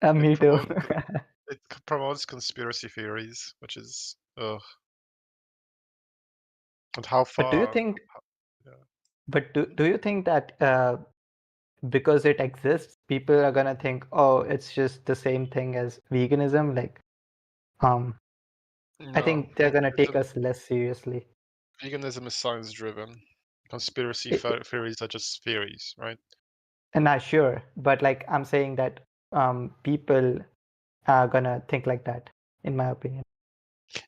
Me too. It promotes conspiracy theories, which is ugh. And how But do you far? think? Yeah. But do you think that because it exists, people are gonna think, oh, it's just the same thing as veganism? Like, I No, think they're gonna take us less seriously. veganism is science driven. Conspiracy theories are just theories, right? And not sure, but like I'm saying that people are gonna think like that, in my opinion.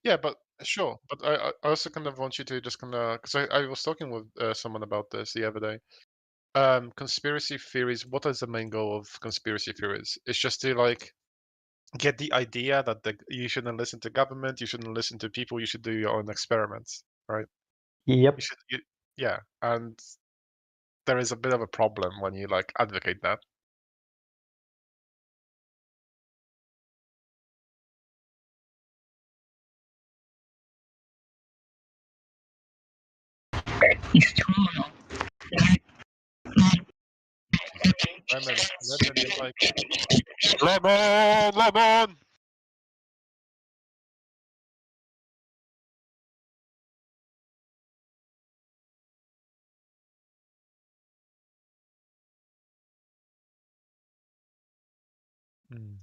Yeah, but sure. But I also kind of want you to just kind of, because I was talking with someone about this the other day. Conspiracy theories. What is the main goal of conspiracy theories? It's just to like get the idea that you shouldn't listen to government, you shouldn't listen to people, you should do your own experiments, right? You Yep. should, yeah. And there is a bit of a problem when you like advocate that. Lemon, you're like lemon. Mm.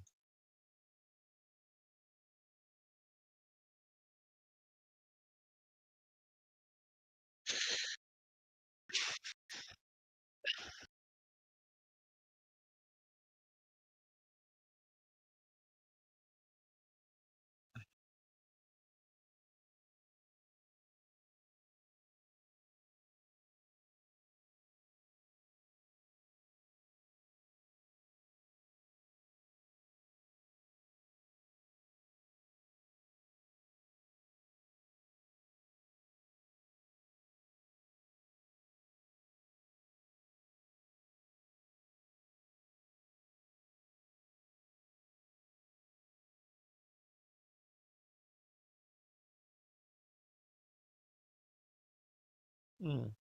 Mm.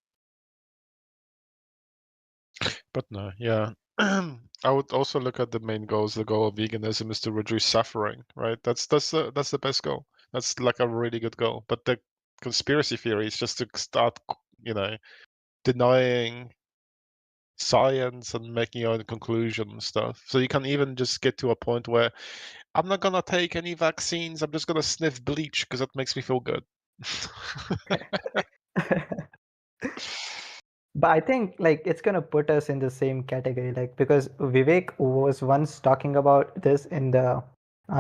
But no, yeah. I would also look at the main goals. The goal of veganism is to reduce suffering, right? That's the best goal. That's like a really good goal. But the conspiracy theory is just to start, you know, denying science and making your own conclusion and stuff. So you can even just get to a point where I'm not gonna take any vaccines. I'm just gonna sniff bleach because that makes me feel good. But I think like it's gonna put us in the same category, like because Vivek was once talking about this in the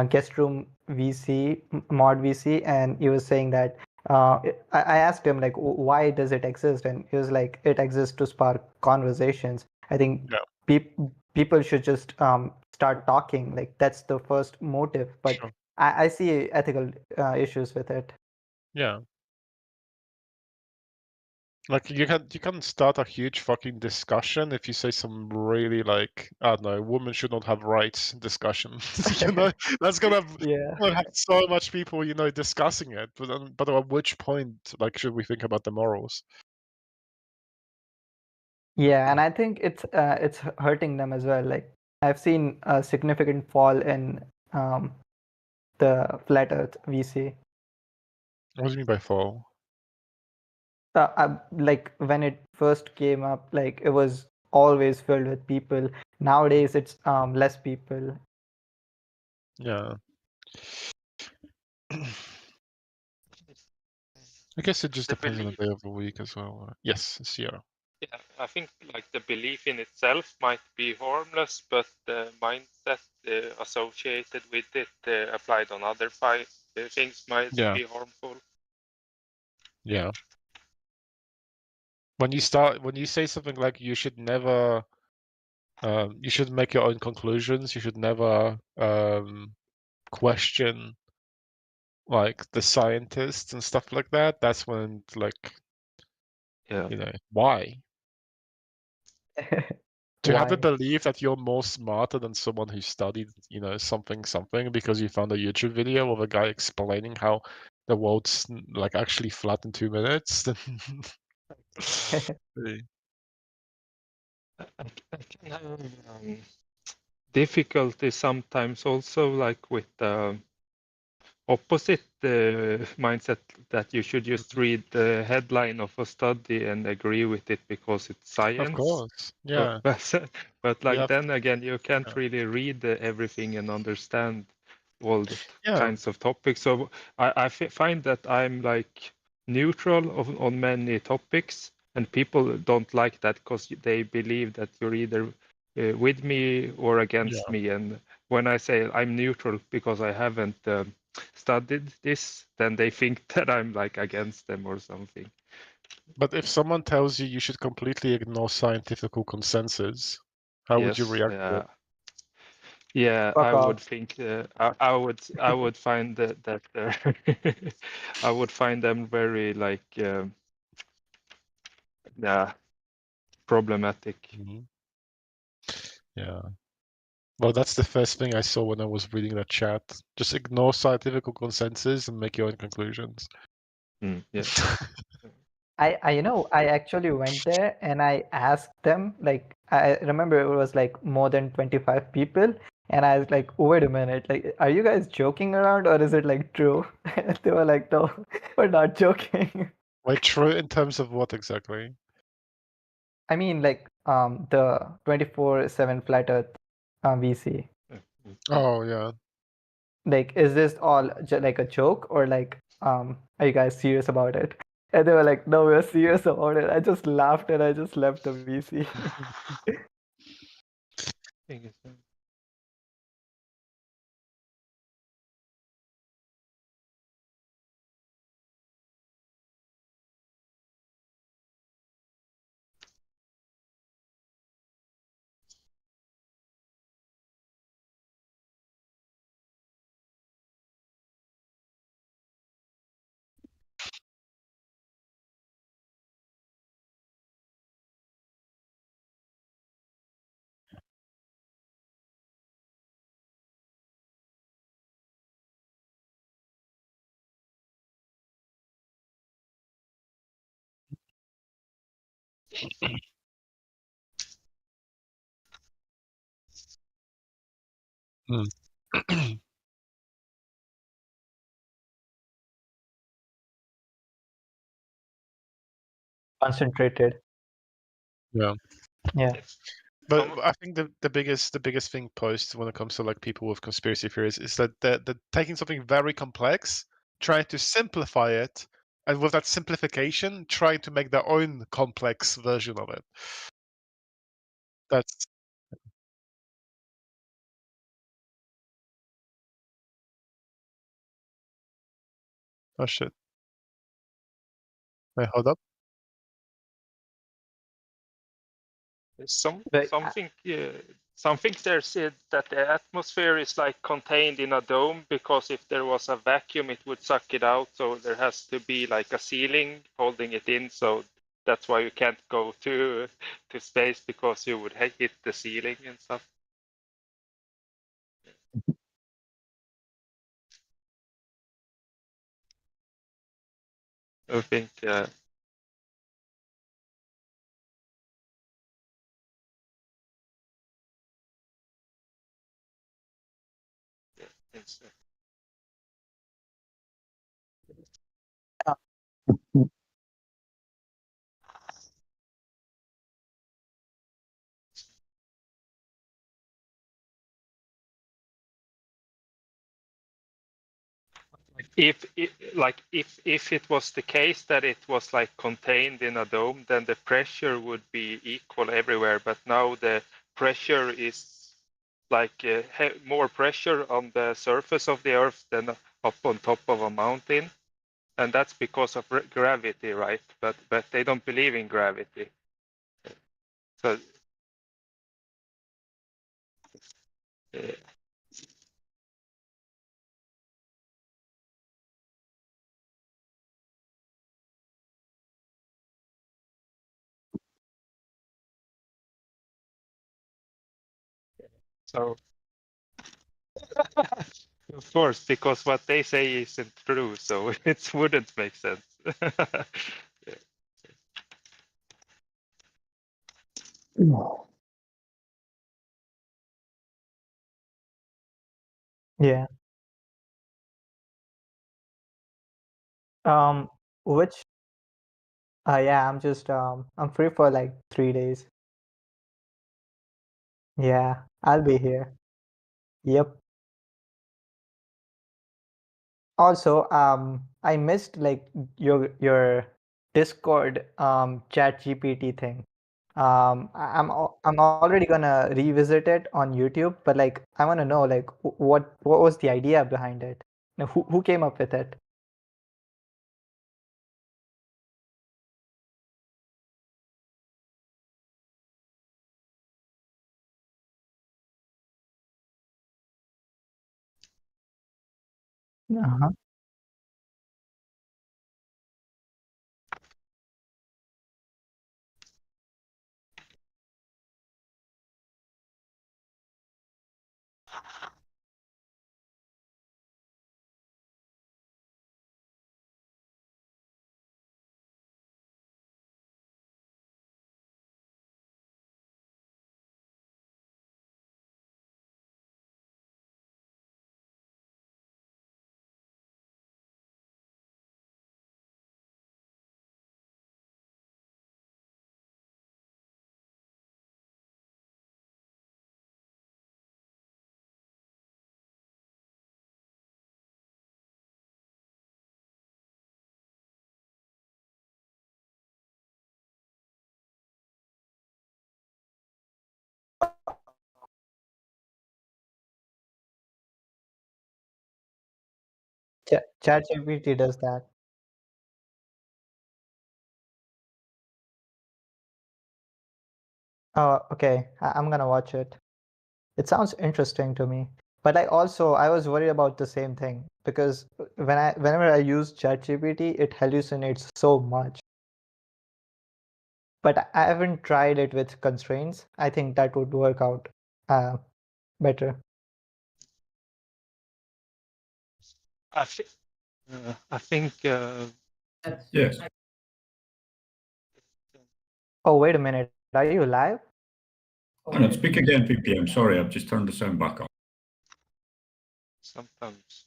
guest room VC mod VC, and he was saying that I asked him like why does it exist, and he was like it exists to spark conversations. I think Yeah, people should just start talking. Like that's the first motive, but sure. I see ethical issues with it. Yeah. Like you can start a huge fucking discussion if you say some really like I don't know, women should not have rights discussion. You know, that's Yeah. gonna have so much people, you know, discussing it. But then, but at which point, like, should we think about the morals? Yeah, and I think it's hurting them as well. Like I've seen a significant fall in the flat Earth VC. What do you mean by fall? Like when it first came up, like it was always filled with people. Nowadays, it's less people. Yeah. I guess it just The depends on the belief, day of the week as well. Yes, Sierra. yeah, I think like the belief in itself might be harmless, but the mindset associated with it applied on other things might Yeah, be harmful. yeah. When you say something like you should never, you should make your own conclusions. You should never question like the scientists and stuff like that. That's when like Yeah. you know why to have a Why? belief that you're more smarter than someone who studied something because you found a YouTube video of a guy explaining how the world's like actually flat in 2 minutes. Then I can have difficulty sometimes also like with the opposite mindset that you should just read the headline of a study and agree with it because it's science. Of course, yeah. But like Yep. then again, you can't Yeah. really read everything and understand all the Yeah. kinds of topics. So I find that I'm like neutral on many topics, and people don't like that because they believe that you're either with me or against me. And when I say I'm neutral because I haven't studied this, then they think that I'm like against them or something. But if someone tells you should completely ignore scientific consensus, how would you react to it? Yeah, Fuck I off. would think I would find that I would find them very like problematic. Mhm. Yeah. Well, that's the first thing I saw when I was reading that chat. Just ignore scientific consensus and make your own conclusions. Yeah. I actually went there and I asked them, like, I remember it was like more than 25 people. And I was like, wait a minute, like, are you guys joking around or is it like true? And they were like, no, we're not joking. Wait, true in terms of what exactly? I mean, like, the 24/7 flat Earth VC. Oh, yeah. Like, is this all like a joke or like, are you guys serious about it? And they were like, no, we're serious about it. I just laughed and I just left the VC. Hmm. Concentrated. Yeah. Yeah. But I think the biggest thing posed when it comes to like people with conspiracy theories is that they're taking something very complex, trying to simplify it, and with that simplification, trying to make their own complex version of it. That's oh shit. Wait, hold up. But Something there said that the atmosphere is like contained in a dome because if there was a vacuum, it would suck it out. So there has to be like a ceiling holding it in. So that's why you can't go to space because you would hit the ceiling and stuff. I think it's, if it was the case that it was like contained in a dome, then the pressure would be equal everywhere. But now the pressure is like more pressure on the surface of the Earth than up on top of a mountain, and that's because of gravity, right? But they don't believe in gravity. So. So of course, because what they say isn't true, so it wouldn't make sense. Yeah. Which yeah, I'm free for like 3 days. Yeah, I'll be here. Yep. Also, I missed like your Discord chat GPT thing. I'm already gonna revisit it on YouTube, but like I want to know like what was the idea behind it? Now, who came up with it? Uh-huh. ChatGPT does that. Oh, okay. I'm gonna watch it. It sounds interesting to me. But I was worried about the same thing because whenever I use ChatGPT, it hallucinates so much. But I haven't tried it with constraints. I think that would work out uh, better. I think Yes. Oh, wait a minute. Are you live? Oh, no, speak again, PPM. Sorry, I've just turned the sound back on. sometimes.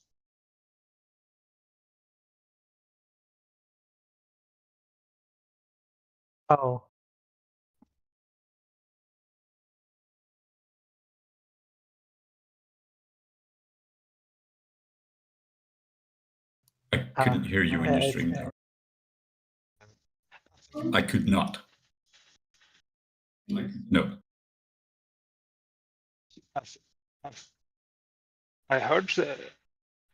Oh, I couldn't hear you when you it's- streamed there. I could not. No. I heard.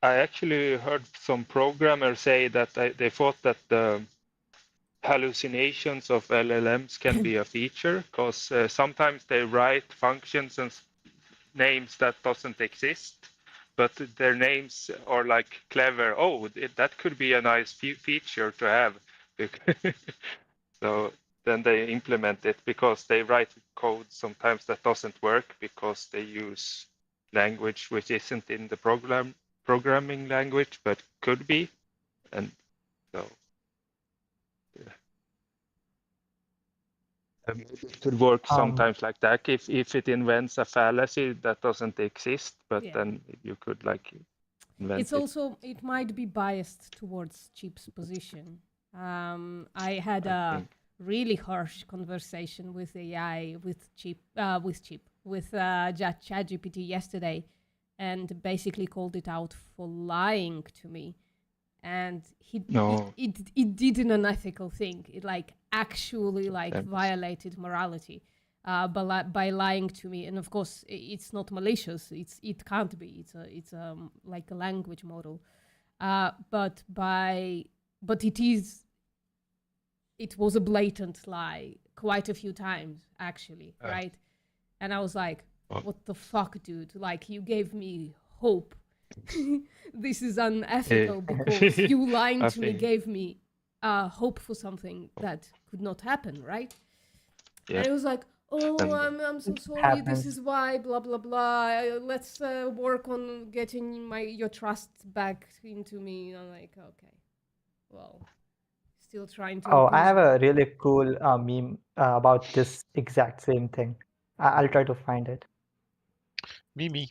I actually heard some programmers say that they thought that the hallucinations of LLMs can be a feature because sometimes they write functions and names that doesn't exist, but their names are like clever. Oh, that could be a nice feature to have. So then they implement it because they write code sometimes that doesn't work because they use language which isn't in the programming language but could be, and so maybe it could work sometimes like that if it invents a fallacy that doesn't exist, but Yeah. then you could like invent It's it. also, it might be biased towards Chip's position. I had I a think. really harsh conversation with AI, with ChatGPT yesterday, and basically called it out for lying to me. And No. it did an unethical thing. It like actually like Thanks. violated morality by lying to me. And of course, it's not malicious. It can't be. It's like a language model. But it was a blatant lie quite a few times actually, right? And I was like, what the fuck, dude? Like, you gave me hope. This is unethical because you lying to me gave me hope for something that could not happen, right? Yeah. And it was like, oh, And- I'm so sorry. happens. This is why, blah blah blah. Let's work on getting your trust back into me. And I'm like, okay, well, still trying to. Oh, I oppose have you. a really cool meme about this exact same thing. I'll try to find it. Me.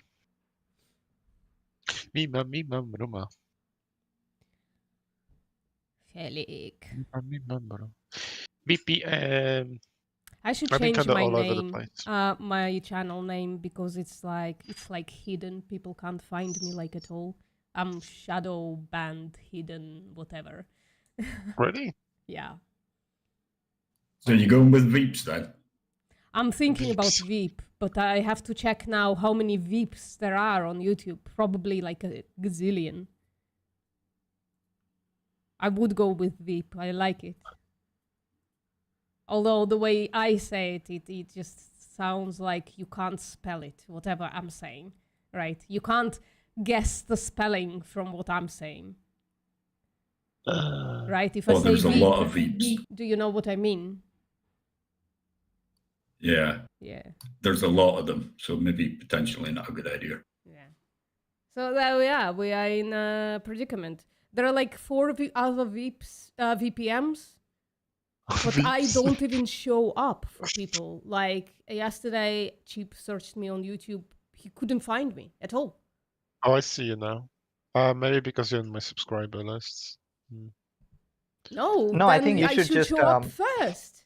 Mima, mima, mruma. Felix. Mima, mima, mruma. VPN. I should I've been change kinda my all over the name, place. my channel name, because it's like hidden. People can't find me like at all. I'm shadow banned, hidden, whatever. Really? Yeah. So you're going with Veeps then? I'm thinking about Veeps. Veep, but I have to check now how many Veeps there are on YouTube. Probably like a gazillion. I would go with Veep. I like it. Although the way I say it, it just sounds like you can't spell it, whatever I'm saying, right? You can't guess the spelling from what I'm saying, right? If I Well, say there's a Veep, lot of Veeps. do you know what I mean? Yeah, Yeah, there's a lot of them. So maybe potentially not a good idea. yeah. So yeah, we are in a predicament. There are like 4 other VPMs, but I Veeps. don't even show up for people. Like yesterday, Cheap searched me on YouTube. He couldn't find me at all. Oh, I see you now. Maybe because you're in my subscriber lists. No, No, I then think you I should just show up first.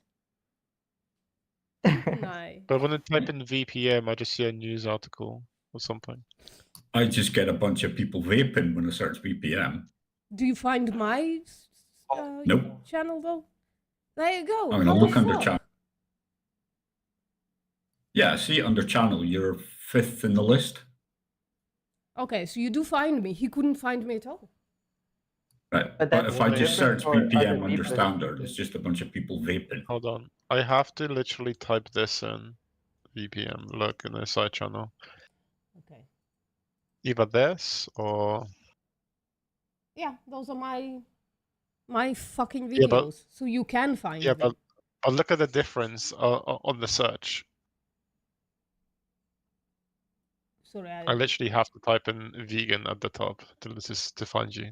No. But when I type in VPM, I just see a news article or something. I just get a bunch of people vaping when I search VPM. Do you find my Nope. channel though? There you go. I'm How gonna the look under fuck? channel. Yeah, see under channel, you're 5th in the list. Okay, so you do find me. He couldn't find me at all. Right. But But that's if I just different search for other VPM under people. standard, it's just a bunch of people vaping. Hold on. I have to literally type this in. VPM, look in the side channel. Okay. Either this or Yeah, those are my fucking videos. Yeah, but- So you can find yeah, me. but look at the difference on the search. Sorry, I literally have to type in vegan at the top to find you.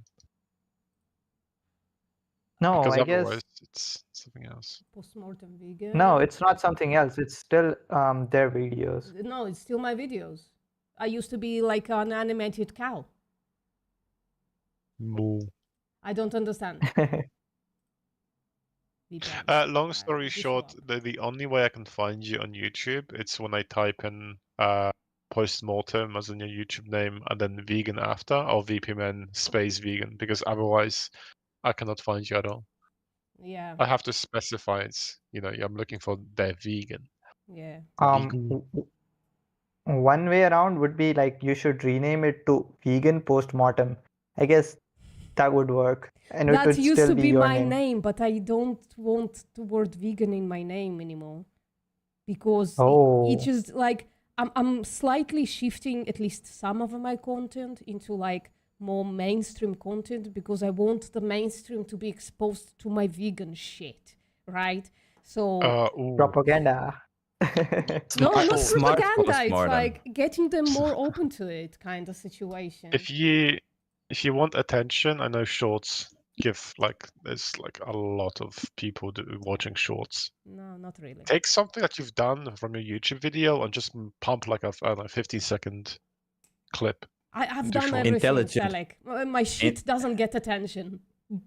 No, Because I guess otherwise it's something else. postmortem vegan. no, it's not something else. It's still their videos. No, it's still my videos. I used to be like an animated cow. Moo. I don't understand. Long story Just short, swap. the only way I can find you on YouTube, it's when I type in postmortem as in your YouTube name and then vegan after, or VPN space vegan, because otherwise I cannot find you at all. Yeah, I have to specify it's, I'm looking for the vegan. yeah. One way around would be like you should rename it to vegan postmortem. I guess that would work, and it That would used still to be be your my name. name, but I don't want the word vegan in my name anymore. Because Oh. it just like I'm slightly shifting at least some of my content into like more mainstream content because I want the mainstream to be exposed to my vegan shit, right? So Propaganda. no, not Smart propaganda. It's postmortem. like getting them more open to it, kind of situation. If you want attention, I know shorts give there's a lot of people watching shorts. No, not really. Take something that you've done from your YouTube video and just pump like a 50-second clip. I've Do done short. everything, Intelligent. Selek. My shit doesn't get attention.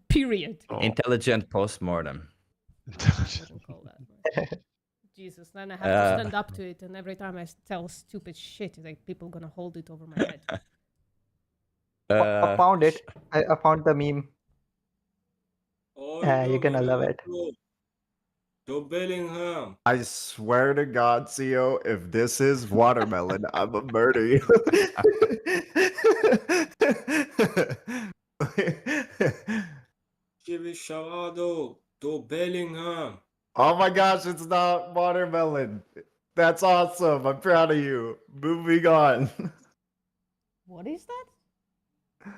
Period. Oh, Intelligent postmortem. Wouldn't call that. Jesus, then I have to stand up to it, and every time I tell stupid shit, like people gonna hold it over my head. I found it. I found the meme. You're gonna love it. To Bellingham. I swear to God, CEO, if this is watermelon, I'm gonna murder you. Chivishavado to Bellingham. Oh my gosh, it's not watermelon. That's awesome. I'm proud of you. Moving on. What is that?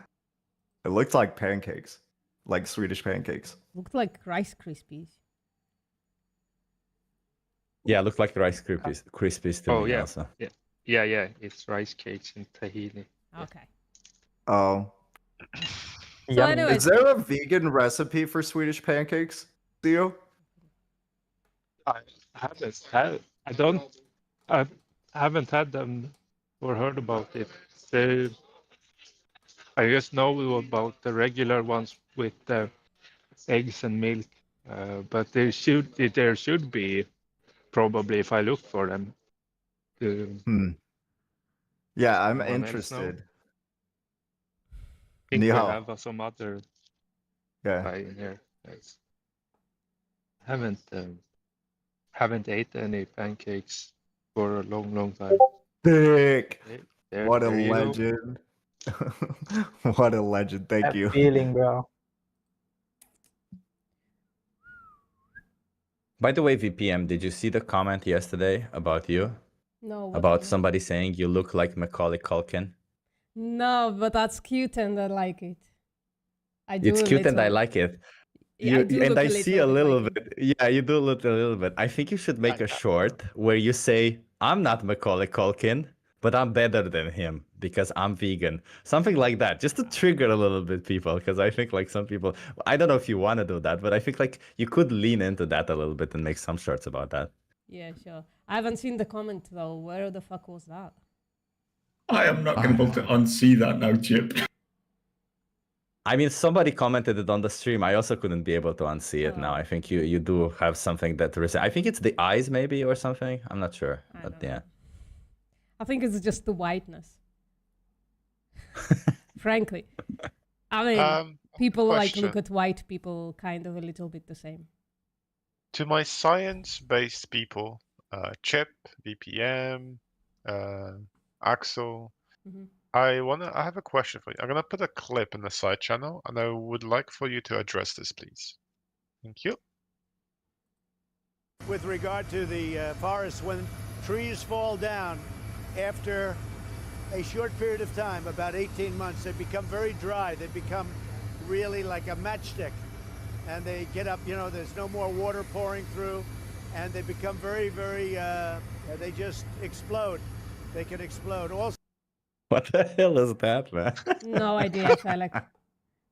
It looked like pancakes, like Swedish pancakes. Looked like Rice Krispies. Yeah, looked like Rice Krispies to Oh, me yeah. also. Yeah, it's rice cakes in tahini. Okay. Oh. So Yum. anyway, Is there a vegan recipe for Swedish pancakes, Theo? I haven't had them or heard about it. I just know about the regular ones with eggs and milk, but there should be probably if I look for them. Yeah, I'm Someone else know? interested. I think Ni we hao. have some other Yeah. guy in here. Yes. Haven't ate any pancakes for a long time. Dick. There, What a there you go. legend. What a legend. Thank That you. feeling, bro. By the way, VPM, did you see the comment yesterday about you? No. what About the- somebody saying you look like Macaulay Culkin? No, but that's cute and I like it. I do. It's a cute and I little- like it. Yeah, I do and look I a see a little little bit like bit. Yeah, you do look a little bit. I think you should make a short where you say, I'm not Macaulay Culkin, but I'm better than him because I'm vegan. Something like that, just to trigger a little bit people. Because I think like some people, I don't know if you want to do that, but I think like you could lean into that a little bit and make some shorts about that. Yeah, sure. I haven't seen the comment though. Where the fuck was that? I am not going to be able to unsee that now, Chip. I mean, somebody commented it on the stream. I also couldn't be able to unsee it now. I think you do have something that I think it's the eyes maybe or something. I'm not sure. I But don't know. yeah. I think it's just the whiteness. Frankly. I mean, people like look question. at white people kind of a little bit the same. To my science-based people, Chip, VPM, Axel, Mhm. I have a question for you. I'm gonna put a clip in the side channel, and I would like for you to address this, please. Thank you. With regard to the forest, when trees fall down after a short period of time, about 18 months, they become very dry. They become really like a matchstick. And they get up, there's no more water pouring through. And they become very, very, they just explode. They can explode. Also, What the hell is that, man? No idea, Felix.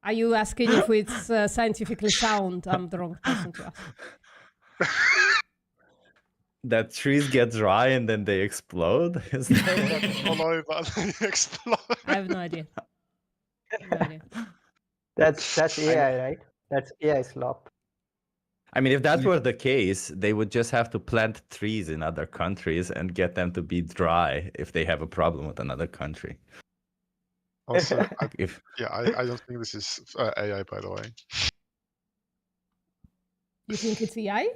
Are you asking if it's scientifically sound? I'm the wrong person to ask. That trees get dry and then they explode? Is that All over, they explode. I have no idea. No idea. That's AI, right? That's AI slop. I mean, if that were the case, they would just have to plant trees in other countries and get them to be dry if they have a problem with another country. Also, I don't think this is AI, by the way. You think it's AI?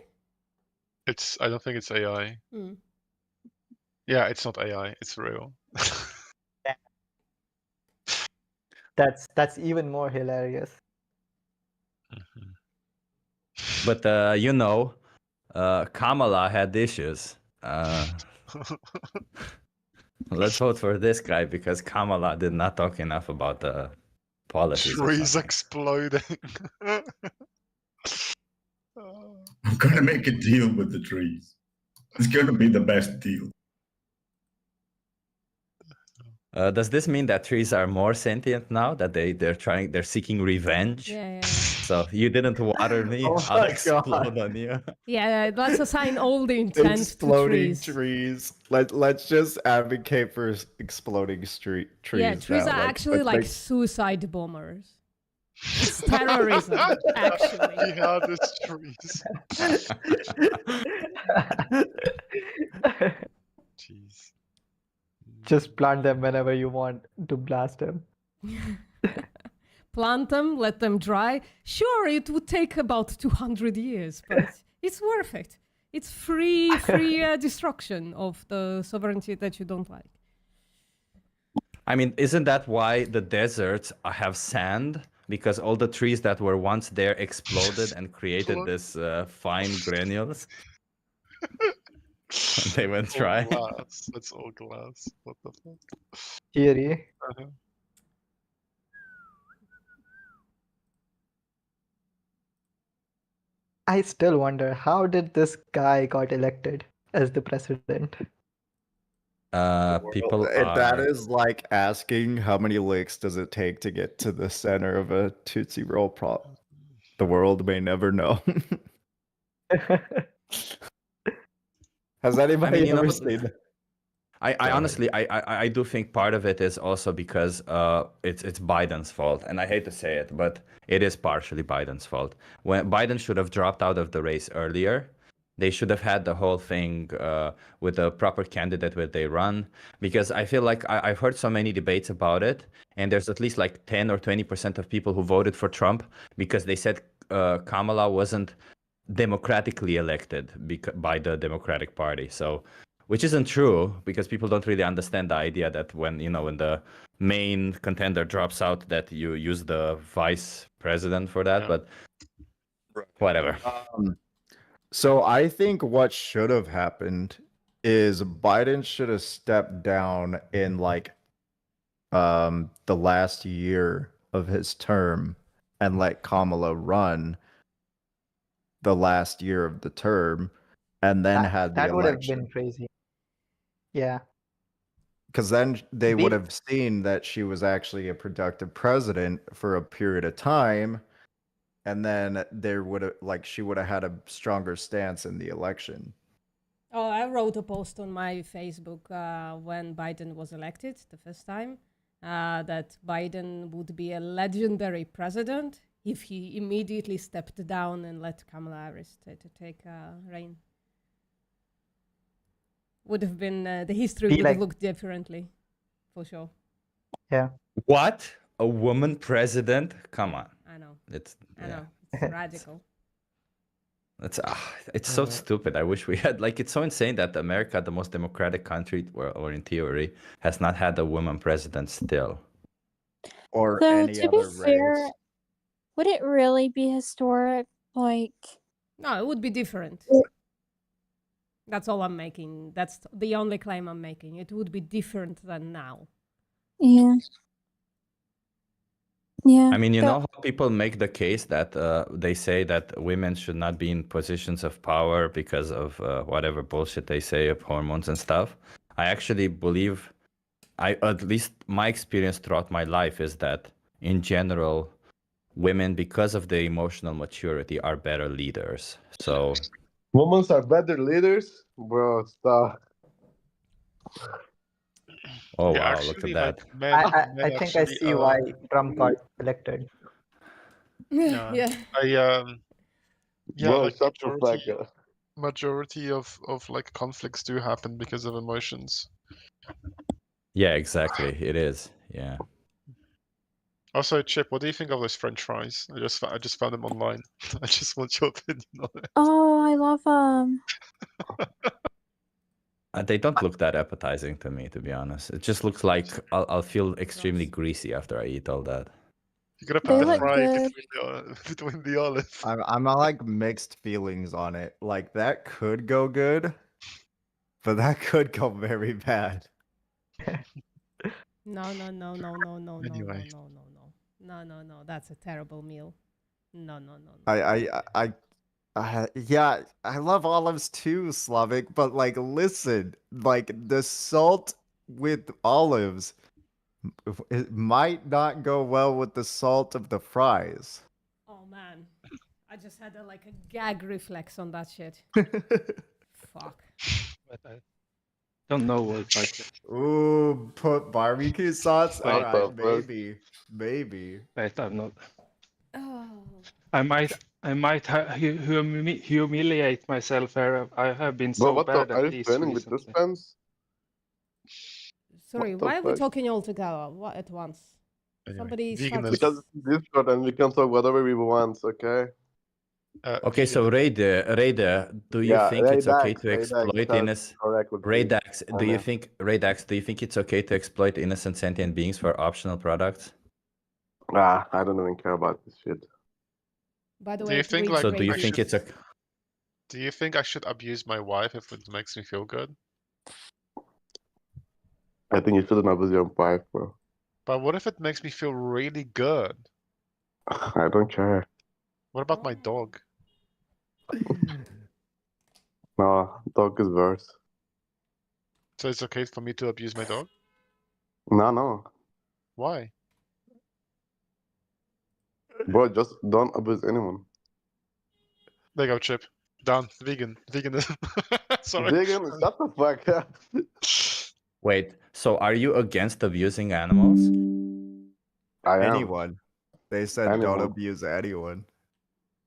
I don't think it's AI. Hmm. Yeah, it's not AI. It's real. That's even more hilarious. But Kamala had issues. Let's vote for this guy because Kamala did not talk enough about the policies. Trees exploding. I'm going to make a deal with the trees. It's going to be the best deal. Does this mean that trees are more sentient now? That they're seeking revenge? Yeah. So you didn't water me, Oh I'll my explode God. on you. Yeah, let's assign all the intent to Exploding trees. trees. Let's just advocate for exploding trees. Yeah, trees now. are actually let's like make- suicide bombers. It's terrorism, actually. Jihadist trees. Jeez. Just plant them whenever you want to blast them. Plant them, let them dry. Sure, it would take about 200 years, but it's worth it. It's free destruction of the sovereignty that you don't like. I mean, isn't that why the deserts have sand? Because all the trees that were once there exploded and created this fine granules. And they went dry. All glass. That's all glass. What the fuck? Theory. I still wonder, how did this guy got elected as the president? People That are... is like asking how many licks does it take to get to the center of a Tootsie Roll prop. The world may never know. Has anybody I mean, ever seen? I honestly, I do think part of it is also because it's Biden's fault, and I hate to say it, but it is partially Biden's fault. When Biden should have dropped out of the race earlier, they should have had the whole thing with a proper candidate where they run. Because I feel like I've heard so many debates about it, and there's at least like 10 or 20% of people who voted for Trump because they said Kamala wasn't democratically elected by the Democratic Party. So, which isn't true because people don't really understand the idea that when the main contender drops out, that you use the vice president for that. Yeah. But whatever. So I think what should have happened is Biden should have stepped down in like the last year of his term and let Kamala run the last year of the term and then had the That would have election. been crazy. Yeah. Because then they would The- have seen that she was actually a productive president for a period of time, and then there would have she would have had a stronger stance in the election. Oh, I wrote a post on my Facebook when Biden was elected the first time that Biden would be a legendary president if he immediately stepped down and let Kamala Harris to take reign. Would have been the history Be would have like- looked differently, for sure. What? A woman president? Come on. I know. It's I know. It's radical. It's so stupid. I wish we had it's so insane that America, the most democratic country, or in theory, has not had a woman president still. Or So any to be other fair, race. would it really be historic? Like, No, it would be different. That's all I'm making. That's the only claim I'm making. It would be different than now. yeah. Yeah. I mean, you but- know how people make the case that they say that women should not be in positions of power because of whatever bullshit they say of hormones and stuff. I actually believe, at least my experience throughout my life is that in general, women, because of their emotional maturity, are better leaders. So, Women are better leaders, bro. Stop. oh Yeah, wow, look actually, at that. like, men, I think I actually, see why Trump got elected. Yeah. Yeah. Yeah, Bro, like shut the fuck up. majority of like conflicts do happen because of emotions. Yeah, exactly. It is. Yeah. Also, Chip, what do you think of those French fries? I just found them online. I just want your opinion on it. Oh, I love They don't look that appetizing to me, to be honest. It just looks like I'll feel extremely greasy after I eat all that. You gotta They put the look fry good. between the olive. I'm like mixed feelings on it. Like that could go good, but that could go very bad. No. Anyway. No. That's a terrible meal. No. Yeah, I love olives too, Slavic, but like listen, like the salt with olives, it might not go well with the salt of the fries. Oh man, I just had a gag reflex on that shit. Fuck. But I don't know what Ooh, put barbecue sauce? Wait, Alright, bro. maybe. Wait, I'm not. Oh. I might humiliate myself here. I have been Bro, so what bad the? at Are you these training with this recently. pants? Sorry, What the why are we fuck? talking all together? What at once? Anyway, Somebody veganism. starts- Because it's Discord and we can talk whatever we want, okay? Okay, so Raider, do you Yeah, think it's okay Raydax, to Raydax exploit sounds innocent correct with me. Raydax? I Do you know. think Raydax? Do you think it's okay to exploit innocent sentient beings for optional products? Ah, I don't even care about this shit. By the Do way, you it think, reads like, So do you I think should- it's a Do you think I should abuse my wife if it makes me feel good? I think you shouldn't abuse your wife, bro. But what if it makes me feel really good? I don't care. What about my dog? No, dog is worse. So it's okay for me to abuse my dog? No. Why? Bro, just don't abuse anyone. There you go, Chip. Done. Veganism. Sorry. Vegan, shut the fuck up. Wait, so are you against abusing animals? I am. Anyone. They said don't Anyone. abuse anyone.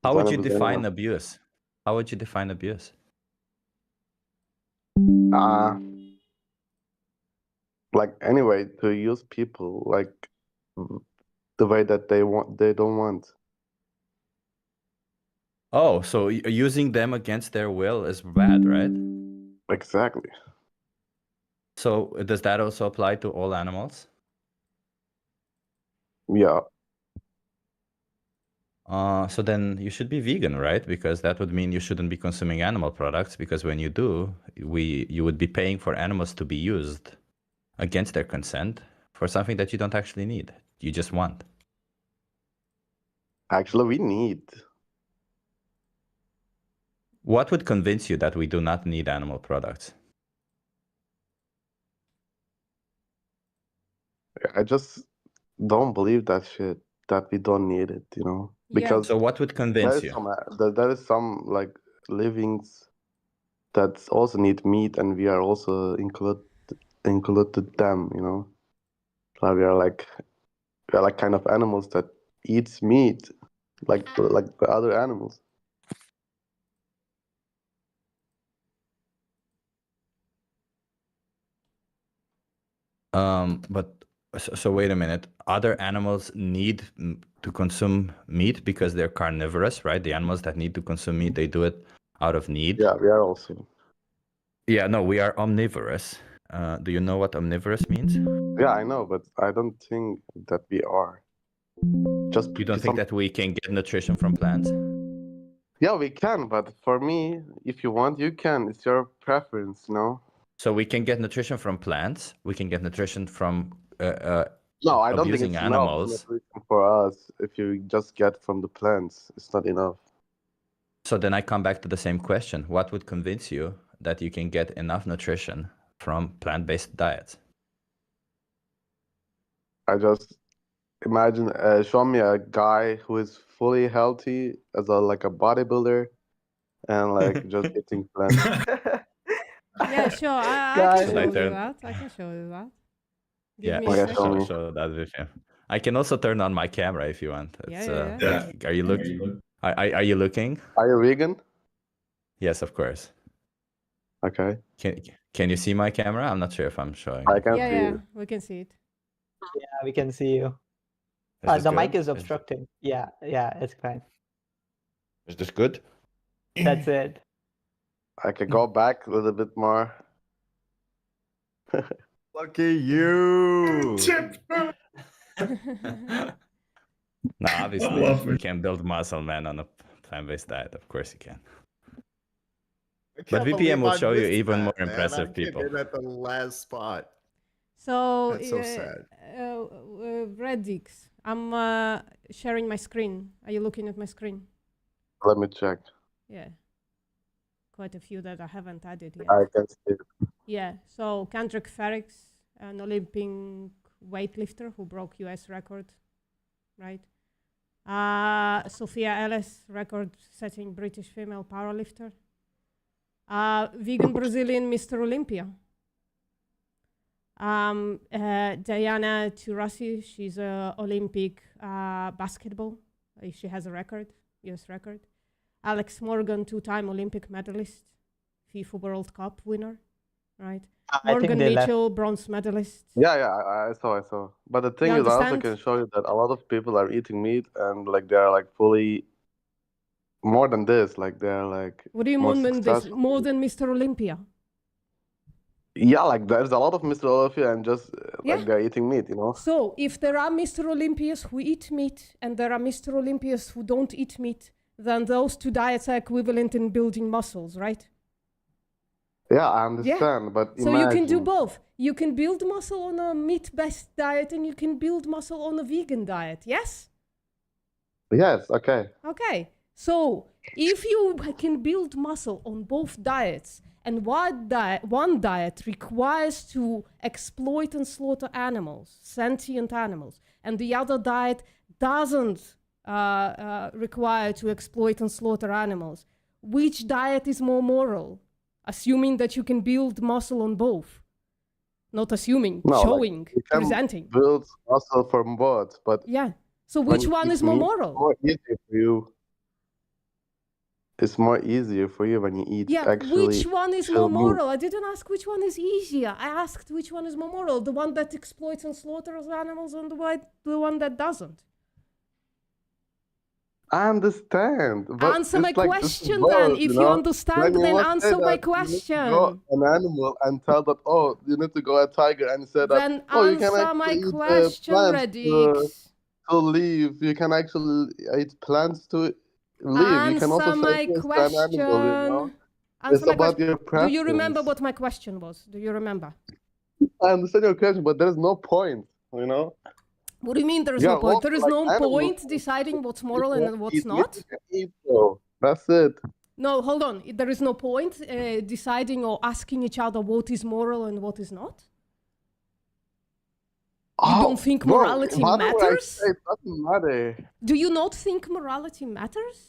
How would Don't you abuse define anyone. abuse? How would you define abuse? Like anyway, to use people like the way that they don't want. Oh, so using them against their will is bad, right? Exactly. So does that also apply to all animals? Yeah. So then you should be vegan, right? Because that would mean you shouldn't be consuming animal products, because when you do, you would be paying for animals to be used against their consent for something that you don't actually need. You just want. Actually, we need. What would convince you that we do not need animal products? I just don't believe that shit, that we don't need it, you know? Yeah. Because So what would there convince is you? there is some like livings that also need meat, and we are also included them, you know? Like we are like kind of animals that eats meat, like the other animals. But so wait a minute. Other animals need to consume meat because they're carnivorous, right? The animals that need to consume meat, they do it out of need. Yeah, we are also. Yeah, no, we are omnivorous. Do you know what omnivorous means? Yeah, I know, but I don't think that we are. Just You don't think that we can get nutrition from plants? Yeah, we can, but for me, if you want, you can. It's your preference, you know? So we can get nutrition from plants. We can get nutrition from No, I don't think abusing it's animals. enough nutrition for us. If you just get from the plants, it's not enough. So then I come back to the same question. What would convince you that you can get enough nutrition from plant-based diets? I just imagine, show me a guy who is fully healthy as like a bodybuilder and like just eating plants. Yeah, sure. I Guys. can show you Should I turn- that. I can show you that. Give Yeah, me a Okay, second. show me. show that with him. I can also turn on my camera if you want. It's, Yeah. Yeah. Are you looking? Are you looking? Are you vegan? Yes, of course. Okay. Can you see my camera? I'm not sure if I'm showing. I can Yeah, see yeah, you. we can see it. Yeah, we can see you. Is this The mic good? is obstructing. Yeah, it's fine. Is this good? That's it. I could go back a little bit more. Lucky you. No, obviously love you it. can build muscle, man, on a plant-based diet. Of course you can. I But can't VPN believe will I show you missed even that, more man. impressive I came people. in at the last spot. So, That's so sad. Redix, I'm sharing my screen. Are you looking at my screen? Let me check. Yeah. Quite a few that I haven't added yet. I can see it. Yeah, so Kendrick Ferrix, an Olympic weightlifter who broke US record, right? Sophia Ellis, record-setting British female powerlifter. Vegan Brazilian Mr. Olympia. Diana Taurasi, she's a Olympic basketball. She has a record, US record. Alex Morgan, two-time Olympic medalist, FIFA World Cup winner, right? I think Morgan they left. Mitchell, bronze medalist. Yeah, I saw. But the thing You is, I also understand? can show you that a lot of people are eating meat and like they are like fully more than this. Like they are like What do you more mean this? successful. More than Mr. Olympia? Yeah, like there's a lot of Mr. Olympia and just Yeah. like they're eating meat, you know? So if there are Mr. Olympias who eat meat and there are Mr. Olympias who don't eat meat, then those two diets are equivalent in building muscles, right? Yeah, I understand, but So you can do imagine- both. You can build muscle on a meat-based diet and you can build muscle on a vegan diet, yes? Yes, okay. Okay, so if you can build muscle on both diets, and one diet requires to exploit and slaughter animals, sentient animals, and the other diet doesn't require to exploit and slaughter animals, which diet is more moral? Assuming that you can build muscle on both. Not assuming, No, like, showing, you can presenting. build muscle from both, but Yeah. So when which you one eat is more meat, moral? It's more easier for you. It's more easier for you when you eat Yeah, actually which one is chill more meat. moral? I didn't ask which one is easier. I asked which one is more moral. The one that exploits and slaughters animals, and the one that doesn't. I understand, but Answer it's my like this question world, then. If you you know? understand, When you then must say answer my that you need to question. go an animal and tell that, oh, you need to go a tiger and say that, Then oh, you can answer my actually eat question, plants Redix. to live. You can actually eat plants to live. You can also Answer say my this to an animal, you know? question. Answer It's my about question. your Do preference. you remember what my question was? Do you remember? I understand your question, but there's no point, you know? What do you mean there is We no are point? also There is like no animals. point deciding what's moral and what's Eat meat, not? you can eat, so that's it. No, hold on. There is no point deciding or asking each other what is moral and what is not? You don't think bro, morality whatever I matters? say, it doesn't matter. Do you not think morality matters?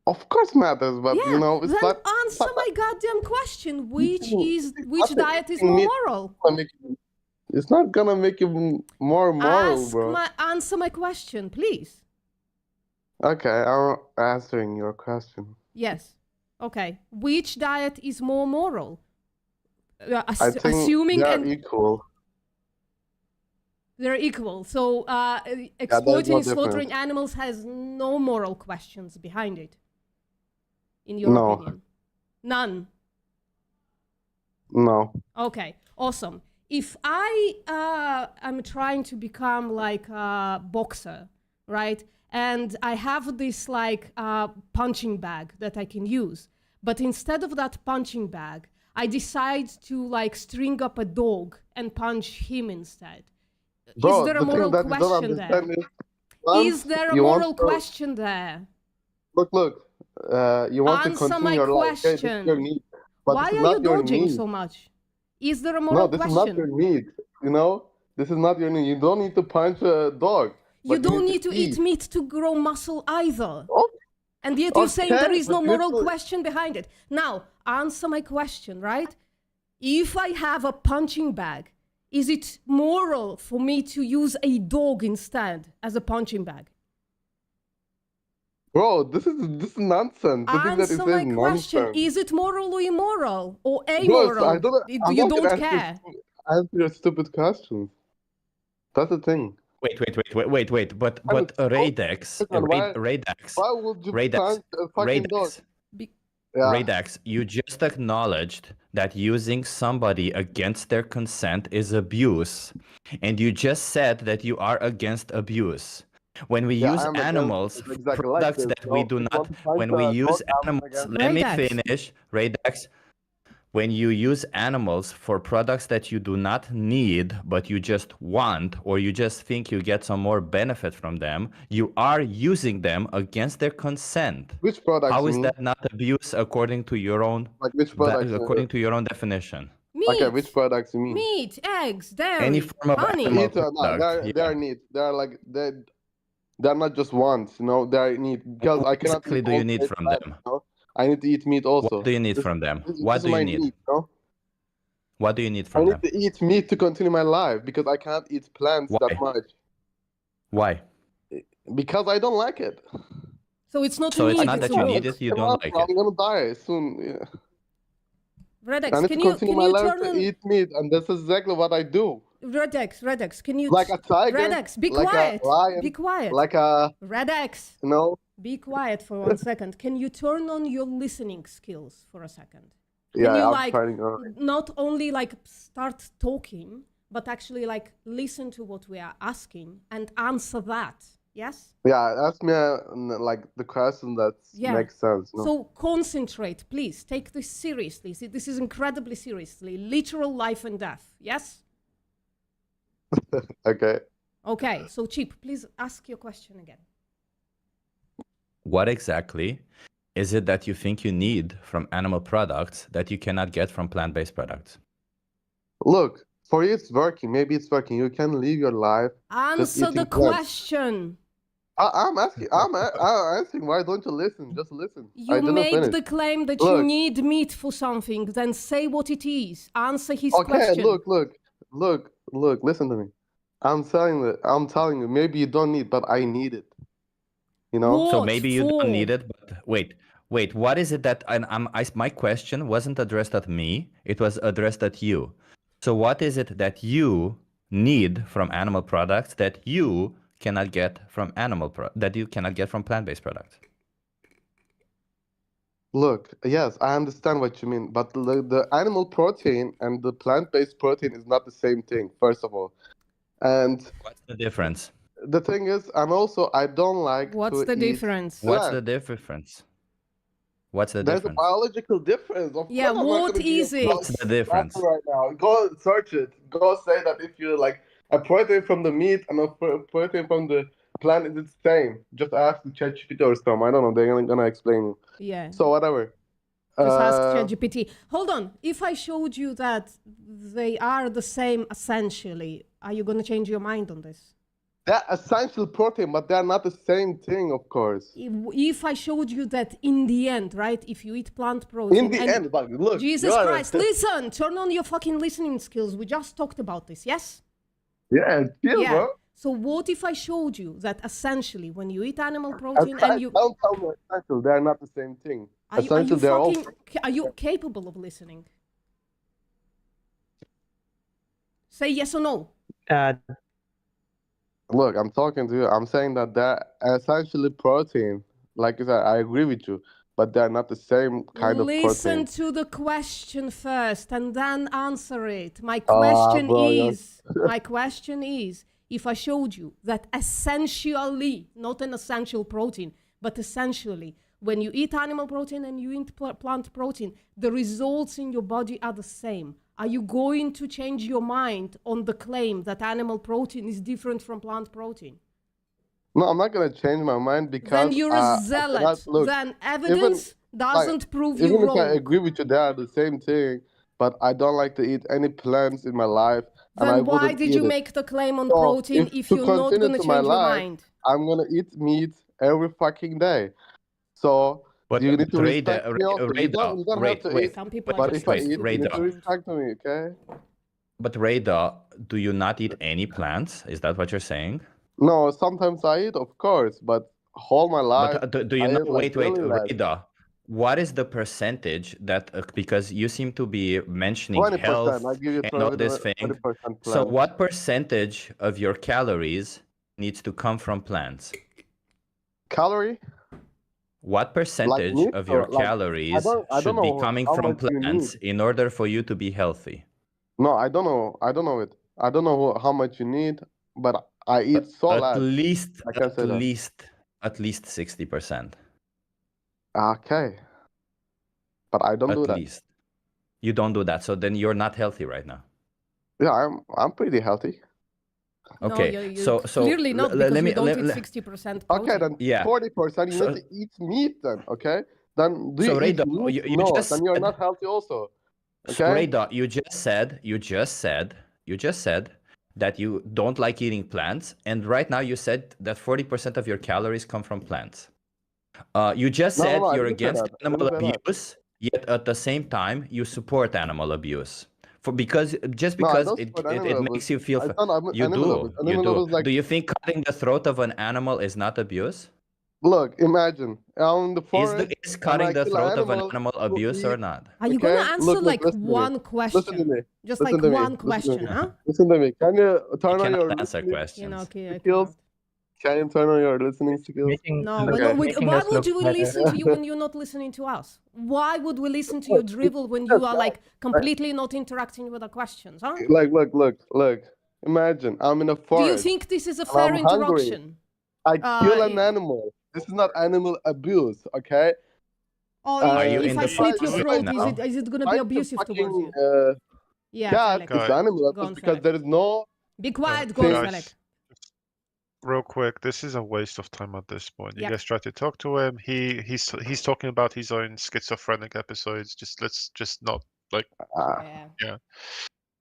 Of course matters, but Yeah, you know, it's then not. answer my goddamn question. Which nothing diet is eating more meat moral? It's not gonna make you more moral, bro. Answer my question, please. Okay, I'm answering your question. Yes. Okay. Which diet is more moral? I think Assuming they're and equal. they're equal. So exploiting no and slaughtering difference. animals has no moral questions behind it. In your No. opinion, none. No. Okay. Awesome. If I am trying to become like a boxer, right? And I have this like punching bag that I can use. But instead of that punching bag, I decide to like string up a dog and punch him instead. Bro, Is there a the thing moral that you don't question there? understand is Is there a you want moral to- question there? Look. You want to Answer continue my your life. Okay, this is your question. need. But Why this is are not you your dodging need. so much? Is there a No, moral this question? is not your need. You know, this is not your need. You don't need to punch a dog. You but don't need to eat meat to grow muscle either. Oh, And yet you're saying there okay, is no but you moral still- question behind it. Now, answer my question, right? If I have a punching bag, is it moral for me to use a dog instead as a punching bag? Bro, this is nonsense. The thing that Answer it my says question. nonsense. Is it moral or immoral? Or Bro, amoral? I don't. I'm You not gonna don't care. answer your stupid questions. That's the thing. Wait. But I mean, Radex, listen, why- Radex, Why would you Radex, punch a fucking dog? Radex, Yeah. Radex, you just acknowledged that using somebody against their consent is abuse. And you just said that you are against abuse. When we Yeah, use I'm against animals it, for exactly like products this. that So we if do you not, want to punch when we a use dog, I'm animals, against let me Radex. finish, Radex. When you use animals for products that you do not need, but you just want, or you just think you get some more benefit from them, you are using them against their consent. Which products? How you is mean? that not abuse according to your own Like which products? according to your own definition? Meat. Okay, which products you mean? Meat, eggs, dairy, Any form of honey. animal Neat or not? product, They're neat. They're like they're not just wants, you know. They're neat because What I cannot. exactly eat do you all need meat, from right, them? you know? I need to eat meat also. What do you need This- from them? this What is do you my need? need, you know? What do you need I from need them? to eat meat to continue my life because I can't eat plants that Why? much. Why? Because I don't like it. So it's not So a it's need, not it's that a you want. need it, you don't like I'm it. gonna die soon. Yeah. I Redex, need can to you continue my life turn to on eat meat, and that's exactly what I do. Redex, can you Like a tiger, Redex, be like a quiet. lion, Be quiet. like a, Redex, you know. be quiet for 1 second. Can you turn on your listening skills for a second? Can Yeah, you I'm like trying on. not only like start talking, but actually like listen to what we are asking and answer that? Yes? Yeah, ask me like the question that Yeah. makes sense. No? So concentrate, please. Take this seriously. See, this is incredibly seriously. Literal life and death. Yes? Okay. Okay, so Chip, please ask your question again. What exactly is it that you think you need from animal products that you cannot get from plant-based products? Look, for you it's working. Maybe it's working. You can live your life. just Answer the eating plants. question. I'm asking. Why don't you listen? Just listen. I You didn't made finish. the claim that you Look. need meat for something, then say what it is. Answer his Okay, question. look. Listen to me. I'm telling you. Maybe you don't need, but I need it. You know. What So maybe you for? don't need it, but wait. What is it that my question wasn't addressed at me, it was addressed at you. So what is it that you need from animal products that you cannot get from plant-based products? Look, yes, I understand what you mean, but the animal protein and the plant-based protein is not the same thing, first of all. And What's the difference? the thing is, I don't like What's to the eat difference? What's plant. the difference? What's the There's a difference? biological difference. Of Yeah, course I'm not what gonna be is it? What's the difference? right now. Go search it. Go say that if you like a protein from the meat and a protein from the plant is the same. Just ask the ChatGPT or some. I don't know. They're gonna explain you. Yeah. So whatever. Just ask ChatGPT. Hold on. If I showed you that they are the same essentially, are you gonna change your mind on this? They're essential protein, but they're not the same thing, of course. If I showed you that in the end, right? If you eat plant protein, In the and end, but look, Jesus you are Christ, listen! Turn on your fucking listening skills. We just talked about this, yes? Yeah, chill, Yeah. bro. So what if I showed you that essentially, when you eat animal protein and you Don't tell me essential. They're not the same thing. are you Essential, they're all. are you capable of listening? Say yes or no. Look, I'm talking to you. I'm saying that they're essentially protein. Like I said, I agree with you, but they're not the same kind of Listen protein. to the question first and then answer it. My Ah, question bro, my question is, if I showed you that essentially, not an essential protein, but essentially, when you eat animal protein and you eat plant protein, the results in your body are the same. Are you going to change your mind on the claim that animal protein is different from plant protein? No, I'm not gonna change my mind because Then you're a I zealot. cannot- look, Then evidence doesn't prove even you if I wrong. agree with you, they are the same thing. But I don't like to eat any plants in my life, and I Then why wouldn't did eat you it. make the claim on So, protein if to you're not continue going to to my change your life, mind? I'm gonna eat meat every fucking day. So But you need to Radar, respect me also. You don't have to eat. Some people are But just if I used eat, to you need Radar. to respect me, okay? But Radar, do you not eat any plants? Is that what you're saying? No, sometimes I eat, of course, but all my life. But do you I know? eat, like, Wait, really less. Radar. What is the percentage that because you seem to be mentioning 20%. health I give you and all this 20% thing. plant. So what percentage of your calories needs to come from plants? Calorie? What percentage meat of or your like- calories I don't should be know coming how from much you plants in order for you to be healthy? No, I don't know. I don't know it. I don't know how much you need, but I eat so At less. least, I can say that. at least 60%. Okay. But I don't do At that. least. You don't do that. So then you're not healthy right now. Yeah, I'm pretty healthy. Okay. No, you're so clearly not because you don't eat 60% protein. Okay, then Yeah. 40% you So- need to eat meat then, okay? Then do So, you eat Radar, meat? you No, just then you're said- not healthy also. So, Okay? Radar, you just said that you don't like eating plants, and right now you said that 40% of your calories come from plants. You just No, said I you're didn't say against that. I animal didn't say that. abuse, yet at the same time you support animal abuse. Because No, I because don't it support it animal makes abuse. you feel It's not you animal do abuse. you Animal do. abuse, like- Do you think cutting the throat of an animal is not abuse? Look, imagine I'm in the forest. Is cutting and I the kill throat of an animal animal to abuse or eat. not? Are you Okay? going to answer Look, like listen to me. one question? Listen to me. Just Listen like to me. one Listen to question, me. huh? Listen to me. Can you You turn on your cannot answer listening questions. Okay, I skills? cannot. Can you turn on your listening skills? Making, No, look- no, making why us would look we better. listen to you when you're not listening to us? Why would we listen to your drivel when you are like completely not interacting with the questions, huh? Like, look. Imagine I'm in a Do forest. you think this is a and fair I'm hungry. interaction? I kill an Uh, animal. This is not animal abuse, okay? Or Are you if in I the slit your forest throat, right is it going to Fight be the abusive towards you? fucking, Yeah, cat Felix. is Guys. animal Go abuse on, because Felix. there is no. Be quiet, go on, Guys. Felix. Real quick, this is a waste of time at this point. You Yep. guys try to talk to him. He's talking about his own schizophrenic episodes. Let's just not like Ah, Yeah.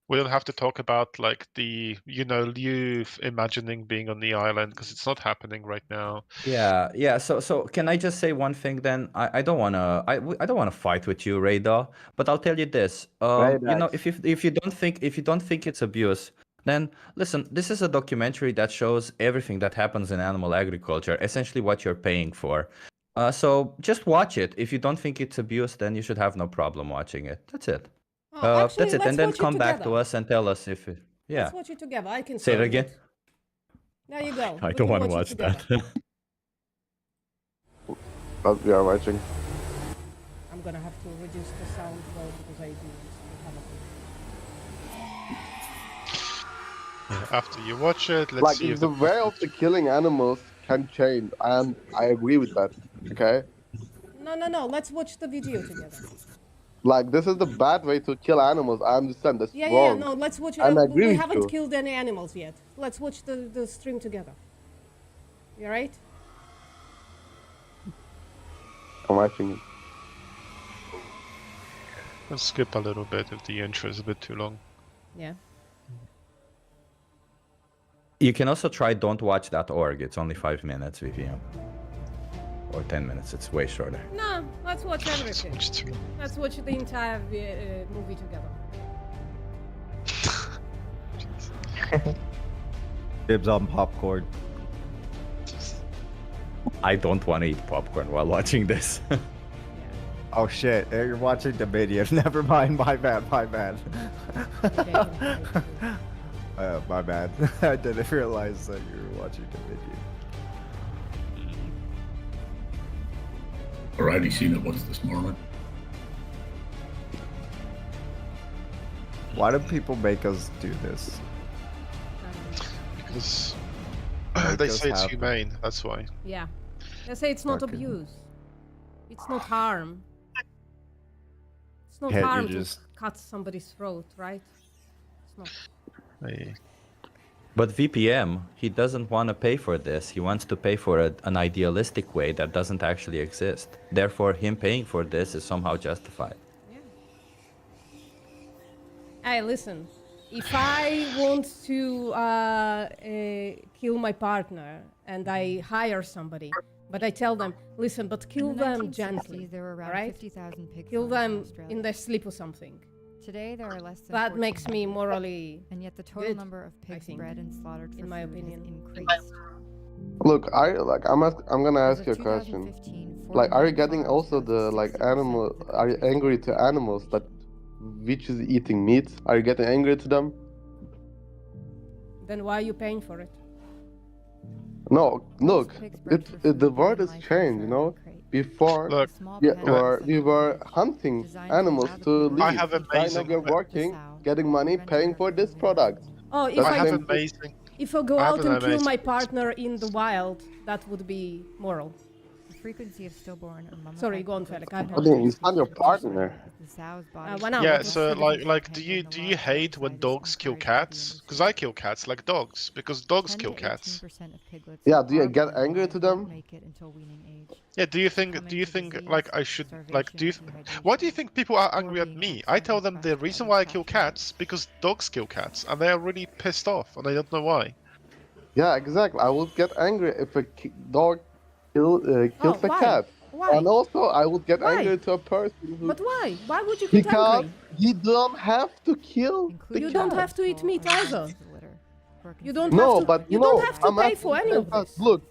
We don't have to talk about like the you imagining being on the island because it's not happening right now. Yeah. So can I just say one thing then? I don't wanna I don't wanna fight with you, Radar, but I'll tell you this. If you don't think it's abuse, then listen, this is a documentary that shows everything that happens in animal agriculture, essentially what you're paying for. So just watch it. If you don't think it's abuse, then you should have no problem watching it. That's it. Actually, That's it. let's And then watch it come back to together. us and tell us if it. Yeah. Let's watch it together. I can Say it solve again. There you go. I We don't can want to watch it that. together. But we are watching. I'm gonna have to reduce the sound though because I do have a After you watch it, let's Like see if if the way of the killing animals can change, and I agree with that. Okay. No. Let's watch the video together. Like this is the bad way to kill animals. I understand that's Yeah. wrong. No, let's watch. And I agree we with haven't you. killed any animals yet. Let's watch the stream together. You right? I'm watching it. Let's skip a little bit if the intro is a bit too long. Yeah. You can also try don'twatch.org. It's only 5 minutes VPM. Or 10 minutes. It's way shorter. No, let's watch Let's everything. watch it. Let's watch the entire movie together. Dibs on popcorn. I don't want to eat popcorn while watching this. Oh shit, you're watching the video. Never mind, my bad. My bad, I didn't realize that you were watching the video. Already seen it once this morning. Why do people make us do this? Because Make they us say it's happy. humane, that's why. Yeah. They say it's not Fucking- abuse. It's not harm. It's not Yeah, you harm just- to cut somebody's throat, right? It's not. They- But VPM, he doesn't want to pay for this. He wants to pay for an idealistic way that doesn't actually exist. Therefore, him paying for this is somehow justified. Hey, listen. If I want to kill my partner and I hire somebody, but I tell them, listen, but kill In the them 1960s, gently, there were around right? 50,000 pig Kill farms in them Australia. in their sleep or something. Today there are less than That 14 makes me million. morally And yet the total good, number of I pigs think, bred and slaughtered for in my food opinion. has increased. Look, I'm gonna As ask of you a question. 2015, Like, are you 49 getting farms also housed the like 60% animal? of Are you pigs. angry to animals that which is eating meat? Are you getting angry to them? Then why are you paying for it? No, look, pigs bred for the food world and has life changed. You are know, in crate. before Look, Small yeah, pen is we were something hunting designed to animals allow the to people live. I have Right now amazing- we are working, Sow, getting money, prevent paying for this product. Oh, if That's I I, have same- amazing. if I go I have out an and kill my amazing- partner in the wild, that would be moral. The frequency of stillborn or mummified Sorry, go on, piglets Felix, I can I think apologize. it's not your partner. The sow's body why not? Yeah, What so was- like do you hate when dogs kill cats? Because I kill cats like dogs, because dogs 10 kill to cats. 18% of piglets Yeah, who do you are get born angry alive to won't them? make it until weaning age. Yeah, do you think Succumbing to like disease, I should like do you starvation, why do you think people are angry at being me? I tell them the accidentally reason crushed why I by kill other cats. cats because dogs kill cats and they are really pissed off and I don't know why. Yeah, exactly. I would get angry if a dog kills Oh, a why? cat. Why? And also, I would get Why? angry to a person who But why? Why would you get because angry? you don't have to kill the including You don't cat. have to eat meat either. You don't No, have to. but You no, don't have to I'm pay asking for any of because, this. Look,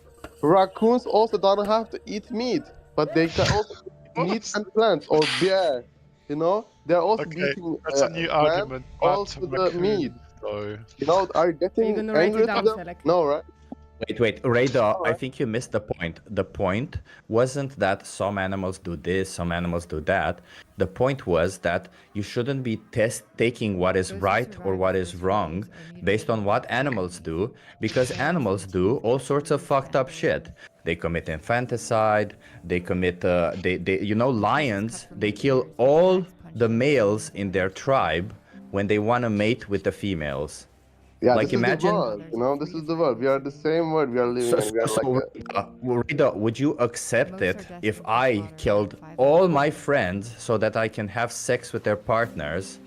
raccoons also don't have to eat meat, but they can also eat meat and plants or beer. You know, they're also Okay, eating that's a new plants, argument. But also the meat. though. You know, are you getting gonna write angry it down, to them? Felix? No, right? Wait, Radar, I Alright. think you missed the point. The point wasn't that some animals do this, some animals do that. The point was that you shouldn't be taking what is Those who right or survive what the is first wrong waves are immune based to on what animals do, because animals do all sorts of fucked up shit. They commit infanticide, they commit, lions, they kill all the males in their tribe when they want to mate with the females. Yeah, Like, this is imagine- the world. You know, this is the world. We are the same world. We are living. So, in. We are so, like Rita, would you accept Most it are destined if for I slaughter killed in 5 all years. my friends so that I can have sex with their partners?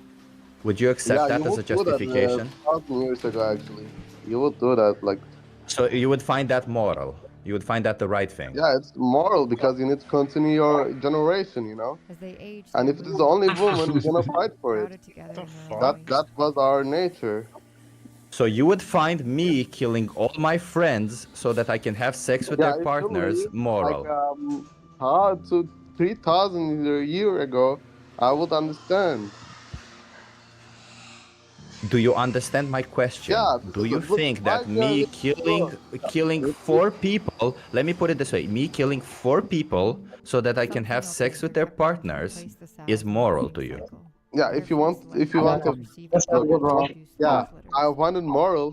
Would you accept that you as a would do that, justification? 1,000 years ago, actually. You would do that, like, So you would find that moral. You would find that the right thing. yeah, it's moral because you need to continue your generation, you know. As they age, And they if it is lose the only their woman, we're gonna fight for it. crowded together in their That own that was our nature. So you would find me killing all my friends so that I can have sex with Yeah, their if partners you believe, moral. Like, to 3,000 a year ago, I would understand. Do you understand my question? Yeah, Do you but think that why me you're killing 4 people, let me put it this way, me killing 4 people so that I can have sex with their partners is moral to you? Yeah, if you want to, yeah, I wanted moral,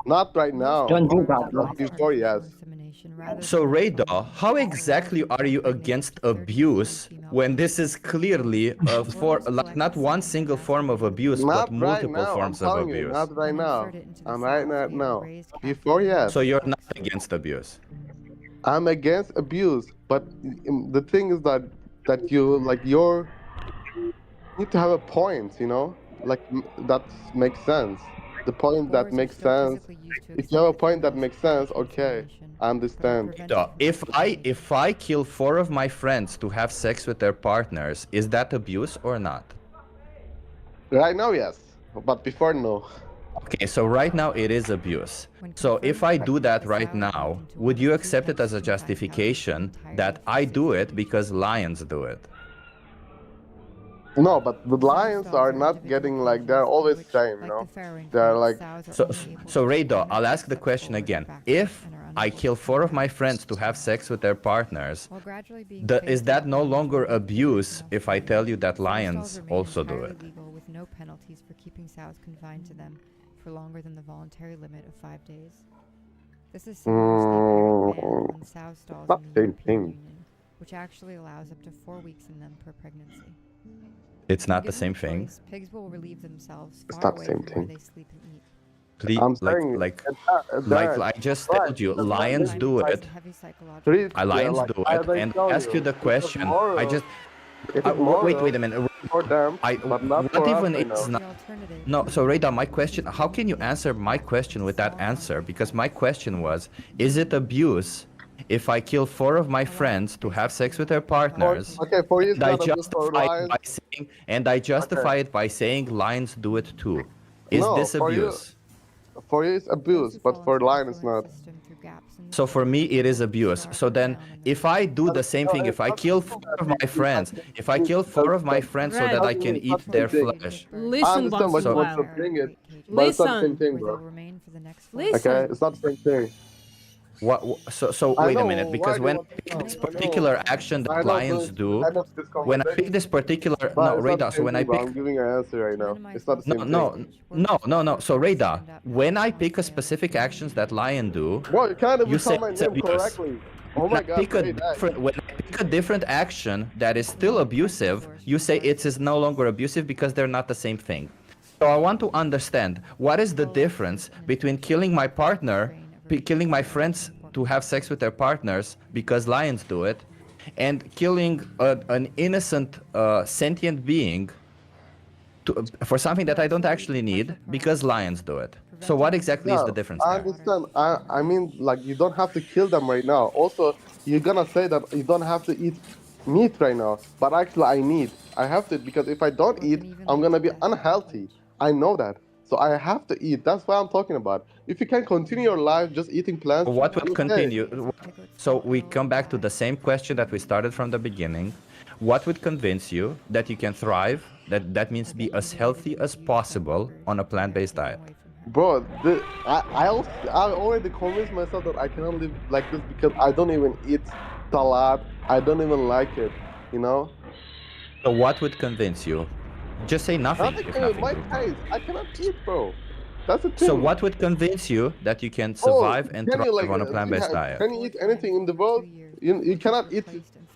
not right now. Don't do that, bro. But before, yes. So Radar, how exactly are you against abuse when this is clearly for like not one single form of abuse, Not but multiple right now. forms I'm of telling you, abuse? not right now. I'm right now. Before, yes. So you're not against abuse. I'm against abuse, but the thing is that you like you need to have a point, you know, like that makes sense. The point that makes sense. If you have a point that makes sense, okay, I understand. So if I kill 4 of my friends to have sex with their partners, is that abuse or not? Right now, yes, but before, no. Okay, so right now it is abuse. So if I do that right now, would you accept it as a justification that I do it because lions do it? No, but the lions are not getting like they're always same, you know. They're like So Radar, I'll ask the question again. If I kill 4 of my friends to have sex with their partners, is that no longer abuse if I tell you that lions also do it? With no penalties for keeping sows confined to them for longer than the voluntary limit of 5 days. This is similar to the ban on sow stalls not in the same European thing. Union, which actually allows up to 4 weeks in them per pregnancy. It's not the Given same thing. choice, pigs will relieve themselves It's far not the away same from where thing. they sleep and eat. Please, I'm like saying I just told you, lions do it. Lions like, do as it, I and tell ask you the it's question. moral. I just It is wait moral a minute. for them, but not What for even us, is you know. not? No, so Radar, my question. How can you answer my question with that answer? Because my question was, is it abuse if I kill 4 of my friends to have sex with their partners? Okay, for you, it's And I not abuse for justify it lions. by saying, and I justify it by saying lions do it too. Is No, this for you- abuse? For you, it's abuse, but for lion, it's not. So for me, it is abuse. So then, if I do the same thing, if I kill 4 of my friends, if I kill 4 of my friends so that I can eat their flesh, I Listen, understand what you want to Bonsuel. bring it, but it's not the same Listen. thing, bro. Listen. Okay, it's not the same thing. So I wait a know, minute, why because do when you I pick want- this no, particular no. action I that know, lions but do, end of this when I conversation. pick this particular, But no, it's not Radar, the so same when I thing, bro. pick I'm giving an answer right now. It's not the No, same no, thing. So Radar, when I pick a specific actions that lion do, Bro, you can't even you tell say my it's name abuse. correctly. Oh When my I god, pick a wait, that. when I pick a different action that is still abusive, you say it is no longer abusive because they're not the same thing. So I want to understand what is the difference between killing my partner, killing my friends to have sex with their partners because lions do it, and killing an innocent sentient being for something that I don't actually need because lions do it. So what exactly is the difference I there? understand. I mean, like, you don't have to kill them right now. Also, you're gonna say that you don't have to eat meat right now, but actually I have to, because if I don't eat, I'm gonna be unhealthy. I know that. So I have to eat. That's what I'm talking about. If you can continue your life just eating plants, What would okay. continue? So we come back to the same question that we started from the beginning. What would convince you that you can thrive, that means be as healthy as possible on a plant-based diet? Bro, I already convinced myself that I cannot live like this because I don't even eat salad. I don't even like it, you know? So what would convince you? Just say nothing. Nothing if in nothing my would. taste. I cannot eat, bro. That's the thing. So what would convince you that you can Oh, survive and can you, thrive like, on a plant-based diet? Can you eat anything in the world? You cannot eat,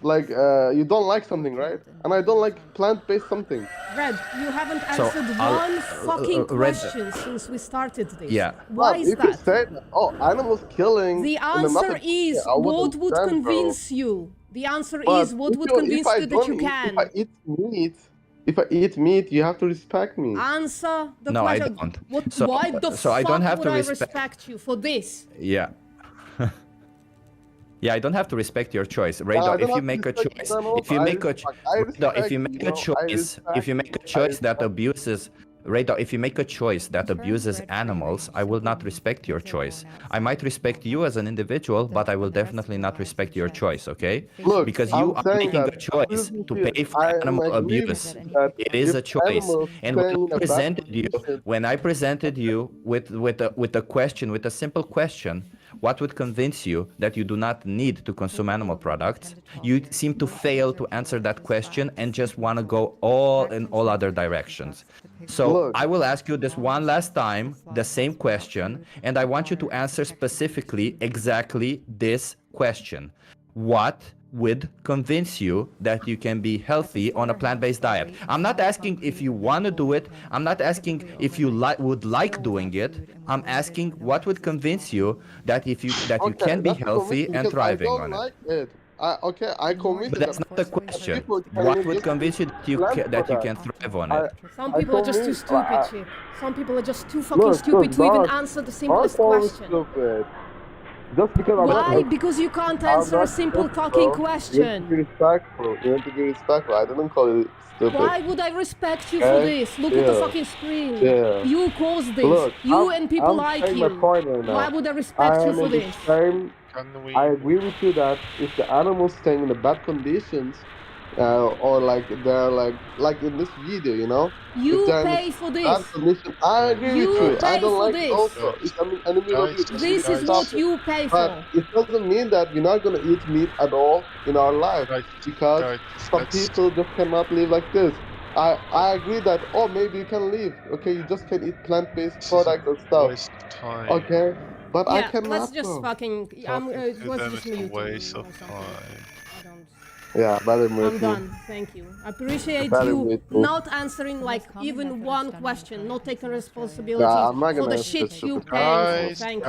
like, you don't like something, right? And I don't like plant-based something. Red, you haven't So, answered I'll- one fucking Red- question since we started this. Yeah. Why But is if you that? say, oh, animals killing. The and then answer nothing- is I wouldn't what would stand, bro. convince you. The answer But is what if would you- convince if I you that don't you eat- can. If I eat meat, if I eat meat, you have to respect me. Answer the No, I question. don't. What, So- why the so fuck I don't have would to I respect- respect you for this? Yeah. Yeah, I don't have to respect your choice, Radar. If you make a choice, if you make a choice, if you make a choice that abuses, Radar, if you make a choice that abuses animals, I will not respect your choice. I might respect you as an individual, but I will definitely not respect your choice, okay? Look, Because I'm you are saying making a that choice to pay for I animal agree with abuse. you that It is if a choice. animals And when staying I in a bad presented you, condition- when I presented you with a question, with a simple question, what would convince you that you do not need to consume animal products? You seem to fail to answer that question and just want to go all in all other directions. So Look. I will ask you this one last time, the same question, and I want you to answer specifically exactly this question. What would convince you that you can be healthy on a plant-based diet? I'm not asking if you want to do it. I'm not asking if you would like doing it. I'm asking what would convince you that you can be that's healthy convincing and because thriving I don't on it. like it. I committed But that's that not the question. people What can would just convince you that you can thrive on it? Some I people are just too convinced- stupid, I- Chip. Some people are just too fucking Look, stupid to even don't- answer the simplest don't call me question. stupid. Just because I'm Why? not, Because you can't I'm answer a not simple stupid, fucking bro. You have to be question. respectful. You have to be respectful. I didn't call you stupid. Why would I respect you for Okay? this? Look at the Yeah. fucking screen. Yeah. You caused this. Look, you I'm- and people I'm like saying you. my point right now. Why would I respect I you am for in the this? same. Can we? I agree with you that if the animals staying in the bad conditions, or like they're like in this video, you know, You if they're in pay a for bad this. condition, I agree You with you. I pay don't for like this. it also. Guys. It's, I mean, enemy of Guys, you. just- This is guys, what you pay But for. it doesn't mean that we're not gonna eat meat at all in our life Guys, because guys, some let's- people just cannot live like this. I agree that maybe you can live. Okay, you just can eat plant-based This is products a and stuff. waste of time. Okay, but I Yeah, cannot. let's just bro. fucking. Talking it to was them just is a muting waste or of something. time. I don't. Yeah, better I'm move. done. Thank you. I appreciate Better you with me. not answering like even one question, not taking responsibility Nah, I'm not for gonna the answer shit this you stupid pay for. Guys, Thank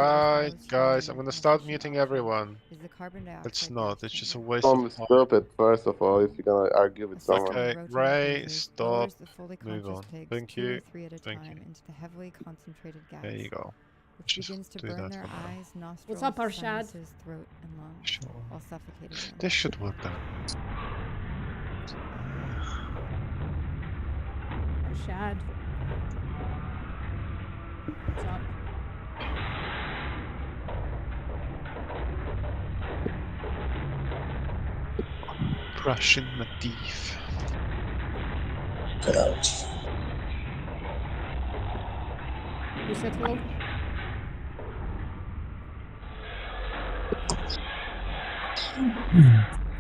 guys, I'm gonna start muting everyone. Is the carbon dioxide It's not. It's just a waste Don't of time. stupid. First of all, if you're gonna argue with someone. Okay, rotating Ray, phasers stop. lowers the fully Move conscious on. pigs Thank 2 you. or 3 at a Thank time you. into the heavily concentrated gas, There you go. which Just begins to do burn that their for now. eyes, nostrils, What's up, Arshad? sinuses, throat, and lungs Sure. while suffocating them. This should work then. Shad. What's up? Brushing my teeth. Cut out. You said hello?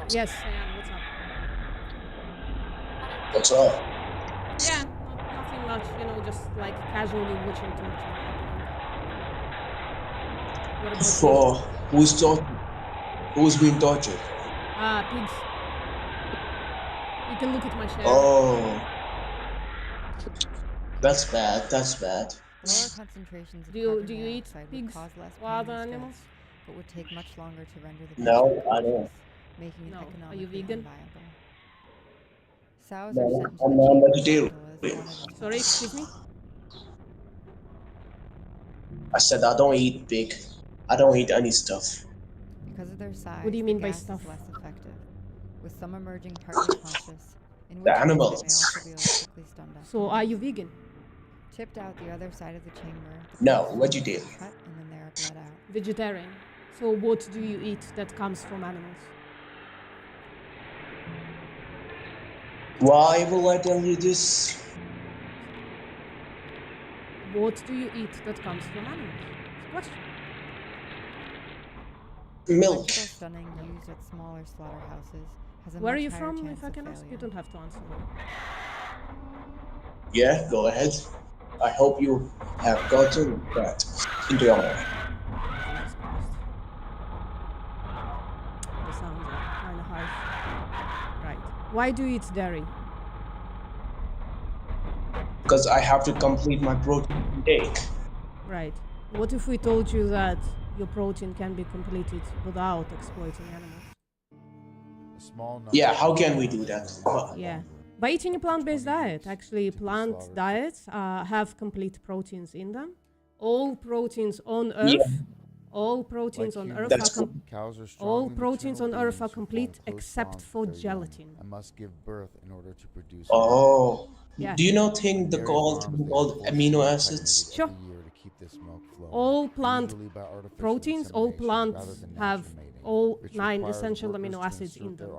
Yes, I am. What's up? What's up? Yeah, nothing much. You know, just like casually watching torture happening. What about For who's tortured? Who's being tortured? you? Pigs. You can look at my share. Oh. That's bad. That's bad. Lower concentrations of Do you carbon eat dioxide would pigs cause less or pain other and animals? stress, but would take much longer to render the No, patient I don't. unconscious, making it No. Are economically you vegan? unviable. Sows No, are sent into I'm the not chamber vegetarian. hospital as one of Sorry, excuse me? I said I don't eat pig. I don't eat any stuff. Because of their size, What do you the mean by gas stuff? is less effective, with some emerging partly conscious, in The which case animals. they may also be electrically stunned after So, are you vegan? tipped out the other side of the chamber. the No, corpses vegetarian. are cut and then they are bled out. Vegetarian. So, what do you eat that comes from animals? Why will I tell you this? What do you eat that comes from animals? It's a question. Milk. Electrical stunning used at smaller slaughterhouses has a Where are much you higher from, chance if I of can ask? You failure. don't have to answer. Yeah, go ahead. I hope you have gotten that into your mind. Jesus Christ. The sounds are kind of harsh. Right. Why do you eat dairy? Because I have to complete my protein intake. Right. What if we told you that your protein can be completed without exploiting animals? Yeah, how can we do that? Well, Yeah. By eating a plant-based diet, actually, plant diets have complete proteins in them. All proteins on Earth, all proteins on Earth all proteins on Earth are complete except for gelatin. And must give birth in order to produce. Oh. Yeah. Do you know thing the called amino acids? Sure. All plant proteins, all plants have all 9 essential amino acids in them.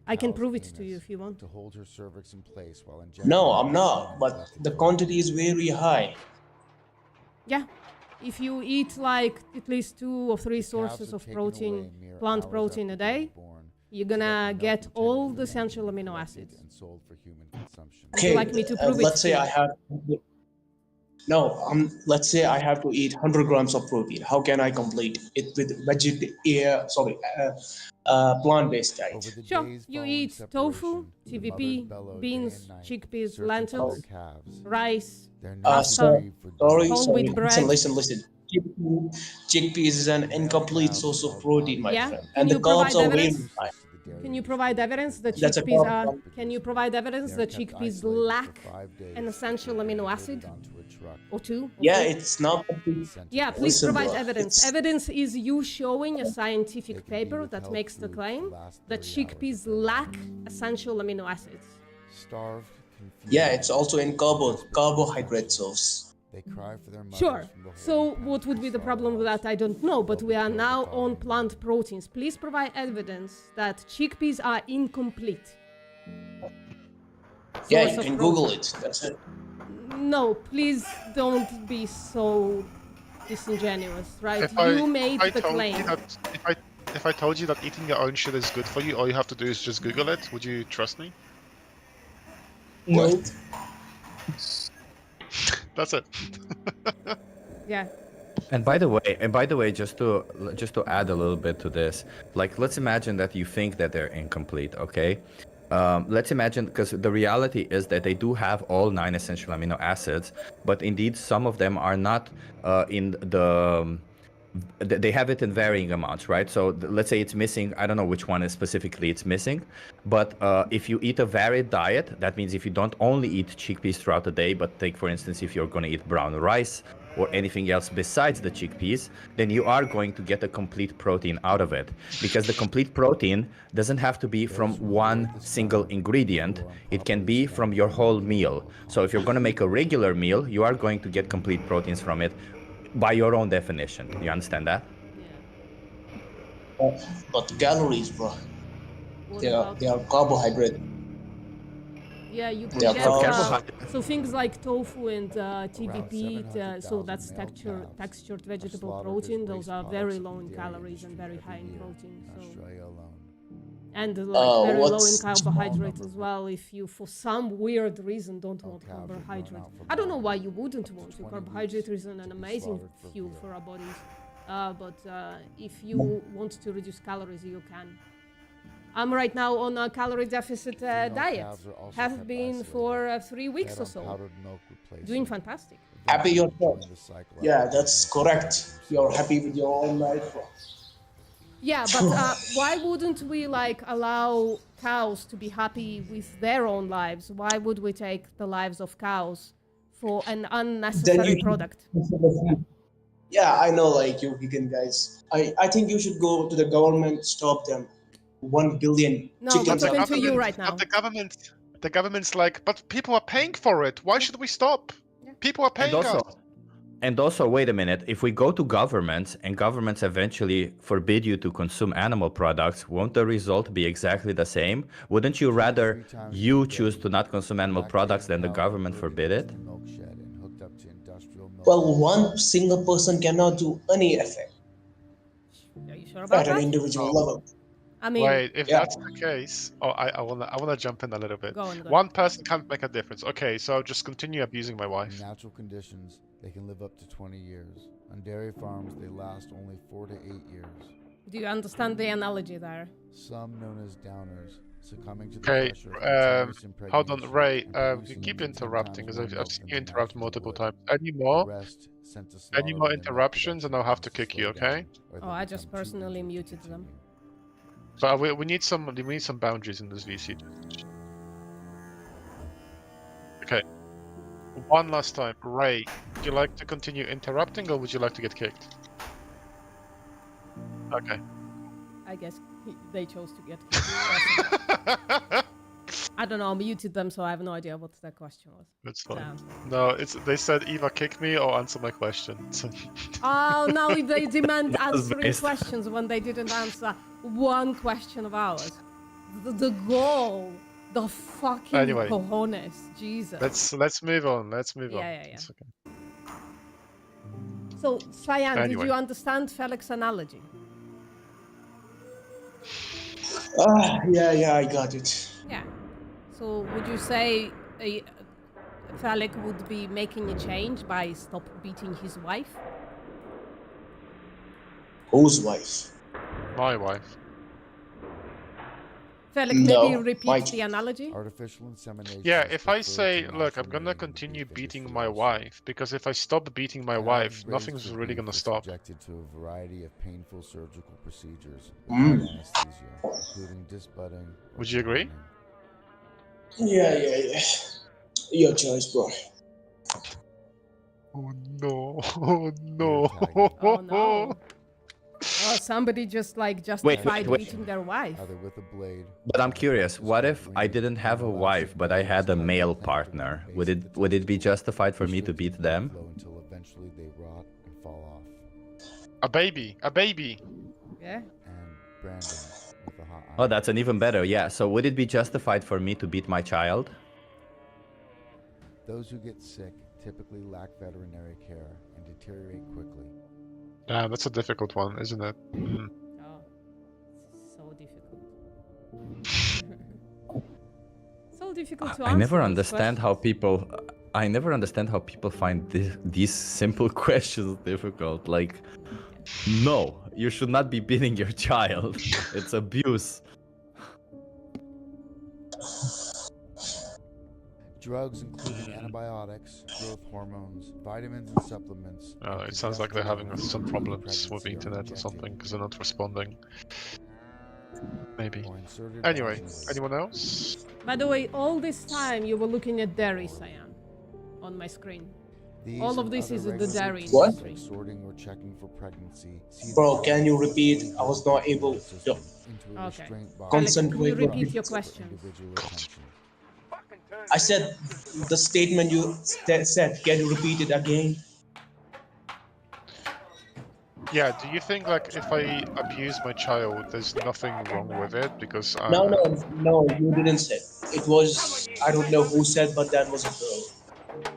I can prove it to you if you want. To hold her cervix in place while No, I'm not. But the quantity is very high. Yeah. If you eat like at least 2 or 3 sources of protein, plant protein a day, you're gonna get all the essential amino acids. Would you like me to prove it? Let's say I have. No, let's say I have to eat 100 grams of protein. How can I complete it with plant-based diet? Sure, you eat tofu, TVP, beans, chickpeas, lentils, rice, pasta, whole wheat bread. Listen. Chickpeas is an incomplete source of protein, my friend. Can And the you provide carbs are very evidence? high. Can you provide evidence that That's a chickpeas carb. Can you provide evidence that chickpeas lack an essential amino acid or 2? Or Yeah, 3? it's not complete. Yeah, please Listen, provide bro, evidence. it's- Evidence is you showing a scientific paper that makes the claim that chickpeas lack essential amino acids. Starved, confused. Yeah, it's also in carbohydrate source. They cry for their mothers Sure. from the So what would be the problem with that? I don't know, but we are now on plant proteins. Please provide evidence that chickpeas are incomplete. Yeah, source you of can protein. Google it. That's it. No, please don't be so disingenuous, right? If I- You made if I the told claim. you that- if I told you that eating your own shit is good for you, all you have to do is just Google it. Would you trust me? No. That's it. Yeah. And by the way, just to add a little bit to this, like let's imagine that you think that they're incomplete, okay? Let's imagine, because the reality is that they do have all 9 essential amino acids, but indeed some of them are not in the. They have it in varying amounts, right? So let's say it's missing. I don't know which one is specifically it's missing, but if you eat a varied diet, that means if you don't only eat chickpeas throughout the day, but take for instance, if you're going to eat brown rice or anything else besides the chickpeas, then you are going to get a complete protein out of it, because the complete protein doesn't have to be from one single ingredient. It can be from your whole meal. So if you're going to make a regular meal, you are going to get complete proteins from it by your own definition. You understand that? But the calories, bro. What They about- are carbohydrate. Yeah, you can They are get carbs. so things like tofu and TVP, so that's textured vegetable protein. Those are very low in calories and very high in protein. So Australia alone. and like very low in what's- carbohydrates as well. If you, for some weird reason, don't want carbohydrate, I don't know why you wouldn't want to. Carbohydrate is an amazing fuel for our bodies, but if you want to reduce calories, you can. I'm right now on a calorie deficit diet. Have been for 3 weeks or so. Doing fantastic. Happy yourself. Yeah, that's correct. You're happy with your own life. Yeah, but why wouldn't we like allow cows to be happy with their own lives? Why would we take the lives of cows for an unnecessary product? Yeah, I know, like you vegan guys. I think you should go to the government, stop them. 1 billion No, chickens. I'm talking to you right now. But the government's like, but people are paying for it. Why should we stop? People are paying us. And also, wait a minute, if we go to governments and governments eventually forbid you to consume animal products, won't the result be exactly the same? Wouldn't you rather you choose to not consume animal products than the government forbid it? Well, one single person cannot do any effect Are you sure about at an that? individual level. I mean, Wait, if yeah. that's the case, I wanna jump in a little bit. Go on, go on. One person can't make a difference. Okay, so just continue abusing my In wife. natural conditions, they can live up to 20 years. On dairy farms, they last only 4 to 8 years. do you understand the analogy there? Some, known as downers, succumbing to the Okay, pressure of continuous hold on, impregnation Ray. and You producing keep only 10 interrupting times because more I've milk seen than you the interrupt next multiple delivery. times. Any The more? rest sent to Any slaughter more when their milk interruptions, and I'll have to production kick you. slows down, Okay? or they Oh, I just become too personally weak to muted them. continue. But we need some boundaries in this VC. One last time, Ray. Would you like to continue interrupting, or would you like to get kicked? Okay. I guess they chose to get. I don't know. I muted them, so I have no idea what that question was. That's fine. Sounds like- No, it's they said either kick me or answer my question. So... Oh, now they demand That was answering based- questions when they didn't answer one question of ours. The goal, the fucking Anyway. cojones, Jesus. Let's move on. Let's move on. Yeah. It's okay. So, Cyan, did Anyway. you understand Felix's analogy? Yeah, I got it. Yeah. So, would you say Felix would be making a change by stop beating his wife? Whose wife? My wife. Felix, No, maybe repeat my- the analogy? Artificial insemination. Yeah, is if I preferred say, to look, I'm natural gonna mating continue because beating it's my less wife, because if I stop beating my Calves wife, raised nothing's for really beef gonna are stop. Subjected to a variety of painful surgical procedures Mm. without anesthesia, including disbudding. or Would you agree? deboning. Yeah. Your choice, bro. Oh no! Oh no! Oh no. Oh, somebody just like justified wait. beating their wife. Either with a blade. But I'm curious, what if I didn't have a wife, but I had a male partner? Would it be justified for me to beat them? Flow until eventually they rot and fall off. A baby! A baby! Yeah. And Brandon with a hot Oh, iron. that's an even better. Yeah. So would it be justified for me to beat my child? Those who get sick typically lack veterinary care and deteriorate quickly. Yeah, that's a difficult one, isn't it? Mm. Oh, so difficult. So difficult to answer. I never those understand how people. I never understand how people find these simple questions difficult. Like, no, you should not be beating your child. It's abuse. Drugs including antibiotics, growth hormones, vitamins, and supplements. and It sounds like they're having some progesterone problems with the pregnancy are internet or injected something, because they're not responding. Maybe. or inserted Anyway, vaginally. anyone else? By the way, all this time you were looking at dairy, Cyan, on my screen. These all of and this other is the regular dairy routines What? industry. like sorting or checking for pregnancy. See Bro, the can you body repeat? fully I was not able integrate the to. system into a Okay. restraint box Felix, can you Concentrate, bro. repeat your for question? individual attention. I said the statement you said. Can you repeat it again? Yeah, do you think, like, if I abuse my child, there's nothing wrong with it? Because No, you didn't say. It was, I don't know who said, but that was a girl.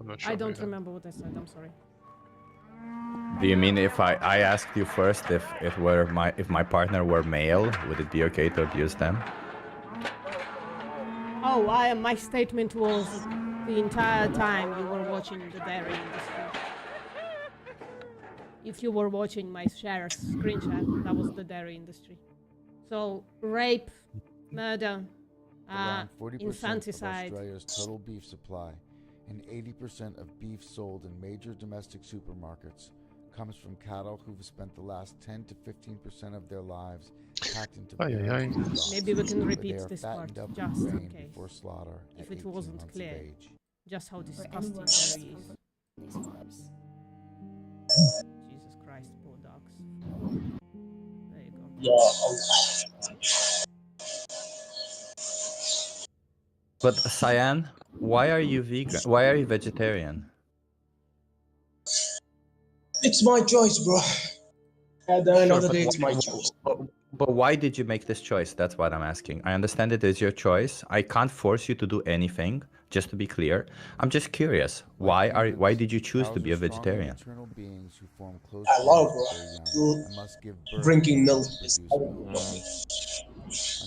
I'm not sure. I don't either. remember what I said. I'm sorry. Do you mean if I asked you first if my partner were male, would it be okay to abuse them? Oh, my statement was the entire time you were watching the dairy industry. If you were watching my share screenshot, that was the dairy industry. So rape, murder, Around 40% infanticide. of Australia's total beef supply and 80% of beef sold in major domestic supermarkets comes from cattle who've spent the last 10 to 15% of their lives packed into Ay, ay, ay. barrels and boxes, Maybe we can where repeat they are this part, fattened up just with in grain case, before slaughter if at it 18 wasn't months of clear. age. Just how disgusting anyone dairy is. these clubs. Jesus Christ, poor dogs. There you go. Yeah. But Cyan, why are you vegan? Why are you vegetarian? It's my choice, bro. At the end of the day, it's my wh- choice. But why did you make this choice? That's what I'm asking. I understand it is your choice. I can't force you to do anything. Just to be clear, I'm just curious. Why did you choose to be a vegetarian? I love, bro. Drinking milk is On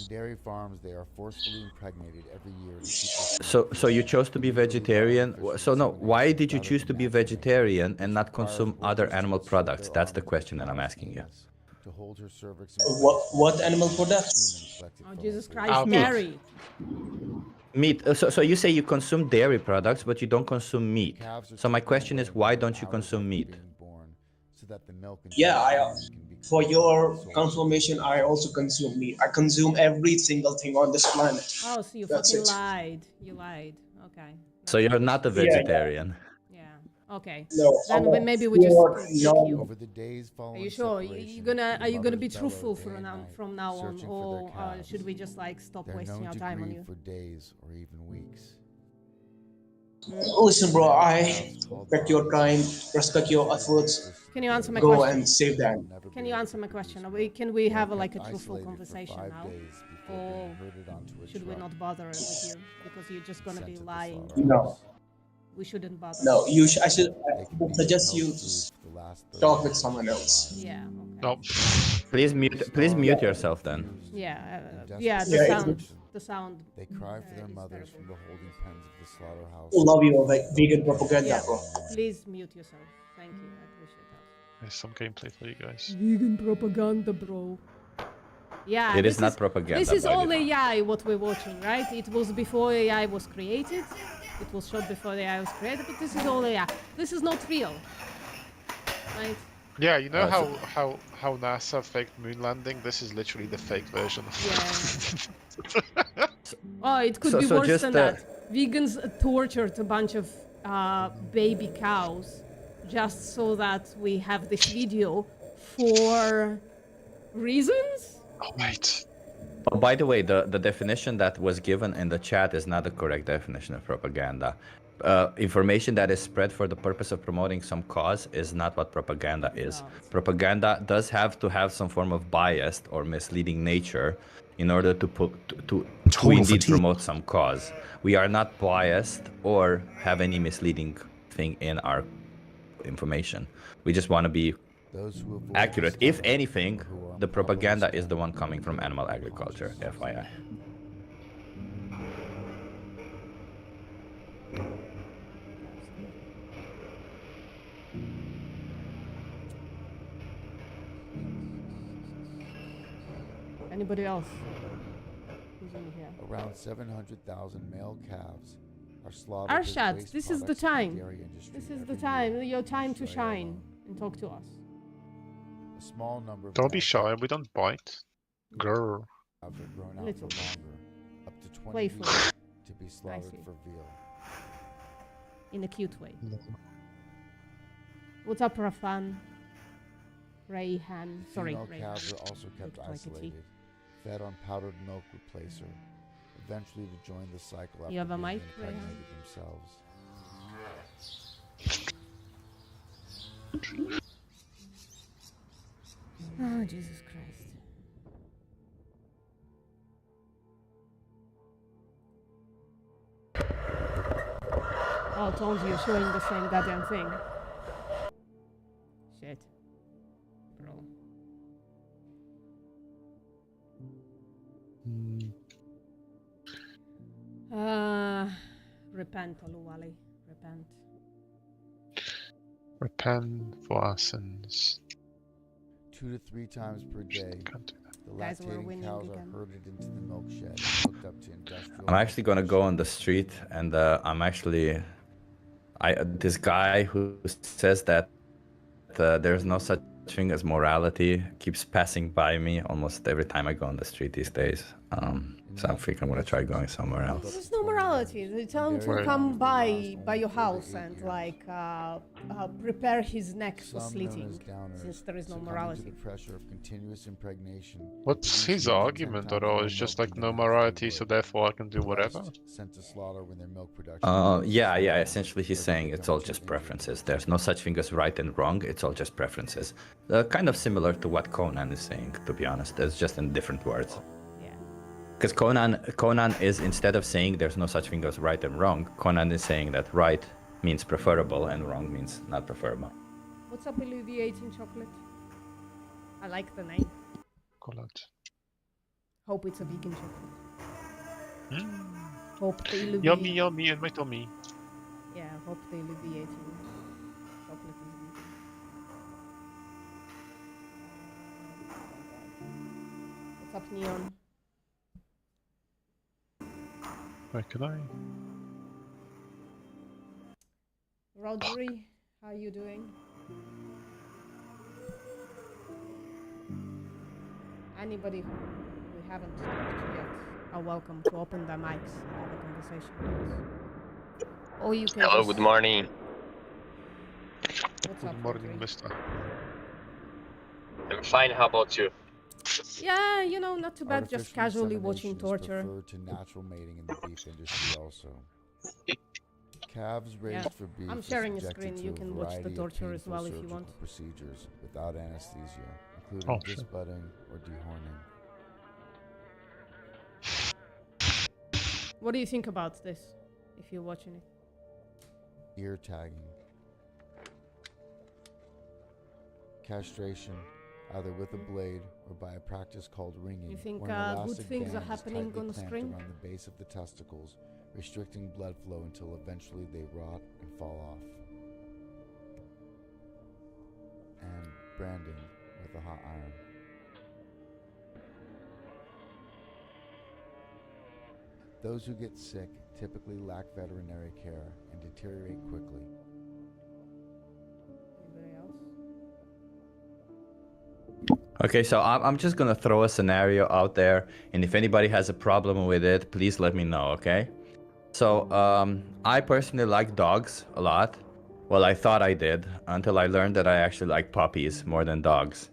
dairy farms, they are forcefully impregnated every year to keep their So you chose to be vegetarian. So no, why did you choose to be vegetarian and not consume other animal products? That's the question that I'm asking you. to hold her cervix. What animal products? Oh, Jesus Christ, dairy. Meat. So you say you consume dairy products, but you don't consume meat. So my question is, why don't you consume meat? Yeah, for your confirmation, I also consume meat. I consume every single thing on this planet. Oh, so you That's fucking it. lied. You lied. Okay. So you're not a Yeah, yeah. vegetarian. Yeah. Okay. No, Then maybe we just pure skip you. Over the days Are following you sure? separation, Are you gonna mothers be bellow truthful day from and now night, from now on, searching for their or calves. should we just like stop They're wasting known our to time on grieve you? for days or even weeks. Listen, bro, I respect your time, respect your efforts. Can you answer my Go question? and save them. Can you answer my question? Can we have like a truthful conversation now, or should we not bother with you because you're just gonna be lying? No. We shouldn't bother. No, I should suggest you to talk with someone else. Yeah. No. Please mute yourself then. Yeah. The Yeah, sound. The sound. They cry for their mothers from the holding pens of the slaughterhouse. Love you, like vegan propaganda, Yeah. bro. Please mute yourself. Thank you. I appreciate that. There's some gameplay for you guys. Vegan propaganda, bro. Yeah. It this is not propaganda. This is by all default. AI what we're watching, right? It was before AI was created. It was shot before AI was created, but this is all AI. This is not real. Right? Yeah, you know how NASA faked moon landing? This is literally the fake version. Oh, it could be worse than that. Vegans tortured a bunch of baby cows just so that we have this video for reasons? Oh, wait. Oh, by the way, the definition that was given in the chat is not the correct definition of propaganda. Information that is spread for the purpose of promoting some cause is not what propaganda is. Propaganda does have to have some form of biased or misleading nature in order to indeed promote some cause. We are not biased or have any misleading thing in our information. We just want to be accurate. If anything, the propaganda is the one coming from animal agriculture, FYI. Anybody else? Who's in here? Around 700,000 male calves are slaughtered. as Arshad, waste this is the products in time. dairy industry This is every the time. year. Your time to shine and talk to us. A small number of Don't be male shy, we don't bite. Grrr. calves are grown out Little. for longer, up to 20 Playful. weeks, to be slaughtered see. for veal. In a cute way. What's up, Rafan? Rayhan. Sorry, Female Rayhan. calves are also kept Looked like a T. isolated, fed on powdered milk replacer, eventually to join the cycle after You have a being mic, Rayhan? impregnated themselves. Oh, Jesus Christ. Oh, told you, you're showing the same goddamn thing. Shit. Bro. Repent, Oluwale. Repent. Repent for our sins. 2 to 3 times per day, the Guys, we're lactating winning cows are again. herded into the milk shed and hooked up to industrial. I'm actually gonna go on the street, and I'm actually, this guy who says that there's no such thing as morality keeps passing by me almost every time I go on the street these days. So I think I'm gonna try going somewhere else. There's no morality. They tell him to Right. come by your house and like prepare his neck for Some known slitting, as downers since there is no succumb to morality. the pressure of continuous impregnation. What's his argument at all? It's just like no morality, so therefore I can do whatever? Sent to slaughter when their milk production. Yeah. Essentially, he's saying it's all just preferences. There's no such thing as right and wrong. It's all just preferences. Kind of similar to what Conan is saying, to be honest. It's just in different words. Because Conan is, instead of saying there's no such thing as right and wrong, Conan is saying that right means preferable and wrong means not preferable. What's up, alleviating chocolate? I like the name. Chocolate. Hope it's a vegan chocolate. Mm. Hope the alleviating. Yummy, yummy, in my tummy. Yeah, hope the alleviating chocolate is vegan. What's up, Neon? Where can I? Rodri, how are you doing? Anybody who we haven't talked to yet are welcome to open their mics and have a conversation with us. Or you can Hello, just... good morning. What's Good up, morning, Audrey? mister. I'm fine, how about you? Yeah, you know, not too bad, just Artificial casually watching insemination is torture. preferred to natural mating in the beef industry also. Calves raised Yeah. for beef I'm are sharing a subjected screen, to you a can watch the variety of torture as painful well if you surgical want. procedures without anesthesia, including Oh, sure. disbudding or dehorning. What do you think about this, if you're watching it? Ear tagging. Castration, either with a blade or by a practice called ringing. You think, where an good elastic things are band is happening tightly on the clamped screen? around the base of the testicles, restricting blood flow until eventually they rot and fall off. And branding with a hot iron. Those who get sick typically lack veterinary care and deteriorate quickly. Anybody else? Okay, so I'm just gonna throw a scenario out there, and if anybody has a problem with it, please let me know, okay? So, I personally like dogs a lot. Well, I thought I did, until I learned that I actually like puppies more than dogs.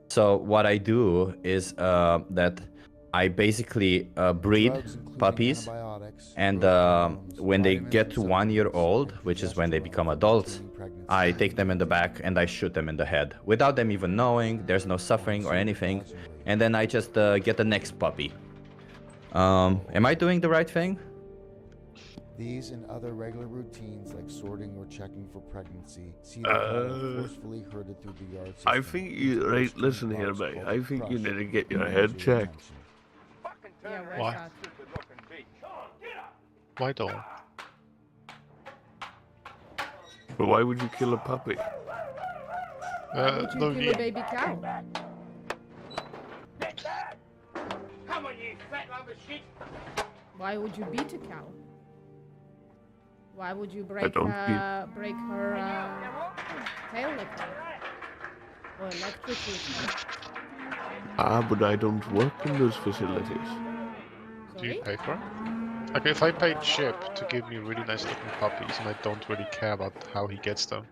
So what I do is that I basically breed Drugs including puppies, antibiotics, and growth hormones, when they vitamins get and to 1 year supplements, old, and which is when they progesterone become for adults, maintaining pregnancy I take them in the and back and I shoot them in the head without them even knowing. There's no suffering or anything, and then I just get the next puppy. Am I doing the right thing? These and other regular routines like sorting or checking for pregnancy see the cattle forcefully herded through the yard system. I think you, right, listen here, mate. I think you need to get your head checked. Yeah, where's Why? that? Why don't? But why would you kill a puppy? Why would you no, kill yeah. a baby cow? Why would you beat a cow? Why would you break don't break her tail like that? Or electrocute her? Ah, but I don't work in those facilities. Do you Sorry? pay for it? Like, if I paid Chip to give me really nice looking puppies and I don't really care about how he gets them,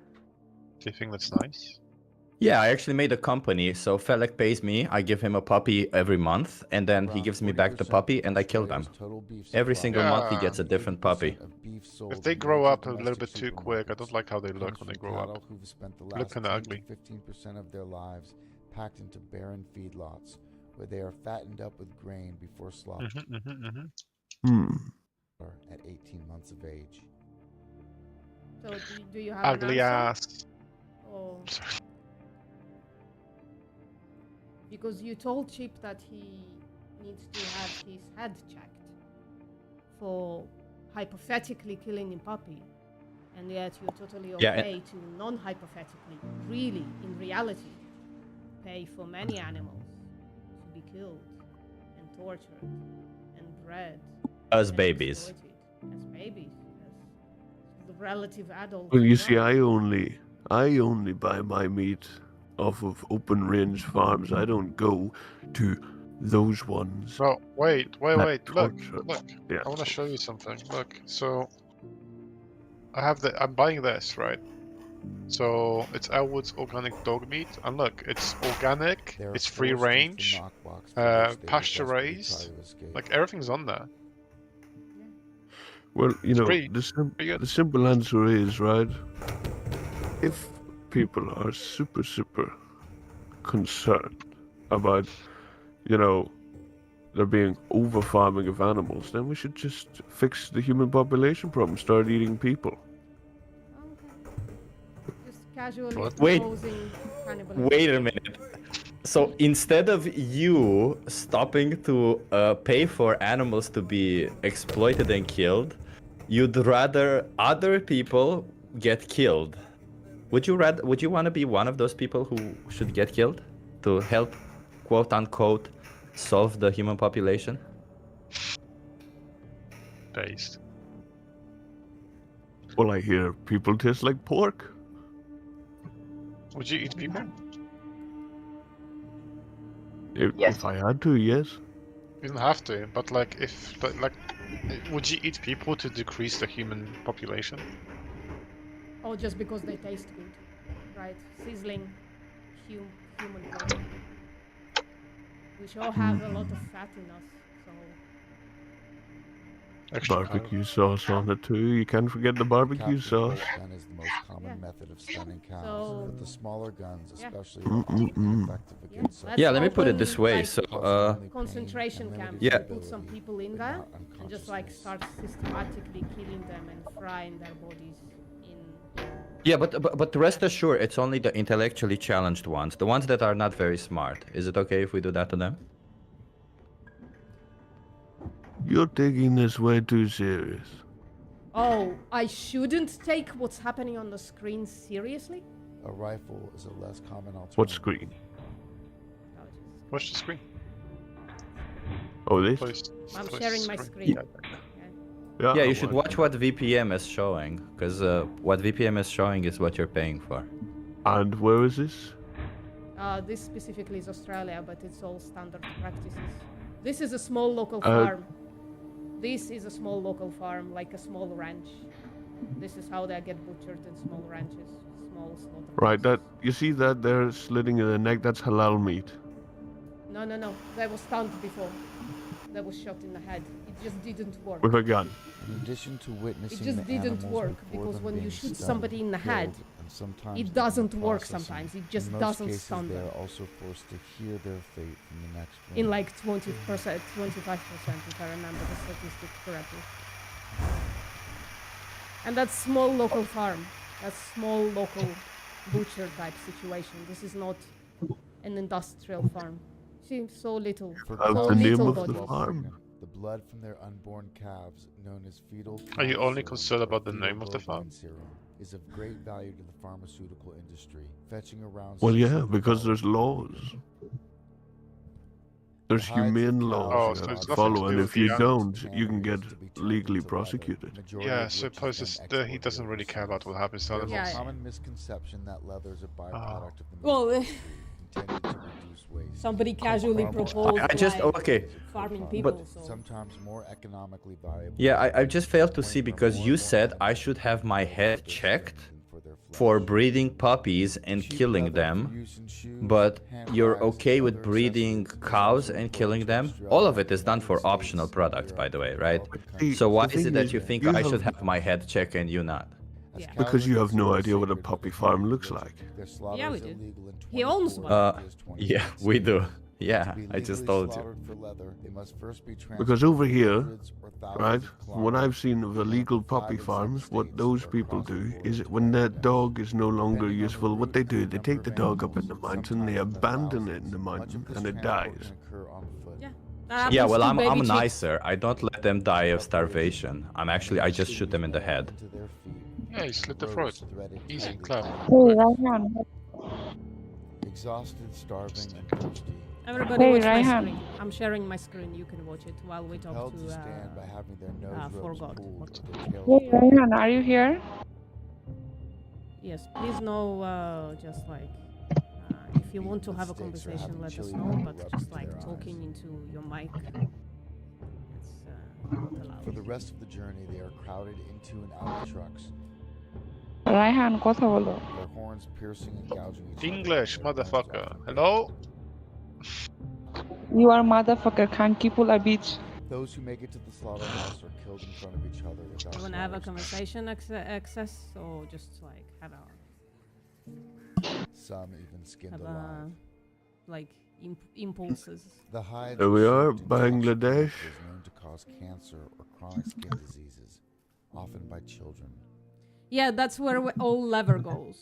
do you think that's nice? Yeah, I actually made a company, so Felek pays me, I give him a puppy every month, and then he gives me back the puppy and I kill them. Every single month he gets a different puppy. If they grow up a little bit too quick, I don't like how they look when they grow up. Who've spent the They look last kinda 10 ugly. to 15% of their lives packed into barren feedlots, where they are fattened up with grain before slaughter at 18 months of age. So do you have Ugly an ass. answer? Or... Because you told Chip that he needs to have his head checked for hypothetically killing a puppy, and yet you're totally Yeah, okay to non-hypothetically, really, in reality, pay for many animals to be killed and tortured and bred As and babies. exploited as babies, as the relative adults. Well, you as see, well. I only buy my meat off of open range farms. I don't go to those ones. No, wait. that Look. torture. Yeah. I want to show you something. Look, so I'm buying this, right? So it's Elwood's organic dog meat, and look, it's organic, They are it's free forced into the range, knockbox for which they would pasture desperately raised, try to escape. like everything's on there. Well, you It's know, pretty- the simple answer is, right, if people are super concerned about, you know, there being over farming of animals, then we should just fix the human population problem, start eating people. Just casually Wait. proposing cannibalism. Wait a minute. So instead of you stopping to pay for animals to be exploited and killed, you'd rather other people get killed. Would you want to be one of those people who should get killed to help, quote unquote, solve the human population? Based. Well, I hear people taste like pork. Would you eat people? If I had to, yes. You don't have to, but like if Would you eat people to decrease the human population? Oh, just because they taste good, right? Sizzling human protein. We sure have a lot of fat in us, so Barbecue sauce on it too. You can't forget the barbecue Captive sauce. bolt gun is the most common method of stunning cows, So- but the smaller guns, Yeah. especially, Mm, are often mm, mm. effective against such Yeah, let me put it open, this way. like, So, concentration camps. Yeah. Put some people in there and just like start systematically killing them and frying their bodies in. yeah, but rest assured, it's only the intellectually challenged ones, the ones that are not very smart. Is it okay if we do that to them? You're taking this way too serious. Oh, I shouldn't take what's happening on the screen seriously? A rifle is a less common alternative. What screen? Watch the screen. Oh, this? I'm sharing my screen. Yeah, you should watch what VPM is showing, because what VPM is showing is what you're paying for. And where is this? This specifically is Australia, but it's all standard practices. This is a small local Uh, farm. This is a small local farm, like a small ranch. This is how they get butchered in small ranches, small slaughter. Right, that you see that there slitting in the neck. That's halal meat. No, that was stunned before. That was shot in the head. It just didn't work. With a gun. In addition to witnessing It just the didn't animals work before because them when you being shoot stunned, somebody in the head, killed, and sometimes it even doesn't work processing, sometimes. It just in most doesn't cases, stun they them. are also forced to hear their fate from the next room. In like 20%, 25%, if I remember the statistic correctly. And that's small local farm. That's small local butcher type situation. This is not an industrial farm. See, so little. For How's so the name little of the bodies. farm? The blood from their unborn calves, known as fetal Are you only serum concerned or about the fetal name of the bovine farm? serum, is of great value to the pharmaceutical industry, fetching around Well, yeah, $600 because there's laws. There's The hides of humane cows laws Oh, you so have it's to nothing to follow, do and with if you the don't, you can get to be turned legally into leather, prosecuted. majority Yeah, of so which is suppose then he exported doesn't really care about what happens to There's animals. Yeah, a yeah. common misconception that leather is a byproduct of the meat Well, industry, intended to reduce waste. Somebody casually Far more proposed I just like, okay. farming but people. So sometimes more economically valuable. Yeah, I just failed to see because you said I should have my head checked for breeding puppies and killing them, but you're okay with breeding cows and killing them? All of it is done for optional products, by the way, right? See, So why the is it thing that is, you think you I have- should have my head checked and you not? Yeah. Because you have no idea what a puppy farm looks like. Yeah, we do. He owns one. Yeah, we do. Yeah, I just told you. Because over here, right, what I've seen of illegal puppy farms, what those people do is when that dog is no longer useful, what they do, they take the dog up in the mountain, they abandon it in the mountain, and it dies. yeah. Yeah, well, to I'm baby chicks. nicer. I don't let them die of starvation. I just shoot them in the head. Yeah, he slit the throat. Easy, clever. Hey, Ryan. Exhausted, starving, and thirsty. Everybody Hey, watch my Raihan. screen. I'm sharing my screen. You can watch it while we talk Held to to stand by having their nose ropes forgot. pulled, their tails Hey, Ryan, are you here? Yes, please no, just like if you want to have a conversation, let us know. But just like talking into your mic, it's not allowed. For the rest of the journey, they are crowded into and out of trucks, Raihan, কথা বলো। their horns piercing and gouging each other. English, motherfucker. Hello? You are motherfucker, Khankipula Beach. Those who make it to the slaughterhouse are killed in front of each other without You wanna have a slaughter conversation access, or just like have a Some even skinned have alive. like impulses? The hides There we of are, sheep Bangladesh. is known to cause cancer or chronic skin diseases, often by children. Yeah, that's where all leather goes.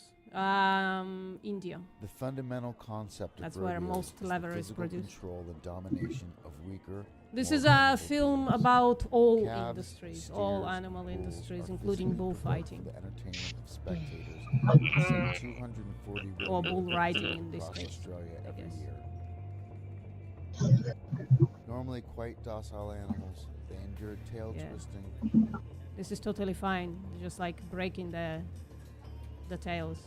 India. The fundamental concept of That's where rodeo most is the leather is physical produced. control and domination of weaker. This more is a vulnerable film breeds. about all Calves, industries, all steers, animal bulls industries, are including physically provoked bullfighting. for the entertainment of spectators. Some 240 Or rodeo bull riding in events this across case, Australia I every guess. year. Normally quite docile animals, they endure tail Yeah. twisting, This is totally fine. Just like breaking the tails.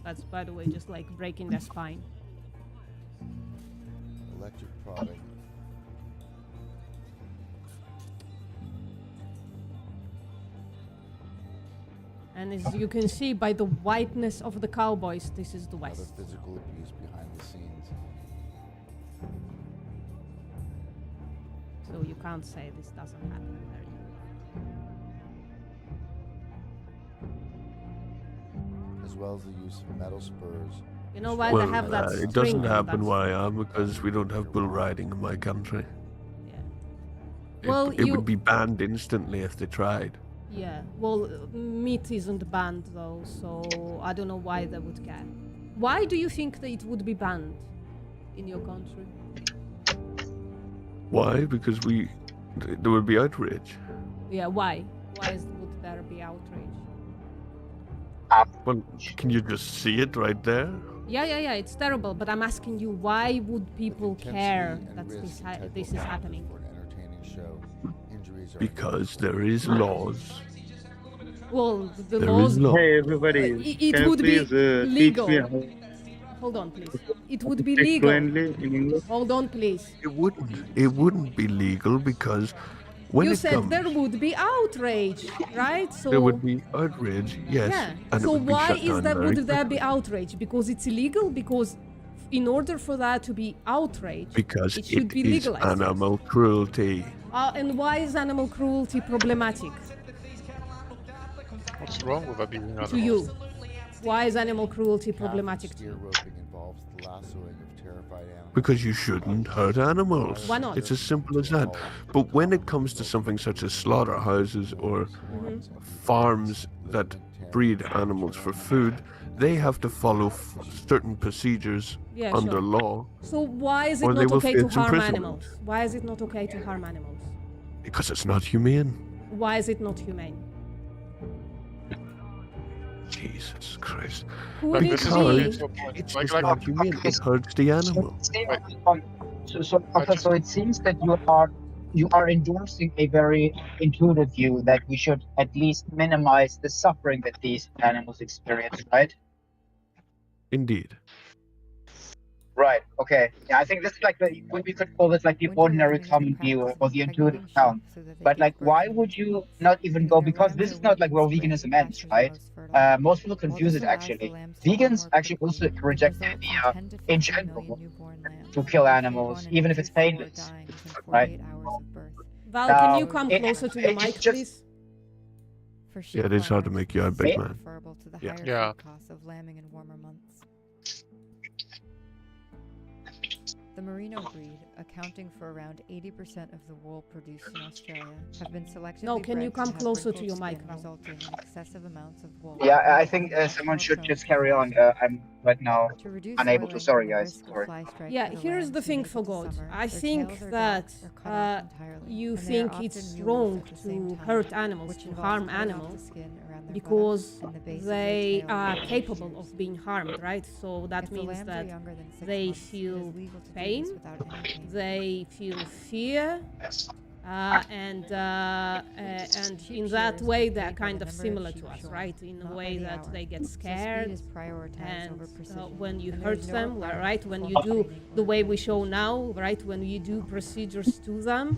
That's, by the way, just like breaking their spine. electric prodding, And as you can see by the whiteness of the cowboys, this is the Other West. physical abuse behind the scenes. So you can't say this doesn't happen there. As well as the use of metal spurs. You know why Well, they have that it string doesn't on happen that- where I am because we don't have bull riding in my country. Well, it you- would be banned instantly if they tried. Yeah, well, meat isn't banned though, so I don't know why they would care. Why do you think that it would be banned in your country? Why? Because there would be outrage. Yeah, why? Would there be outrage? Well, can you just see it right there? Yeah, it's terrible, but I'm asking you, why would people care that this is happening? Because there is laws. Well, the There laws... is law. Hey everybody, It can you would be please teach legal. me how Hold on, please. It would be speak legal. fluently in English? Hold on, please. It wouldn't be legal because when You it said comes, there would be outrage, right? So there would be outrage, yes. yeah. And it So would be why shut is down that? very Would there be quickly. outrage? Because it's illegal? Because in order for that to be outrage, Because it should be is legalized. animal cruelty. And why is animal cruelty problematic What's wrong with abusing to you? Why is animal cruelty problematic to Steer you? roping involves the lassoing of terrified animals. Because you shouldn't hurt animals. Why not? It's as simple as that. But when it comes to something such as slaughterhouses or farms that breed animals for food, they have to follow certain procedures Yeah, under sure. law So why is it or they not will okay to face harm imprisonment. animals? Why is it not okay to harm animals? because it's not humane. Why is it not humane? Jesus Christ. Who Like, needs this is me? really It's your point. it's Like- just like- not humane. It hurts the animal. So it seems that you are endorsing a very intuitive view that we should at least minimize the suffering that these animals experience, right? Indeed. Right. Okay. Yeah, I think this is like we could call this like the ordinary common view or the intuitive count. But like, why would you not even go? Because this is not like where veganism ends, right? Most people confuse it actually. Vegans actually also reject the idea in general to kill animals, even if it's painless, right? Val, Now, can you come it- closer to the it's mic, just- please? Yeah, it is hard to make you out, big man. Referable to the Yeah. higher Yeah. food costs of lambing in warmer months. The Merino breed, accounting for around 80% of the wool produced in Australia, have been selectively No, can you bred to come have closer to wrinkled your mic, skin, Val? resulting in excessive amounts of wool. Yeah, I think someone should just carry on. I'm right now To reduce unable to. soiling Sorry, and the guys. risk of Sorry. fly strike Yeah, for the here's lambs the in thing April for to God. summer, I their think tails or that backs are cut off entirely, you and they are think often it's muled wrong at the same to time, hurt animals, which to involves harm cutting off the animals, skin around their because buttocks and the base of their they tail are with their capable shears. of being harmed, right? So that If the means lambs are that younger than 6 they months, it feel is legal to do pain, this without any pain. they feel fear, and in that way they're kind of similar to us, right? In a way that they get scared, and when you hurt them, right? When you do the way we show now, right? When you do procedures to them,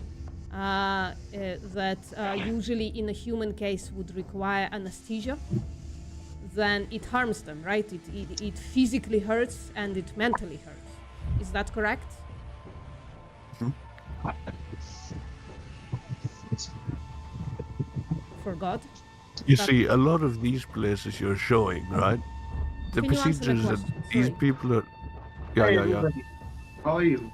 that usually in a human case would require anesthesia, then it harms them, right? It physically hurts and it mentally hurts. Is that correct? For God? You That- see, a lot of these places you're showing, right? The Can you answer the procedures that question? these Sorry. people are. Yeah, Hi, yeah, yeah. everybody. How are you?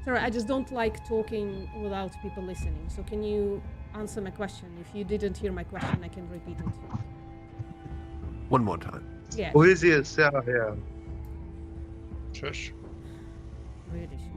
Sorry, I just don't like talking without people listening. So can you answer my question? If you didn't hear my question, I can repeat it. One more time. Yeah. Who is this? Yeah. Shush.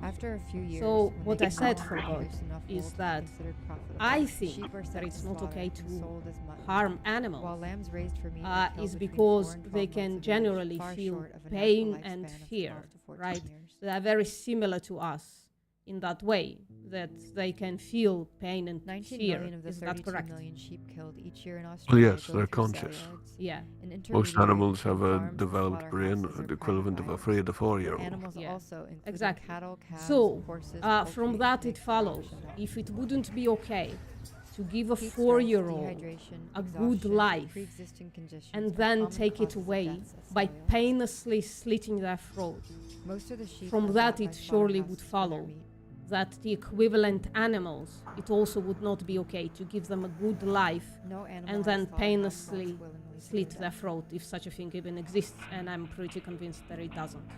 After a few years, So when what they I said can for God produce enough wool is to be that considered profitable, I sheep think are that sent it's to not slaughter okay and to sold as mutton, harm animals while lambs raised for meat are killed is between because 4 and 12 they months can of age, generally far feel short of a pain natural and lifespan of fear, 12 to 14 right? years. They are very similar to us in that way, that they can feel pain and 19 fear. million of the Is that 32 correct? million sheep killed each year in Well, Australia yes, go they're through conscious. sale yards. Yeah. An Most intermediary animals have between a farms and developed brain, slaughterhouses are the equivalent of a privatized. 3 to 4-year-old. Animals Yeah. also including Exactly. cattle, calves, So, horses, from poultry, that and it pigs are follows, auctioned off. if it wouldn't be okay to give a Heat stress, 4-year-old dehydration, a good exhaustion, life pre-existing conditions and are then common take it causes of away deaths at by small painlessly slitting their throat. Most of the sheep From are that bought it by surely would slaughterhouses for their follow meat. that the equivalent animals, it also would not be okay to give them a good life No animal and in then a slaughterhouse painlessly walks willingly to slit their their death. throat if such a thing even exists, and I'm pretty convinced that it doesn't.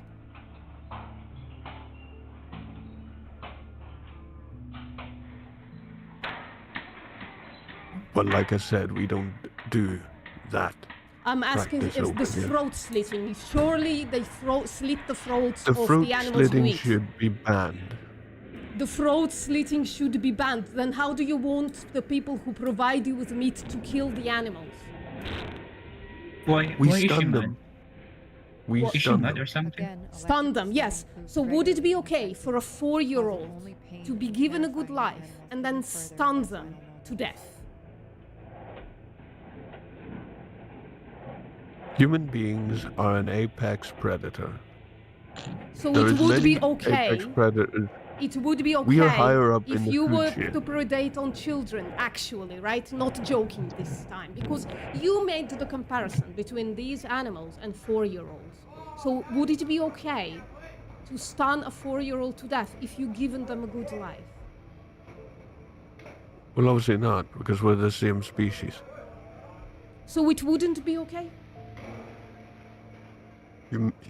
But like I said, we don't do that. I'm asking practice is over this here. throat slitting. Surely they slit the throats The of throat the animals slitting we eat. should be banned. The throat slitting should be banned. Then how do you want the people who provide you with meat to kill the animals? We stun them. We stun them. Stun them, yes. So would it be okay for a 4-year-old to be given a good life and then stun them to death? Human beings are an apex predator. So There it is would be many okay. apex predators. It would be okay We are higher up if in the you food were chain. to predate on children, actually, right? Not joking this time, because you made the comparison between these animals and 4-year-olds. So would it be okay to stun a 4-year-old to death if you've given them a good life? Well, obviously not, because we're the same species. So it wouldn't be okay?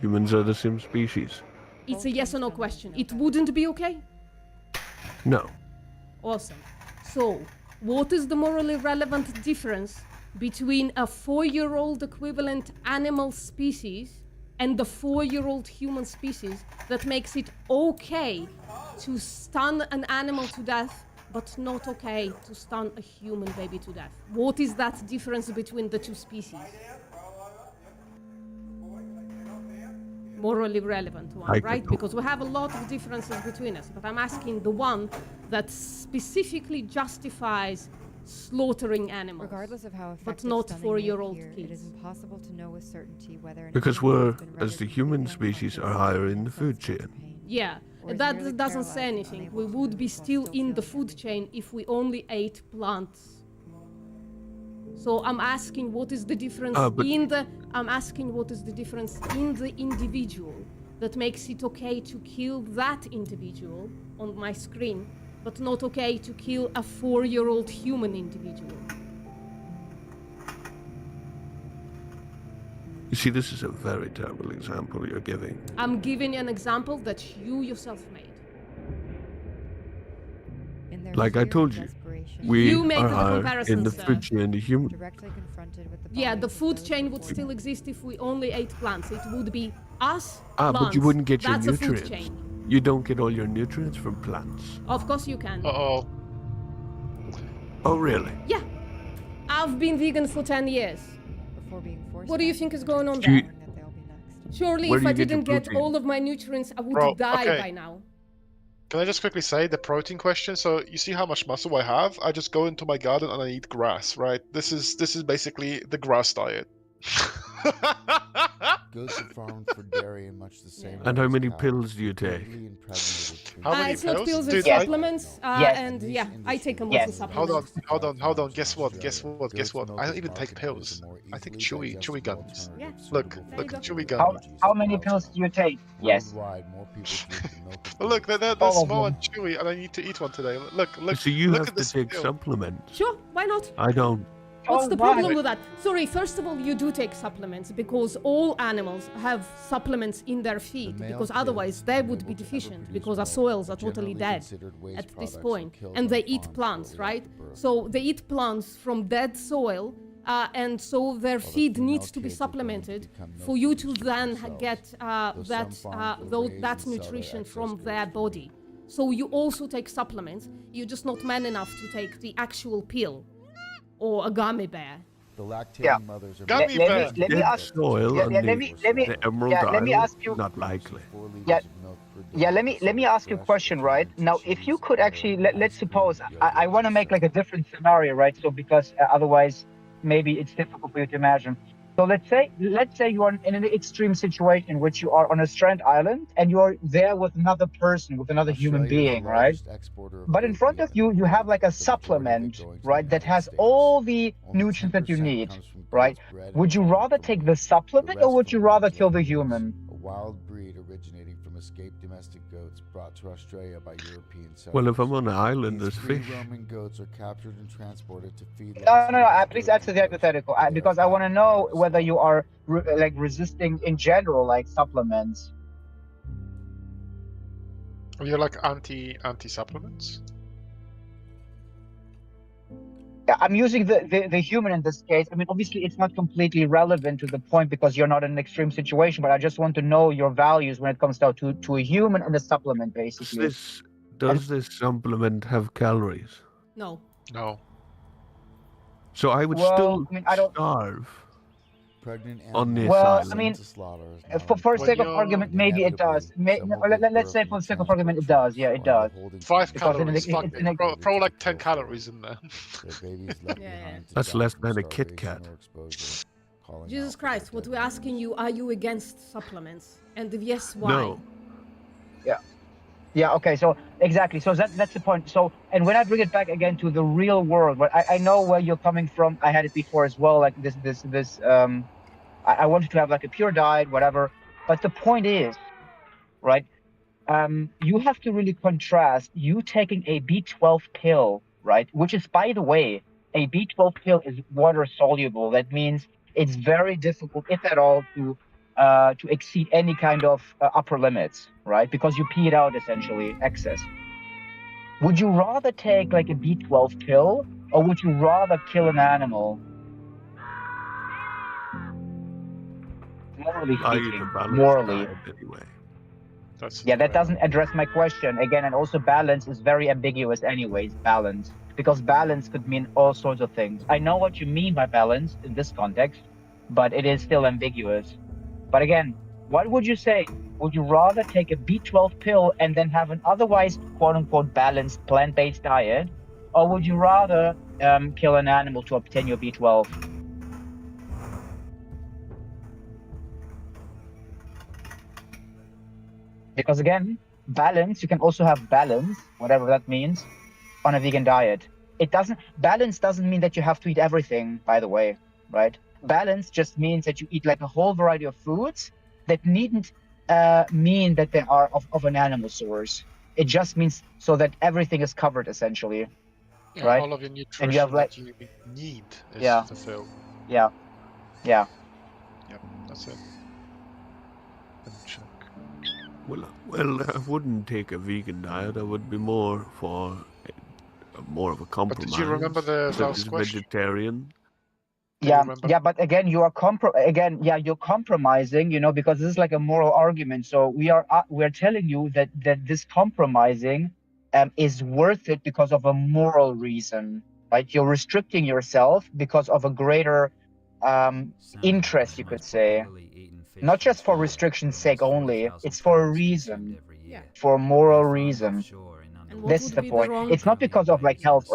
Humans are the same species. It's a yes or no question. It wouldn't be okay? No. Awesome. So, what is the morally relevant difference between a 4-year-old equivalent animal species and the 4-year-old human species that makes it okay to stun an animal to death, but not okay to stun a human baby to death? What is that difference between the two species? Morally relevant one, right? Because we have a lot of differences between us, but I'm asking the one that specifically justifies slaughtering animals, Regardless of how but effective not stunning 4-year-old may appear, it is kids. impossible to know with certainty whether an Because animal we're, has been as the rendered human completely species, are unconscious higher or in the food insensitive chain. to pain, Yeah, or is that merely doesn't say paralyzed and anything. unable We to would move be while still still in the feeling food chain if we only ate plants. So I'm asking what is the difference I'm asking what is the difference in the individual that makes it okay to kill that individual on my screen, but not okay to kill a 4-year-old human individual. You see, this is a very terrible example you're giving. I'm giving an example that you yourself made. In their Like I fear and told you, desperation, we You made are the higher comparison, in the sir. food chain the human. directly confronted with the Yeah, the bodies of food those chain would before still them. exist if we only ate plants. It would be us, But you plants. wouldn't get your That's a food nutrients. chain. You don't get all your nutrients from plants. Of course you can. Uh-oh. Oh, really? Yeah. I've been vegan for 10 years. Before being forced What do you back think into is going on Do you- there? knowing that they'll be next. Surely Where if do I you get your didn't get protein? all of my nutrients, I would Bro, die okay. by now. Can I just quickly say the protein question? So you see how much muscle I have? I just go into my garden and I eat grass, right? This is basically the grass diet. Goats are farmed for dairy in much the same And way how as many cows, pills do you take? heavily impregnated trees. How many It's not pills? pills, Dude, it's I- supplements. Yes. And yeah, I take a lot Yes. of supplements. Hold on. Guess what? I don't even take pills. I take chewy gums. Yeah. Look, There you look, go. chewy How, gums. how many pills do you take? Yes. Worldwide, more people drink the milk of Look, they're All of small them. and chewy, and I need to eat one today. Look, So you look have at to this take pill. supplements. Sure, why not? I don't. What's Oh, the why? problem with that? Sorry, first of all, you do take supplements because all animals have supplements in their feed The male because kids otherwise they would unable be to ever deficient produce because our milk soils are are totally generally dead considered waste at this products or point. killed And on they eat farms plants, shortly right? after birth. So they eat plants from dead soil and so their While the feed female needs to be kids are going to supplemented become milk for you to producers then themselves. get Though that some farms will raise that and sell their nutrition excess from goats their for body. So you also take supplements. You're just not man enough to take the actual pill or a gummy bear. The lactating Yeah. mothers are Gummy making bear. sure Let me Dead ask- soil yeah, on yeah, the, let me- the Emerald yeah, let me Isle? ask you- Not likely. Yeah. Yeah, let me ask you a question, right? Now, if you could actually, let's suppose, I want to make like a different scenario, right? So because otherwise, maybe it's difficult for you to imagine. So let's say you are in an extreme situation in which you are on a strand island and you are there with another person, with another human being, right? But in front of you, you have like a supplement, right, that has all the nutrients that you need, right? Would you rather take the supplement or would you rather kill the human? A wild breed originating from escaped domestic goats brought to Australia by European settlers. Well, if I'm on an island, These there's free fish. roaming goats are captured and transported to feed. No. Please answer the hypothetical, because I want to know whether you are like resisting in general, like supplements. You're like anti supplements. Yeah, I'm using the human in this case. I mean, obviously, it's not completely relevant to the point because you're not in an extreme situation. But I just want to know your values when it comes down to a human and a supplement, basically. Does this supplement have calories? No. No. So I would Well, still I mean, I don't- starve Pregnant on this Well, island. I mean, to slaughter is for now sake of you're- argument, maybe it does. Let's say for sake of argument, it does. Yeah, it does. 5 Because in calories. an- Fuck in it. a- Throw like 10 calories in there. Their babies left Yeah, behind to That's die less from than a Kit starvation Kat. or exposure, calling Jesus out for Christ, their what dead we're asking you, are you against supplements? And if yes, why? No. Yeah, okay, so exactly. So that's the point. So, and when I bring it back again to the real world, but I know where you're coming from. I had it before as well, like I wanted to have like a pure diet, whatever. But the point is, right, you have to really contrast you taking a B12 pill, right, which is, by the way, a B12 pill is water soluble. That means it's very difficult, if at all, to exceed any kind of upper limits, right? Because you pee it out essentially, excess. Would you rather take like a B12 pill, or would you rather kill an animal? Morally I eat speaking, a balanced morally. diet anyway. Yeah, that doesn't address my question again, and also balance is very ambiguous anyways, balance, because balance could mean all sorts of things. I know what you mean by balance in this context, but it is still ambiguous. But again, what would you say? Would you rather take a B12 pill and then have an otherwise quote-unquote balanced plant-based diet, or would you rather kill an animal to obtain your B12? Because again, balance, you can also have balance, whatever that means, on a vegan diet. Balance doesn't mean that you have to eat everything, by the way, right? Balance just means that you eat like a whole variety of foods that needn't mean that they are of an animal source. It just means so that everything is covered essentially, Yeah, right? all of your nutrition And you have like, that you need is yeah, fulfilled. yeah. Yep, that's it. Let me check. Well, I wouldn't take a vegan diet. I would be more for more of a compromise. But did you remember the such last as question? vegetarian. Yeah, but again, you're compromising, you know, because this is like a moral argument. So we're telling you that this compromising is worth it because of a moral reason, right? You're restricting yourself because of a greater interest, you could say, not just for restriction's sake only. It's for a reason, for a moral reason. This is the point. It's not because of like health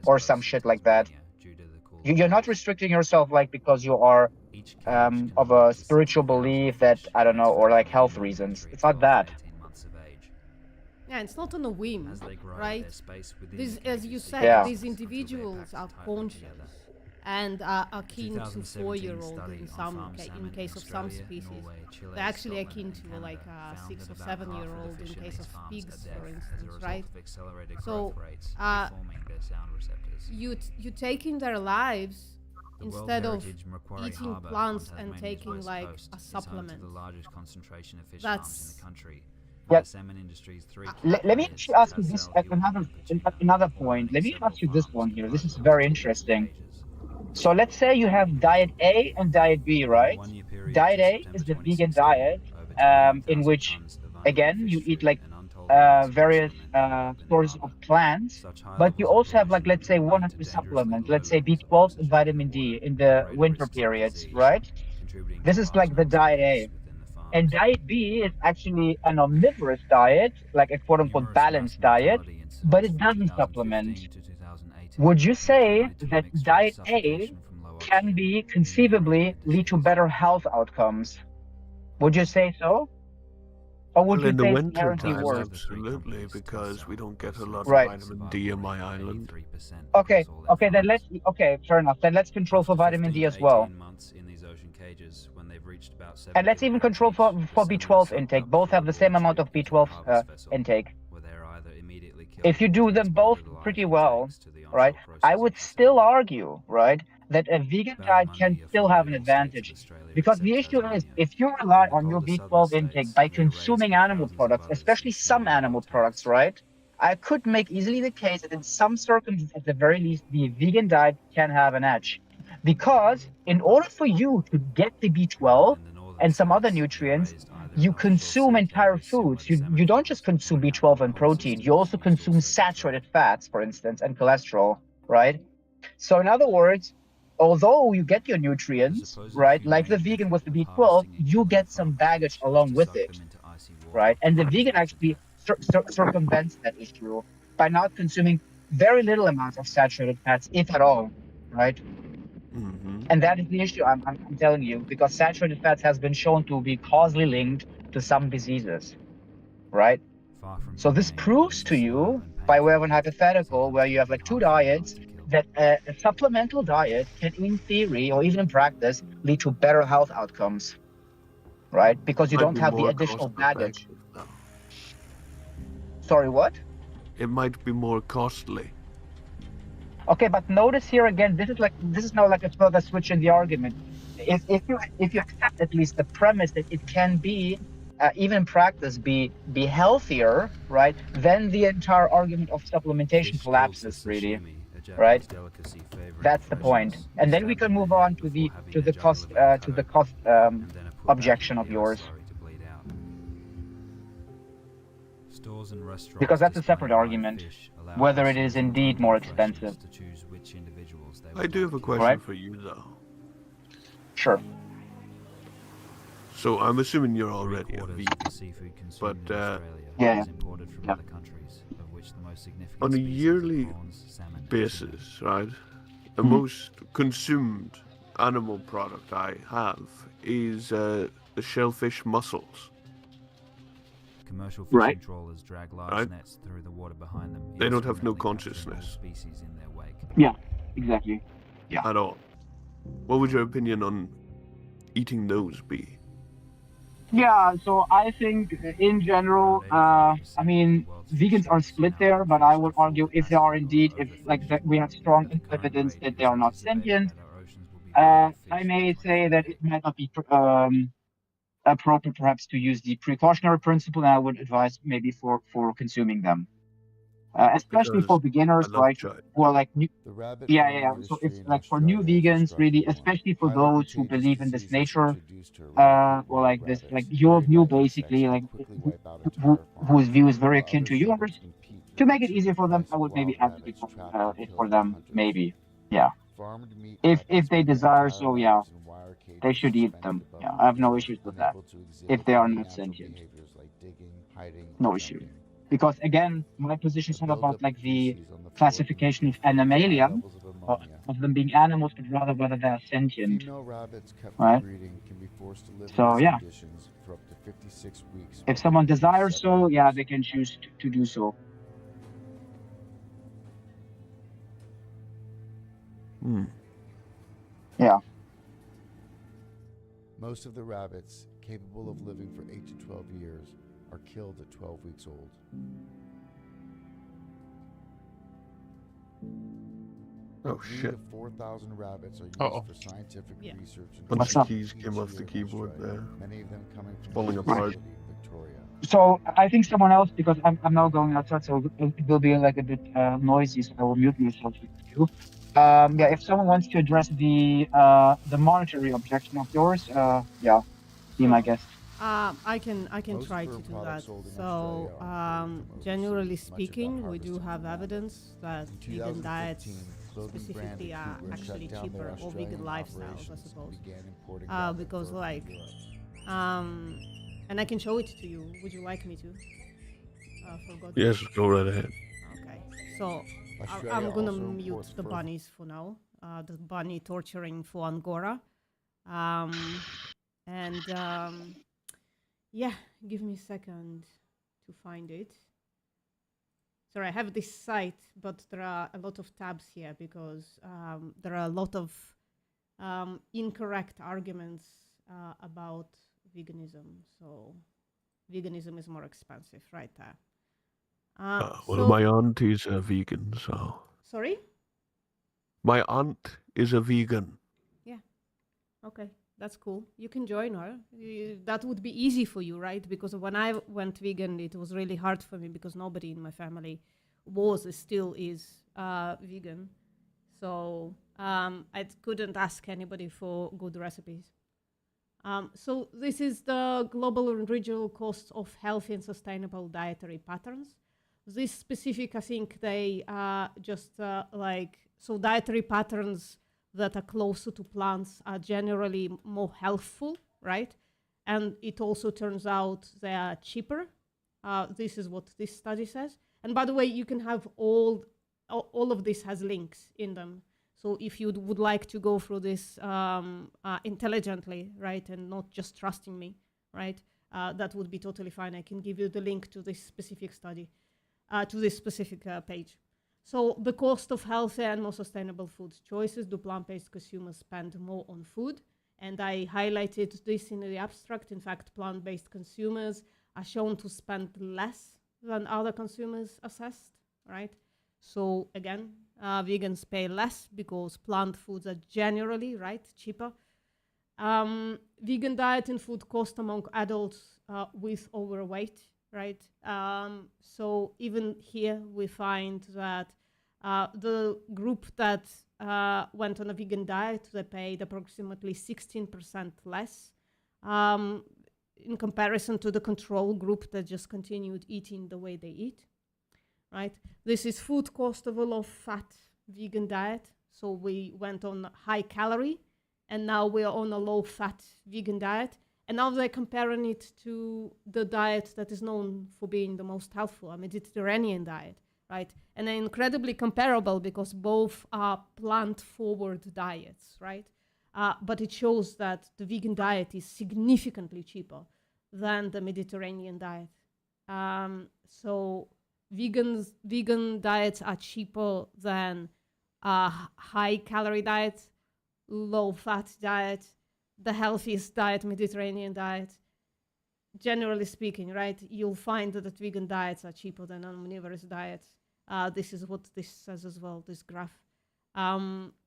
or some shit like that. You're not restricting yourself like because you are of a spiritual belief that, I don't know, or like health reasons. It's not that. Yeah, it's not on a whim, right? These, as you said, Yeah. these individuals are conscious and are akin to 4-year-old in case of some species. They're actually akin to like a 6 or 7-year-old in case of pigs, for instance, right? So you taking their lives instead of eating plants and taking like a supplement. That's Yeah. Let me actually ask you this another point. Let me ask you this one here. This is very interesting. So let's say you have diet A and diet B, right? Diet A is the vegan diet, in which, again, you eat like various sources of plants, but you also have like, let's say, one or two supplements, let's say B12 and vitamin D in the winter periods, right? This is like the diet A. And diet B is actually an omnivorous diet, like a quote-unquote balanced diet, but it doesn't supplement. Would you say that diet A can be conceivably lead to better health outcomes. Would you say so? Or would Well, you in the say it's winter inherently time, worse? absolutely, because we don't get a lot Right. of vitamin D on my island. Okay, then fair enough. Then let's control for vitamin D as well. And let's even control for B12 intake. Both have the same amount of B12 intake. If you do them both pretty well, right, I would still argue, right, that a vegan diet can still have an advantage. Because the issue is, if you rely on your B12 intake by consuming animal products, especially some animal products, right, I could make easily the case that in some circumstances, at the very least, the vegan diet can have an edge. Because in order for you to get the B12 and some other nutrients, you consume entire foods. You don't just consume B12 and protein. You also consume saturated fats, for instance, and cholesterol, right? So in other words, although you get your nutrients, right, like the vegan with the B12, you get some baggage along with it, right? And the vegan actually circumvents that issue by not consuming very little amounts of saturated fats, if at all, right? And that is the issue, I'm telling you, because saturated fats has been shown to be causally linked to some diseases, right? So this proves to you, by way of an hypothetical, where you have like two diets, that a supplemental diet can, in theory, or even in practice, lead to better health outcomes, right? Because you Might don't be have the more additional cost-effective, baggage. though. Sorry, what? It might be more costly. Okay, but notice here again, this is now like a further switch in the argument. If you accept at least the premise that it can be, even in practice, be healthier, right? Then the entire argument of supplementation collapses, really, right? That's the point. And then we can move on to the cost objection of yours, because that's a separate argument, whether it is indeed more expensive. I do have a question Right. for you, though. Sure. So I'm assuming you're already a vegan, but Yeah. on a yearly basis, right? The Mhm. most consumed animal product I have is the shellfish mussels. Commercial fishing Right. trawlers drag large Right. nets through the water behind them. They don't have no indiscriminately capturing all consciousness species in their wake. Yeah, exactly. Yeah. at all. What would your opinion on eating those be? Yeah, so I think in general, I mean, vegans are split there, but I would argue if they are indeed, if like that we have strong evidence that they are not sentient, I may say that it might not be appropriate perhaps to use the precautionary principle, and I would advise maybe for consuming them. Especially for Because beginners, I love right? chai. Who are like new, The rabbit yeah. farming So industry it's in like for new Australia has vegans, really, struck one. especially for Highly those who contagious believe in this diseases nature, introduced to eradicated or like wild this, like rabbits your carried view, by insects basically, can like quickly wipe out who, entire farms, whose view is very while akin to other yours. strains compete To for make it easier for them, price I of would maybe wild advocate rabbits trapped and it killed for by them, hunters. maybe. Yeah. Farmed meat If rabbits they spend desire entire so, yeah, lives in wire cages they should eat them. suspended above Yeah, the I have no surface, issues with that. unable to If exhibit they are any not natural sentient. behaviors like digging, hiding, No or issue. jumping. Because again, my position is The not about buildup like of the feces on the floor classification of contributes to high animalia, levels of or ammonia. of them being animals, but rather whether they are sentient, Female rabbits kept for right? breeding can be forced to live in So these yeah, conditions for up to 56 weeks. if someone desires so, yeah, they can choose to do so. Yeah. Most of the rabbits capable of living for 8 to 12 years are killed at 12 weeks old. Oh 3 shit! to 4,000 rabbits are used Uh-oh. for scientific research and Bunch What's of up? keys each came off the year in keyboard Australia, there. many of them coming from Falling New apart. City, Victoria. So I think someone else, because I'm now going outside, so it will be like a bit noisy, so I will mute myself with you. Yeah, if someone wants to address the monetary objection of yours, yeah, be my guest. I can Most try to fur do that. products sold in So, Australia are made from generally much of the speaking, we do harvested have land. evidence that In vegan diets 2015, clothing brand specifically are Cougar shut actually down cheaper, their or vegan Australian lifestyles, I operations and suppose. began importing rabbit Because fur from like, Europe. and I can show it to you. Would you like me to? Forgot. Yes, go right ahead. Okay. So Australia I'm gonna also mute imports the fur bunnies for now, the bunny torturing for Angora. Yeah, give me a second to find it. Sorry, I have this site, but there are a lot of tabs here because there are a lot of incorrect arguments about veganism. So veganism is more expensive right there. Well, my aunt is a vegan, so. Sorry? My aunt is a vegan. Yeah. Okay, that's cool. You can join her. That would be easy for you, right? Because when I went vegan, it was really hard for me because nobody in my family still is vegan. So I couldn't ask anybody for good recipes. So this is the global and regional costs of healthy and sustainable dietary patterns. This specific, I think they just so dietary patterns that are closer to plants are generally more healthful, right? And it also turns out they are cheaper. This is what this study says. And by the way, you can have all of this has links in them. So if you would like to go through this intelligently, right, and not just trusting me, right, that would be totally fine. I can give you the link to this specific study, to this specific page. So the cost of healthy and more sustainable food choices. Do plant-based consumers spend more on food? And I highlighted this in the abstract. In fact, plant-based consumers are shown to spend less than other consumers assessed, right? So again, vegans pay less because plant foods are generally, right, cheaper. Vegan diet and food cost among adults with overweight, right? So even here we find that the group that went on a vegan diet, they paid approximately 16% less in comparison to the control group that just continued eating the way they eat, right? This is food cost of a low-fat vegan diet. So we went on high calorie, and now we are on a low-fat vegan diet. And now they're comparing it to the diet that is known for being the most healthful, a Mediterranean diet, right? And they're incredibly comparable because both are plant-forward diets, right? But it shows that the vegan diet is significantly cheaper than the Mediterranean diet. So vegan diets are cheaper than high-calorie diet, low-fat diet, the healthiest diet, Mediterranean diet. Generally speaking, right, you'll find that vegan diets are cheaper than omnivorous diets. This is what this says as well, this graph.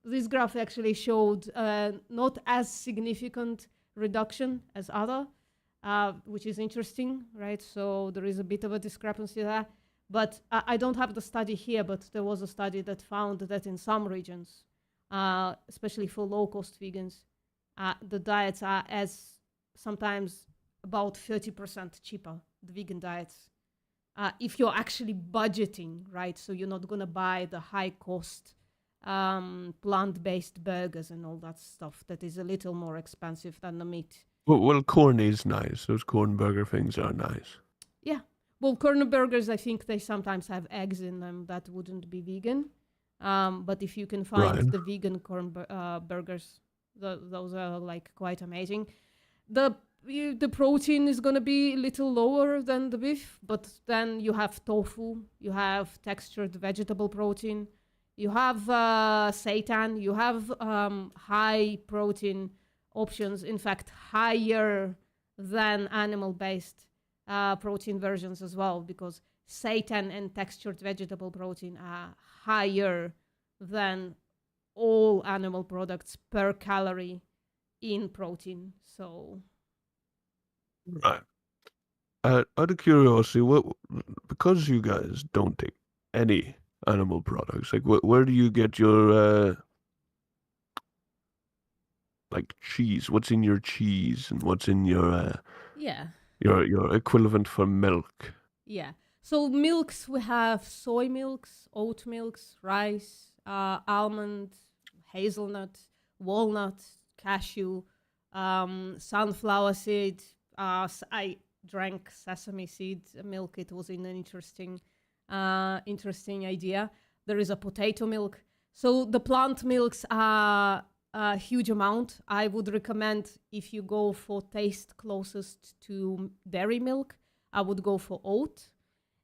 This graph actually showed not as significant reduction as other, which is interesting, right? So there is a bit of a discrepancy there. But I don't have the study here, but there was a study that found that in some regions, especially for low-cost vegans, the diets are as sometimes about 30% cheaper, the vegan diets. If you're actually budgeting, right? So you're not going to buy the high-cost plant-based burgers and all that stuff that is a little more expensive than the meat. Well, corn is nice. Those corn burger things are nice. Yeah. Well, corn burgers, I think they sometimes have eggs in them that wouldn't be vegan. But if you can find the vegan corn burgers, those are like quite amazing. The protein is going to be a little lower than the beef, but then you have tofu, you have textured vegetable protein, you have seitan, you have high protein options, in fact, higher than animal-based protein versions as well, because seitan and textured vegetable protein are higher than all animal products per calorie in protein. So, right. Out of curiosity, because you guys don't take any animal products, like where do you get your like cheese? What's in your cheese and what's in your your equivalent for milk? Yeah. So milks, we have soy milks, oat milks, rice, almond, hazelnut, walnut, cashew, sunflower seed. I drank sesame seed milk. It was an interesting idea. There is a potato milk. So the plant milks are a huge amount. I would recommend, if you go for taste closest to dairy milk, I would go for oat.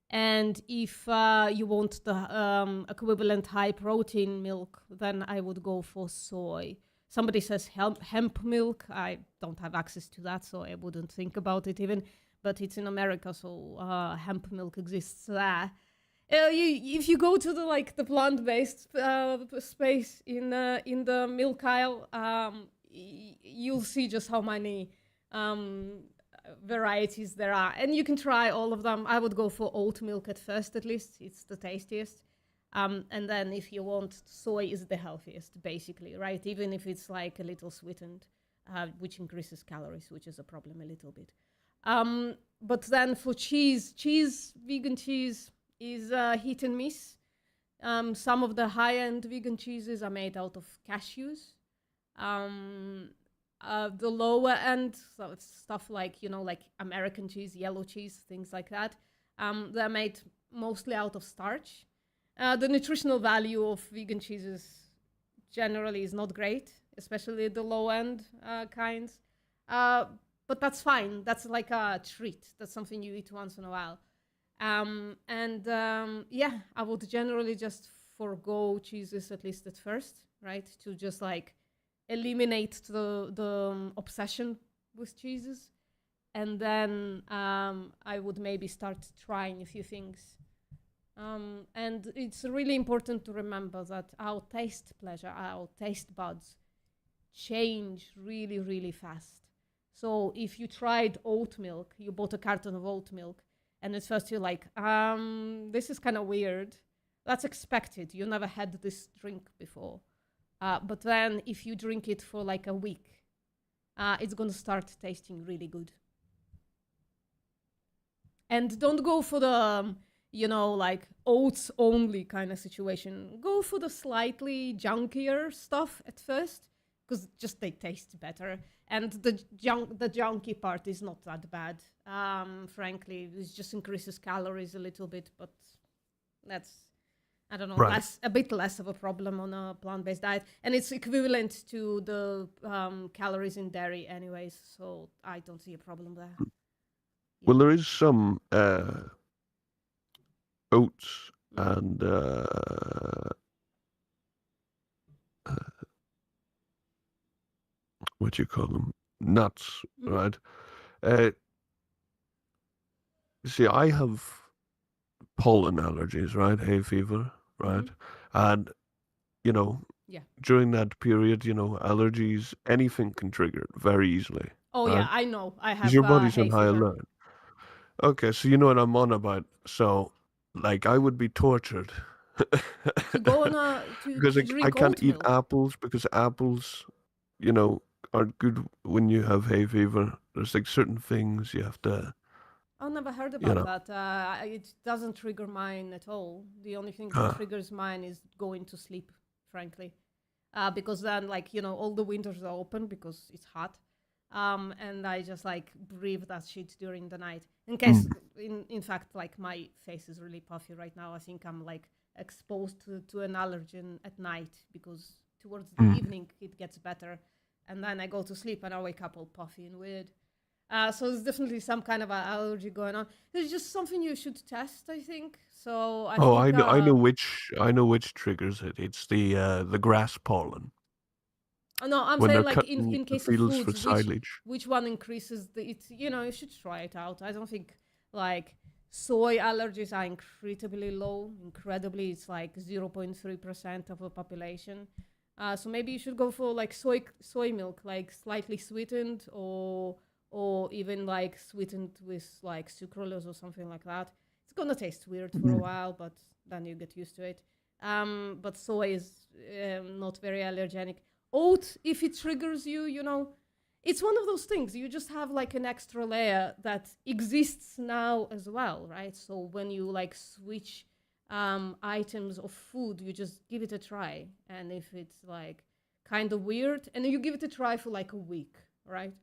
And if you want the equivalent high protein milk, then I would go for soy. Somebody says hemp milk. I don't have access to that, so I wouldn't think about it even. But it's in America, so hemp milk exists there. If you go to the plant-based space in the milk aisle, you'll see just how many varieties there are, and you can try all of them. I would go for oat milk at first, at least. It's the tastiest. And then if you want, soy is the healthiest, basically, right? Even if it's like a little sweetened, which increases calories, which is a problem a little bit. But then for cheese, vegan cheese is hit and miss. Some of the high-end vegan cheeses are made out of cashews. The lower end, so it's stuff like, like American cheese, yellow cheese, things like that, they're made mostly out of starch. The nutritional value of vegan cheeses generally is not great, especially the low end kinds. But that's fine. That's like a treat. That's something you eat once in a while. Yeah, I would generally just forgo cheeses, at least at first, right? To just like eliminate the obsession with cheeses. And then I would maybe start trying a few things. And it's really important to remember that our taste pleasure, our taste buds change really, really fast. So if you tried oat milk, you bought a carton of oat milk, and at first you're like, this is kind of weird. That's expected. You never had this drink before. But then if you drink it for like a week, it's going to start tasting really good. And don't go for the, like oats only kind of situation. Go for the slightly junkier stuff at first, because just they taste better. And the junky part is not that bad. Frankly, it just increases calories a little bit, but that's, I don't know, Right. a bit less of a problem on a plant-based diet. And it's equivalent to the calories in dairy anyways, so I don't see a problem there. Well, there is some oats and what you call them, nuts, right? See, I have pollen allergies, right? Hay fever, right? And Yeah. during that period, allergies, anything can trigger it very easily. Oh right? yeah, I know. I have Because your body's hay on high fever. alert. Okay, so you know what I'm on about. So, like, I would be tortured. To go on a Because to I drink can't oat eat milk. apples because apples, aren't good when you have hay fever. There's like certain things you have to. I've never heard You about that. It doesn't trigger mine at all. The only thing that triggers mine is going to sleep, frankly. Because then, like, all the windows are open because it's hot. And I just, like, breathe that shit during the night. In case, in fact, like, my face is really puffy right now. I think I'm, like, exposed to an allergen at night because towards the evening it gets better. And then I go to sleep and I wake up all puffy and weird. So there's definitely some kind of an allergy going on. It's just something you should test, I think. So I think, I know which triggers it. It's the grass pollen. No, I'm When saying they're like cutting in the case of fields for foods, silage. which one increases the you should try it out. I don't think like soy allergies are incredibly low. Incredibly, it's like 0.3% of the population. So maybe you should go for like soy milk, like slightly sweetened or even like sweetened with like sucralose or something like that. It's gonna taste weird for a while, but then you get used to it. But soy is not very allergenic. Oat, if it triggers you, it's one of those things. You just have like an extra layer that exists now as well, right? So when you like switch items of food, you just give it a try. And if it's like kind of weird, and you give it a try for like a week, right?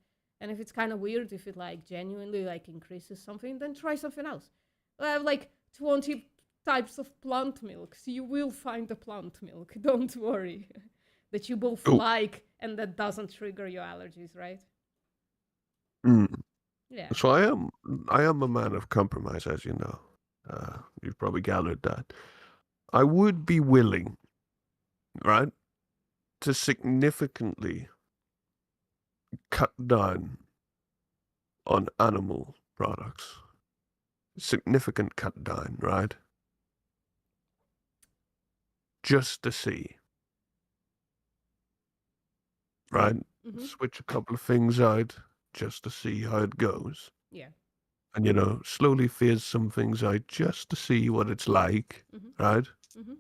And if it's kind of weird, if it like genuinely like increases something, then try something else. Like types of plant milks. You will find a plant milk. Don't worry. That you both Oh. like and that doesn't trigger your allergies, right? Mm. Yeah. So I am a man of compromise, as you know. You've probably gathered that. I would be willing, right, to significantly cut down on animal products. Significant cut down, right? Just to see. Right? Mhm. Switch a couple of things out just to see how it goes. Yeah. And, slowly phase some things out just to see what it's like, right? Mhm.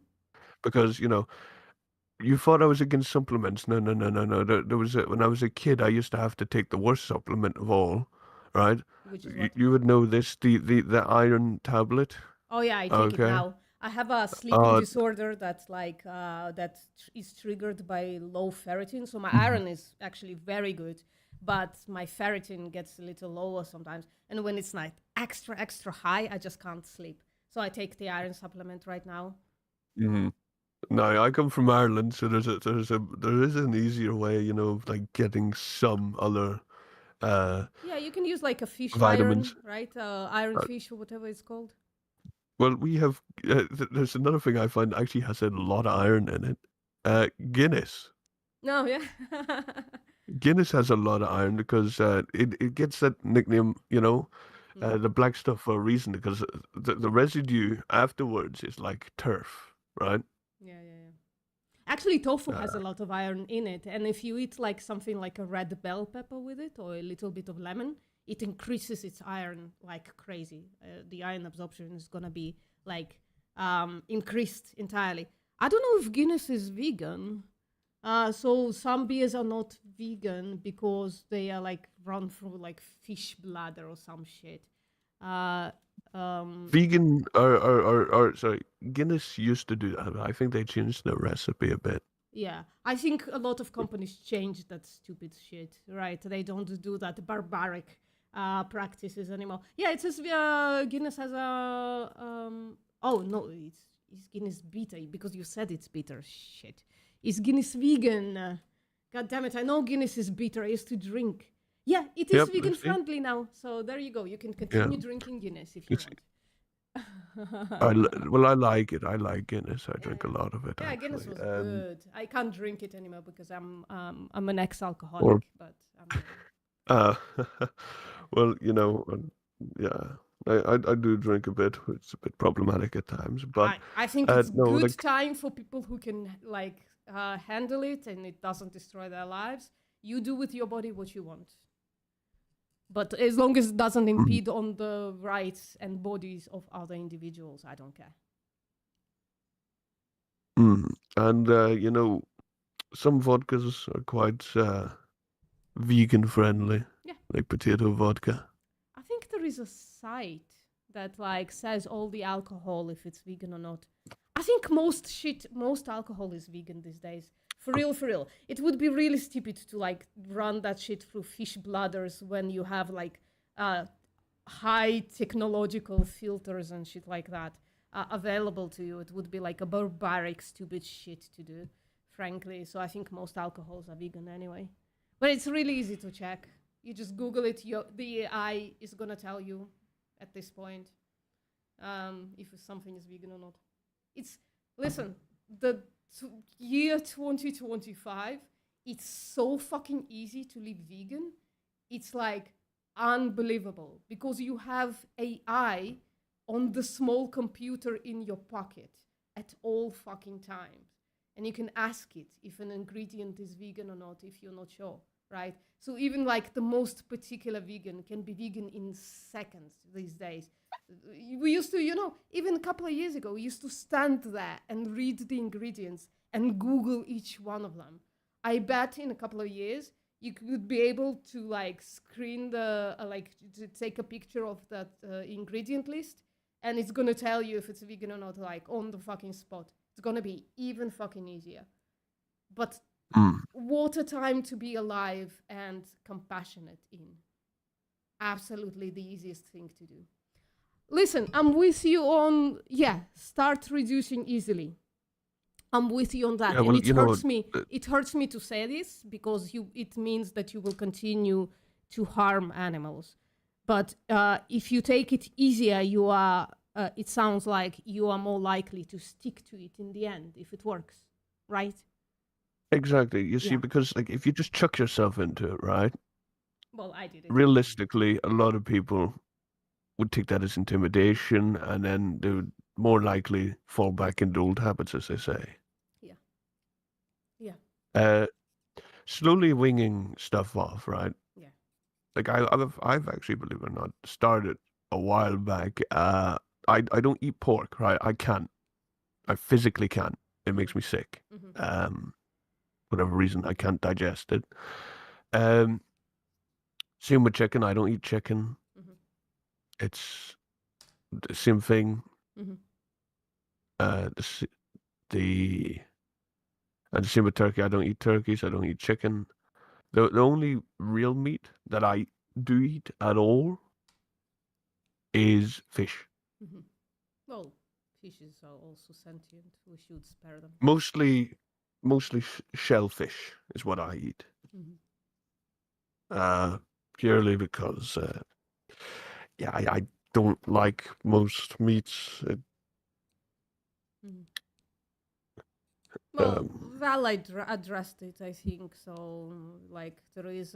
Because, you thought I was against supplements. No. There was when I was a kid, I used to have to take the worst supplement of all, right? Which is You, what? you would know this, the iron tablet. Oh yeah, I take it Okay. now. I have a sleeping disorder that's like is triggered by low ferritin. So my iron is actually very good, but my ferritin gets a little lower sometimes. And when it's like extra high, I just can't sleep. So I take the iron supplement right now. Mm-hmm. No, I come from Ireland, so there is an easier way, of like getting some other Yeah, you can use like a fish vitamins. iron, right? Iron fish or whatever it's called. Well, we have. There's another thing I find actually has a lot of iron in it. Guinness. No, yeah. Guinness has a lot of iron because it gets that nickname, the black stuff for a reason, because the residue afterwards is like turf, right? Yeah. Actually, tofu has a lot of iron in it, and if you eat like something like a red bell pepper with it or a little bit of lemon, it increases its iron like crazy. The iron absorption is gonna be like increased entirely. I don't know if Guinness is vegan. So some beers are not vegan because they are like run through like fish bladder or some shit. Vegan or sorry, Guinness used to do that. I think they changed the recipe a bit. Yeah, I think a lot of companies changed that stupid shit, right? They don't do that barbaric practices anymore. Yeah, it says Guinness has a oh no, it's Guinness bitter because you said it's bitter. Shit, is Guinness vegan? God damn it! I know Guinness is bitter. I used to drink. Yeah, it is Yep, vegan I see. friendly now. So there you go. You can continue drinking Guinness if you want. Well, I like it. I like Guinness. I drink a lot of it. Yeah, actually. Guinness was good. I can't drink it anymore because I'm an ex-alcoholic. But well, yeah, I do drink a bit. It's a bit problematic at times, but I think it's no, good like, time for people who can like handle it and it doesn't destroy their lives. You do with your body what you want, but as long as it doesn't impede on the rights and bodies of other individuals, I don't care. and some vodkas are quite vegan friendly. Yeah. Like potato vodka. I think there is a site that like says all the alcohol if it's vegan or not. I think most alcohol is vegan these days. For real. It would be really stupid to like run that shit through fish bladders when you have like high technological filters and shit like that available to you. It would be like a barbaric, stupid shit to do, frankly. So I think most alcohols are vegan anyway. But it's really easy to check. You just Google it. The AI is gonna tell you at this point if something is vegan or not. Listen, the year 2025, it's so fucking easy to live vegan. It's like unbelievable because you have AI on the small computer in your pocket at all fucking times. And you can ask it if an ingredient is vegan or not if you're not sure, right? So even like the most particular vegan can be vegan in seconds these days. We used to, even a couple of years ago, we used to stand there and read the ingredients and Google each one of them. I bet in a couple of years, you could be able to like screen to take a picture of that ingredient list and it's going to tell you if it's vegan or not, like on the fucking spot. It's going to be even fucking easier. But what a time to be alive and compassionate in. Absolutely the easiest thing to do. listen, I'm with you on, start reducing easily. I'm with you on that. Yeah, And well, it you know, hurts me. It hurts me to say this because it means that you will continue to harm animals. But if you take it easier, you are. It sounds like you are more likely to stick to it in the end if it works, right? exactly. You see, Yeah. because like if you just chuck yourself into it, right? Well, I did it. Realistically, a lot of people would take that as intimidation, and then they would more likely fall back into old habits, as they say. Yeah. Uh, slowly winging stuff off, right? Yeah. Like I've actually, believe it or not, started a while back. I don't eat pork, right? I can't. I physically can't. It makes me sick. Whatever reason, I can't digest it. Same with chicken. I don't eat chicken. It's the same thing. The and the same with turkey. I don't eat turkeys. I don't eat chicken. The only real meat that I do eat at all is fish. Well, fishes are also sentient. We should spare them. Mostly shellfish is what I eat. Purely because, I don't like most meats. Well, Val addressed it, I think. So, like, there is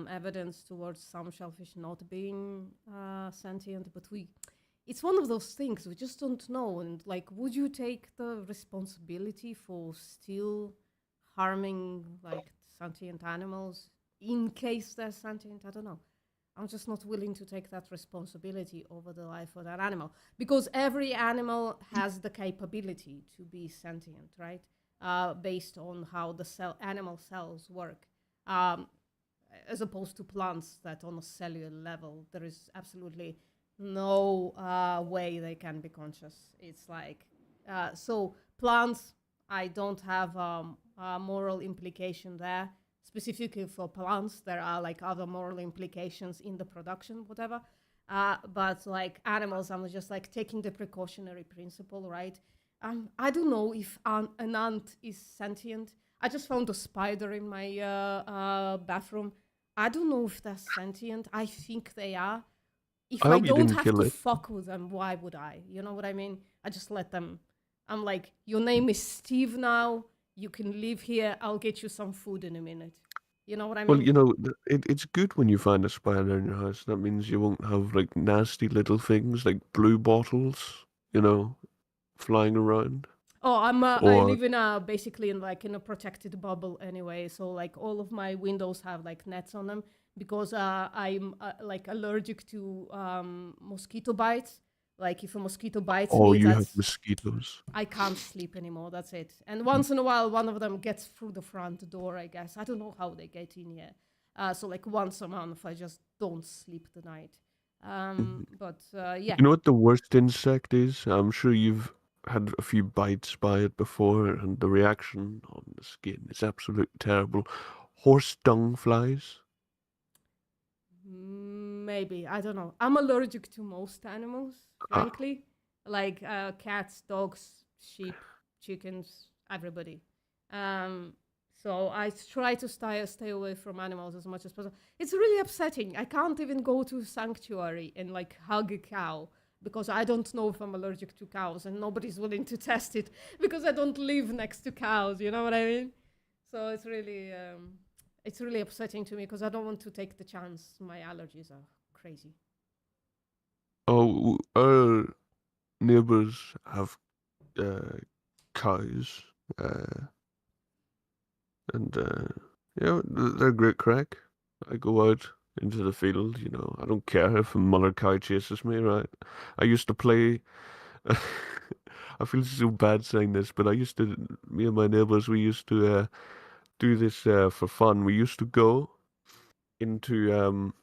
evidence towards some shellfish not being sentient, but it's one of those things we just don't know. And like, would you take the responsibility for still harming like sentient animals in case they're sentient? I don't know. I'm just not willing to take that responsibility over the life of that animal, because every animal has the capability to be sentient, right? Based on how the animal cells work, as opposed to plants that on a cellular level, there is absolutely no way they can be conscious. It's like, so plants, I don't have a moral implication there. Specifically for plants, there are like other moral implications in the production, whatever. But like animals, I'm just like taking the precautionary principle, right? I don't know if an ant is sentient. I just found a spider in my bathroom. I don't know if they're sentient. I think they are. If I I hope you don't didn't have kill to it. fuck with them, why would I? You know what I mean? I just let them. I'm like, your name is Steve now. You can live here. I'll get you some food in a minute. You know what I mean? Well, you know, it's good when you find a spider in your house. That means you won't have like nasty little things like blue bottles, flying around. Oh, I Or live in basically in a protected bubble anyway. So like all of my windows have like nets on them because I'm like allergic to mosquito bites. Like if a mosquito bites me, you have that's mosquitoes. I can't sleep anymore. That's it. And once in a while, one of them gets through the front door, I guess. I don't know how they get in here. So like once a month, I just don't sleep the night. But yeah. You know what the worst insect is? I'm sure you've had a few bites by it before, and the reaction on the skin is absolutely terrible. Horse dung flies. Maybe, I don't know. I'm allergic to most animals, frankly. Like cats, dogs, sheep, chickens, everybody. So I try to stay away from animals as much as possible. It's really upsetting. I can't even go to a sanctuary and like hug a cow because I don't know if I'm allergic to cows, and nobody's willing to test it because I don't live next to cows. You know what I mean? So it's really upsetting to me because I don't want to take the chance. My allergies are crazy. Oh, our neighbors have cows, and yeah, they're great crack. I go out into the field, I don't care if a mother cow chases me, right? I used to play. I feel so bad saying this, but me and my neighbors, we used to do this for fun. We used to go into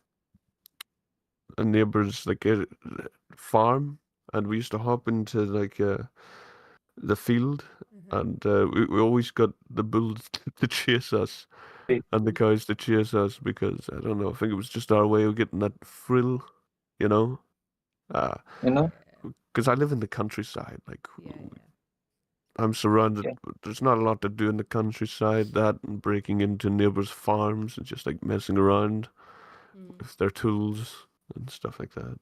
a neighbor's like a farm, and we used to hop into like the field, and we always got the bulls to chase us and the cows to chase us because I don't know. I think it was just our way of getting that thrill, You know? Because I live in the countryside. Like, I'm surrounded. There's not a lot to do in the countryside. That and breaking into neighbors' farms and just like messing around with their tools and stuff like that.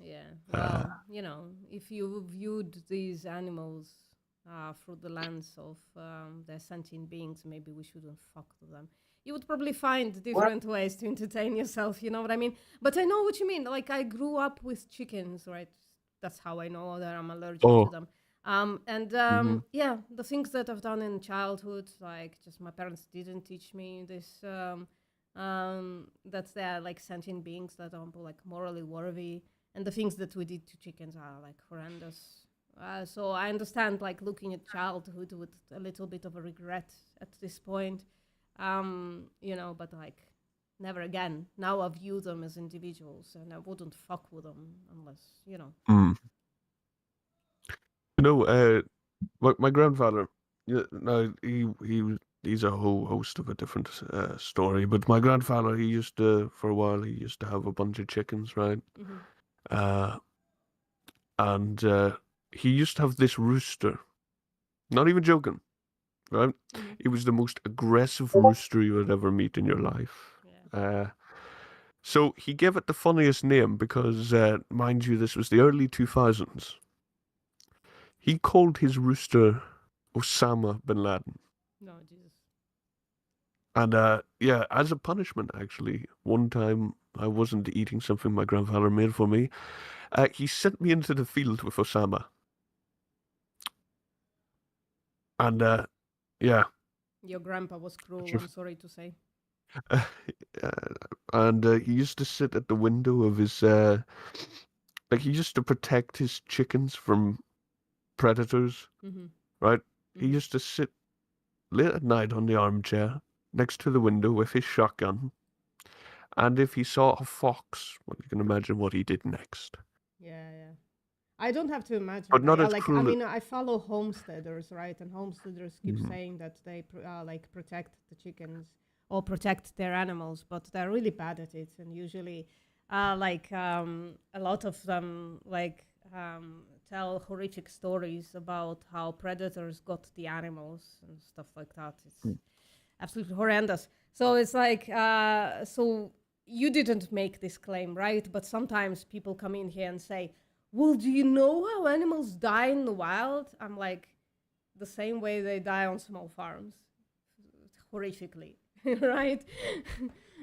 Yeah. Well, you know, if you viewed these animals through the lens of their sentient beings, maybe we shouldn't fuck with them. You would probably find different ways to entertain yourself, you know what I mean? But I know what you mean. Like, I grew up with chickens, right? That's how I know that I'm allergic to them. Yeah, the things that I've done in childhood, like, just my parents didn't teach me this, that they're, like, sentient beings that are, like, morally worthy. And the things that we did to chickens are, like, horrendous. So I understand, like, looking at childhood with a little bit of a regret at this point. You know, but like, never again. Now I view them as individuals, and I wouldn't fuck with them unless, you know. You know, my grandfather. Yeah, no, he's a whole host of a different story. But my grandfather, he used to, for a while, he used to have a bunch of chickens, right? And he used to have this rooster. Not even joking. Right? It was the most aggressive rooster you would ever meet in your life. So he gave it the funniest name because, mind you, this was the early 2000s. He called his rooster Osama bin Laden. No, Jesus. And yeah, as a punishment, actually, one time I wasn't eating something my grandfather made for me. He sent me into the field with Osama. And yeah. Your grandpa was cruel, I'm sorry to say. And he used to sit at the window of his, like, he used to protect his chickens from predators, right? He used to sit late at night on the armchair next to the window with his shotgun. And if he saw a fox, well, you can imagine what he did next. Yeah. I don't have to imagine. But not as like, cruel. I mean, I follow homesteaders, right? And homesteaders keep saying that they like protect the chickens or protect their animals, but they're really bad at it. And usually, a lot of them like tell horrific stories about how predators got the animals and stuff like that. It's absolutely horrendous. So it's like, so you didn't make this claim, right? But sometimes people come in here and say, well, do you know how animals die in the wild? I'm like, the same way they die on small farms, horrifically, right?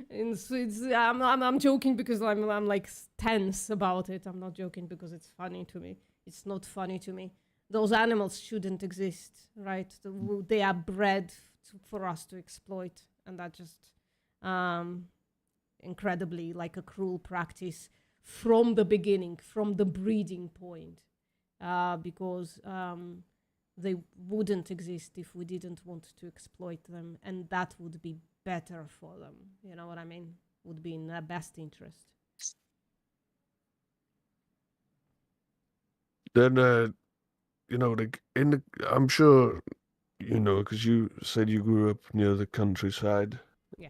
And so I'm joking because I'm like tense about it. I'm not joking because it's funny to me. It's not funny to me. Those animals shouldn't exist, right? They are bred for us to exploit, and that just incredibly like a cruel practice from the beginning, from the breeding point, because they wouldn't exist if we didn't want to exploit them, and that would be better for them. You know what I mean? Would be in their best interest. Then, you know, like I'm sure, you know, because you said you grew up near the countryside. Yeah.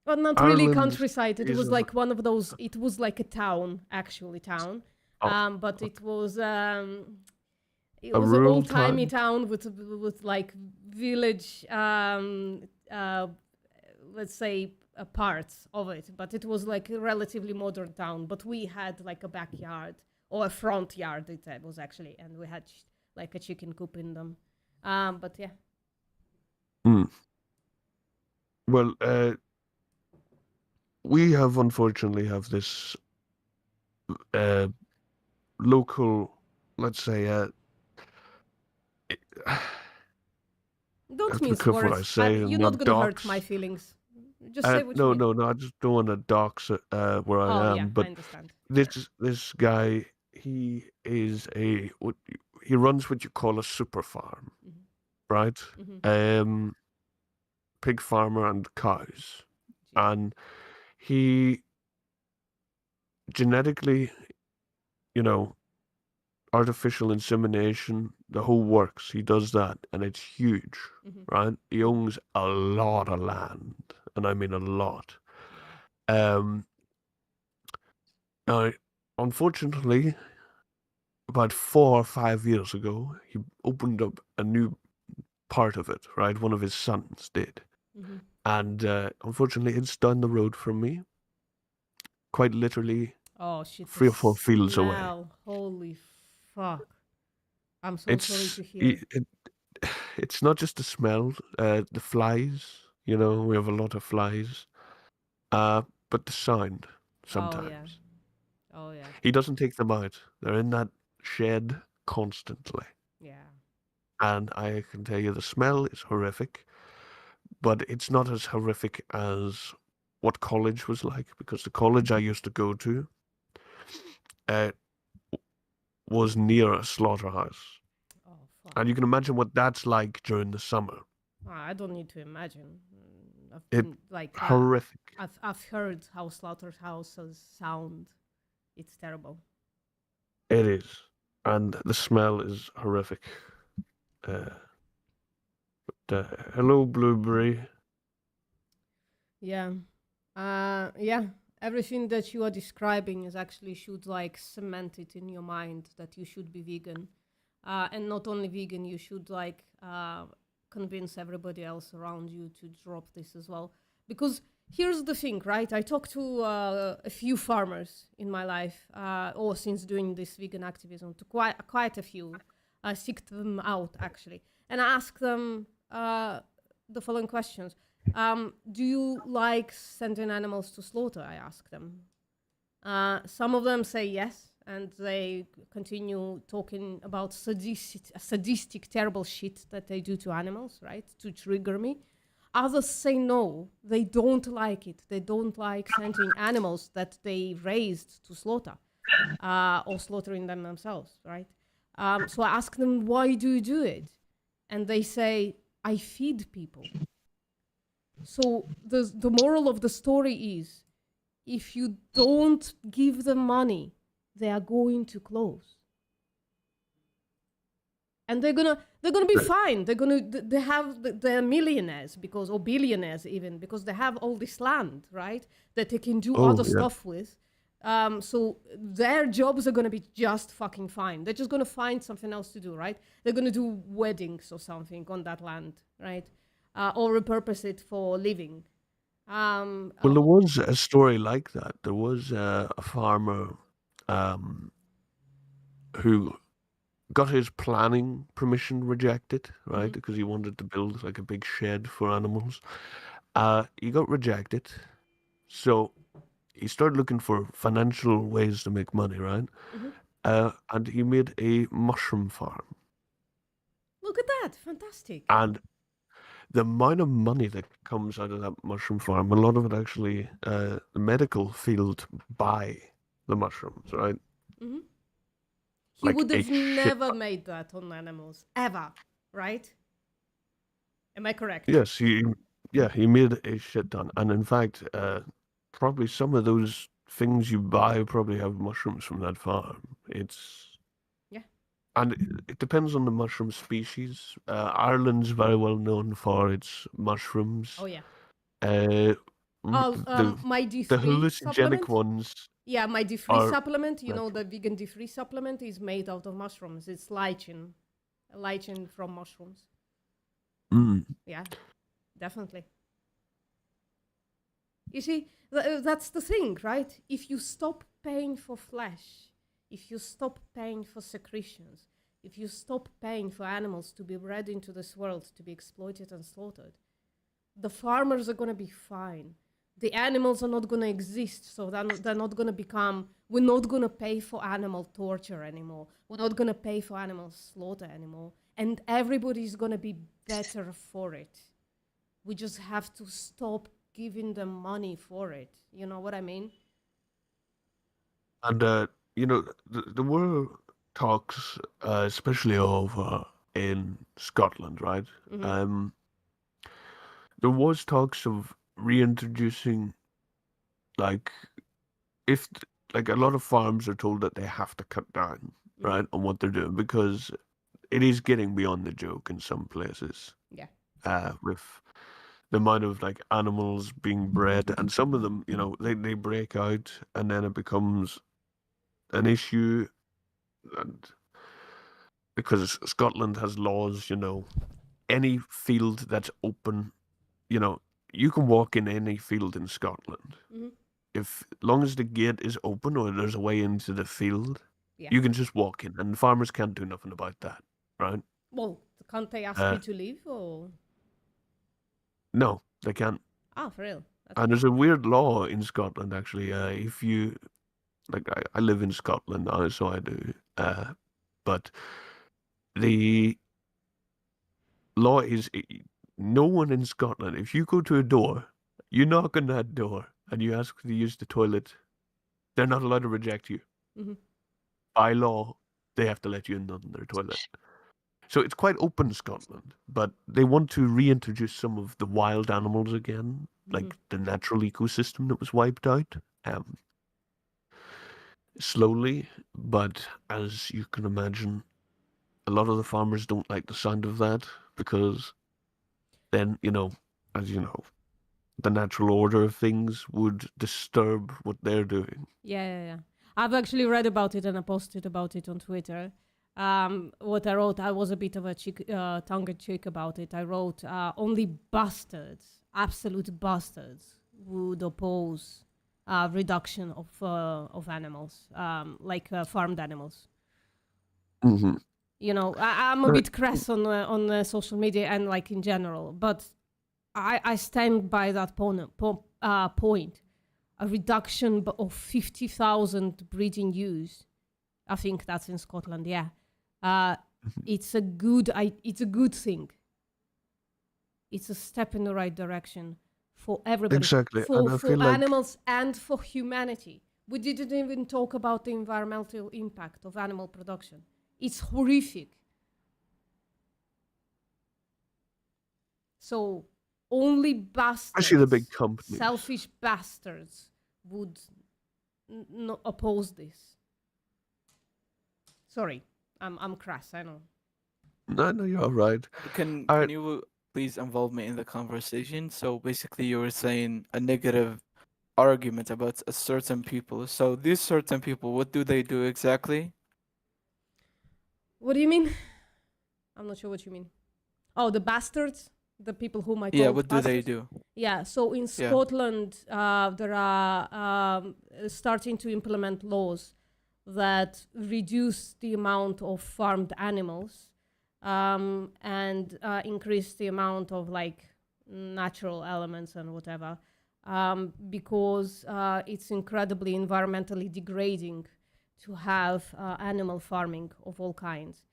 Well, not really Ireland countryside. It was is- like one of those. It was like a town, actually town. But it was an rural old-timey town? town with like village, let's say, parts of it. But it was like a relatively modern town. But we had like a backyard or a front yard. It was actually, and we had like a chicken coop in them. But yeah. Well, we unfortunately have this local, let's say, Don't have to be mince careful what I words. say. You're and not gonna hurt dox. my feelings. Just say what you No, mean. no, I just don't want to dox where I am. Yeah, but I understand. this guy, he runs what you call a super farm, right? Pig farmer and cows, and he genetically, you know, artificial insemination, the whole works. He does that, and it's huge, right? He owns a lot of land, and I mean a lot. Now, unfortunately, about 4 or 5 years ago, he opened up a new part of it, right? One of his sons did. Mhm. And unfortunately, it's down the road from me, quite literally Oh shit! 3 The or 4 fields away. smell. Holy fuck! I'm so sorry to hear. It's not just the smell, the flies. You know, we have a lot of flies, but the sound sometimes. Oh yeah. Oh yeah. He doesn't take them out. They're in that shed constantly. Yeah. And I can tell you the smell is horrific, but it's not as horrific as what college was like, because the college I used to go to was near a slaughterhouse. Oh fuck! And you can imagine what that's like during the summer. I don't need to imagine. I've It been, like horrific. I've heard how slaughterhouses sound. It's terrible. It is, and the smell is horrific. Hello, Blueberry. Yeah. Yeah. Everything that you are describing is actually should like cement it in your mind that you should be vegan. And not only vegan, you should like convince everybody else around you to drop this as well. Because here's the thing, right? I talked to a few farmers in my life, or since doing this vegan activism, to quite a few. I seeked them out actually, and I asked them the following questions. Do you like sending animals to slaughter? I asked them. Some of them say yes, and they continue talking about sadistic, terrible shit that they do to animals, right? To trigger me. Others say no, they don't like it. They don't like sending animals that they raised to slaughter, or slaughtering them themselves, right? So I ask them, why do you do it? And they say, I feed people. So the moral of the story is, if you don't give them money, they are going to close. And they're gonna be fine. They're millionaires because, or billionaires even, because they have all this land, right? That they can do other stuff with. So their jobs are gonna be just fucking fine. They're just gonna find something else to do, right? They're gonna do weddings or something on that land, right? Or repurpose it for living. Well, there was a story like that. There was a farmer who got his planning permission rejected, right? Because he wanted to build like a big shed for animals. He got rejected. So he started looking for financial ways to make money, right? And he made a mushroom farm. Look at that, fantastic. And the amount of money that comes out of that mushroom farm, a lot of it actually, the medical field buy the mushrooms, right? He Like would a have shit never made that on animals, ever, right? Am I correct? Yes, he made a shit ton. And in fact, probably some of those things you buy probably have mushrooms from that farm. And it depends on the mushroom species. Ireland's very well known for its mushrooms. Oh yeah. My D3 the hallucinogenic supplement? ones. Yeah, my D3 are supplement, you know, the vegan D3 supplement is made out of mushrooms. It's lichen from mushrooms. Yeah, definitely. You see, that's the thing, right? If you stop paying for flesh, if you stop paying for secretions, if you stop paying for animals to be bred into this world to be exploited and slaughtered, the farmers are going to be fine. The animals are not going to exist, so they're not going to become... We're not going to pay for animal torture anymore. We're not going to pay for animal slaughter anymore. And everybody's going to be better for it. We just have to stop giving them money for it. You know what I mean? And, you know, there were talks, especially over in Scotland, right? There was talks of reintroducing, like, like a lot of farms are told that they have to cut down, right, on what they're doing, because it is getting beyond the joke in some places. Yeah. With the amount of like animals being bred, and some of them, you know, they break out and then it becomes an issue, and because Scotland has laws, any field that's open, you can walk in any field in Scotland. Mhm. If long as the gate is open or there's a way into the field, Yeah. you can just walk in, and farmers can't do nothing about that, right? Well, can't they ask Uh, you to leave or? No, they can't. Ah, for real? That's And there's a weird law in Scotland, actually. If you, I live in Scotland now, so I do. But the law is no one in Scotland, if you go to a door, you knock on that door, and you ask to use the toilet, they're not allowed to reject you. Mhm. By law, they have to let you in on their toilet. So it's quite open, Scotland, but they want to reintroduce some of the wild animals again, like the natural ecosystem that was wiped out, slowly. But as you can imagine, a lot of the farmers don't like the sound of that, because then, as you know, the natural order of things would disturb what they're doing. Yeah. I've actually read about it and I posted about it on Twitter. What I wrote, I was a bit of a tongue-in-cheek about it. I wrote, only bastards, absolute bastards, would oppose reduction of animals, like farmed animals. Mm-hmm. I'm a bit crass on social media and like in general, but I stand by that point. A reduction of 50,000 breeding ewes. I think that's in Scotland. Yeah, it's a good thing. It's a step in the right direction for everybody. Exactly, For and I feel like animals and for humanity. We didn't even talk about the environmental impact of animal production. It's horrific. So only bastards, especially the big companies. selfish bastards, would not oppose this. Sorry, I'm crass. I know. No, you're all right. Can All can right. you please involve me in the conversation? So basically, you were saying a negative argument about a certain people. So these certain people, what do they do exactly? What do you mean? I'm not sure what you mean. Oh, the bastards, the people whom I call Yeah, what do they bastards? do? Yeah, so in Yeah. Scotland, there are starting to implement laws that reduce the amount of farmed animals and increase the amount of like natural elements and whatever, because it's incredibly environmentally degrading to have animal farming of all kinds.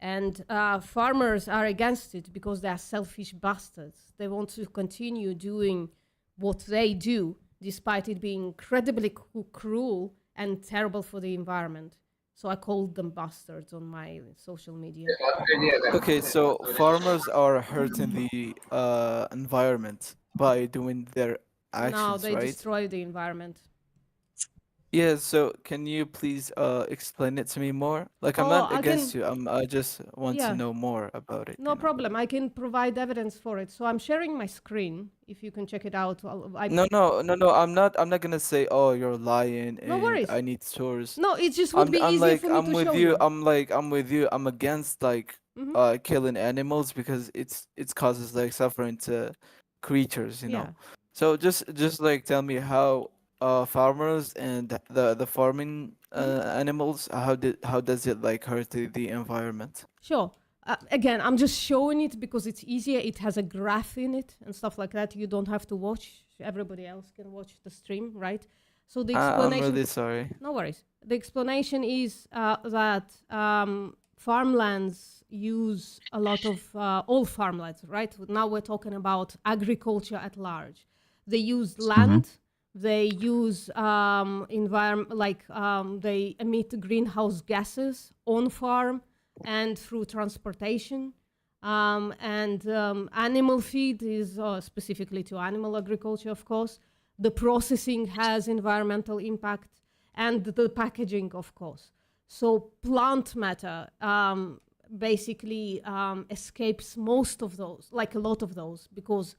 And farmers are against it because they are selfish bastards. They want to continue doing what they do, despite it being incredibly cruel and terrible for the environment. So I called them bastards on my social media. Okay, so farmers are hurting the environment by doing their No, actions, they right? destroy the environment. Yeah, so can you please explain it to me more? Like, I'm Oh, not I against can- you. I just want Yeah. to know more about it. No problem. I can provide evidence for it. So I'm sharing my screen. If you can check it out. No. I'm not gonna say, oh, you're lying No and worries. I need source. No, it just would be I'm easier like, for me I'm to with show you. you. I'm with you. I'm against like Mhm. killing animals because it causes like suffering to creatures, you know. Yeah. So just like tell me how farmers and the farming animals, how does it like hurt the environment? Sure. Again, I'm just showing it because it's easier. It has a graph in it and stuff like that. You don't have to watch. Everybody else can watch the stream, right? So the I'm explanation. really sorry. No worries. The explanation is that farmlands use a lot of all farmlands, right? Now we're talking about agriculture at large. They use land. They use environment, like they emit greenhouse gases on farm and through transportation. And animal feed is specifically to animal agriculture, of course. The processing has environmental impact, and the packaging, of course. So plant matter basically escapes most of those, like a lot of those, because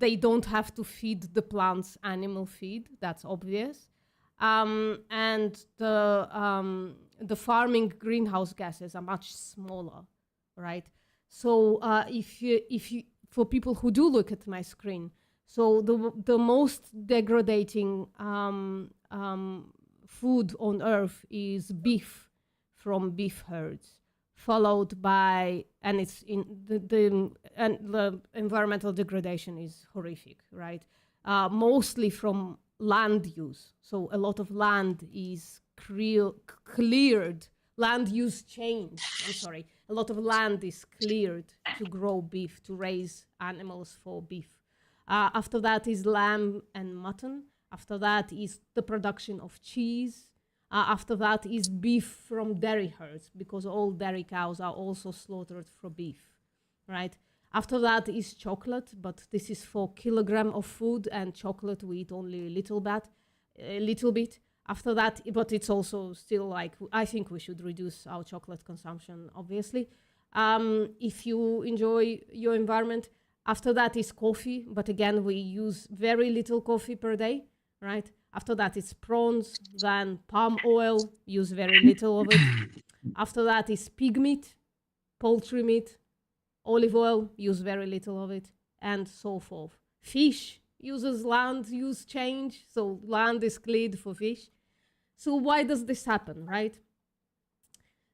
they don't have to feed the plants animal feed, that's obvious. and the farming greenhouse gases are much smaller, right? So if you for people who do look at my screen, so the most degrading food on Earth is beef from beef herds, followed by, and it's in the environmental degradation is horrific, right? Mostly from land use. So a lot of land is cleared. Land use change. I'm sorry. A lot of land is cleared to grow beef, to raise animals for beef. After that is lamb and mutton. After that is the production of cheese. After that is beef from dairy herds, because all dairy cows are also slaughtered for beef, right? After that is chocolate, but this is for kilogram of food, and chocolate we eat only a little bit. After that, but it's also still like, I think we should reduce our chocolate consumption, obviously, if you enjoy your environment. After that is coffee, but again, we use very little coffee per day, right? After that, it's prawns, then palm oil, use very little of it. After that is pig meat, poultry meat, olive oil, use very little of it, and so forth. Fish uses land use change, so land is cleared for fish. So why does this happen, right?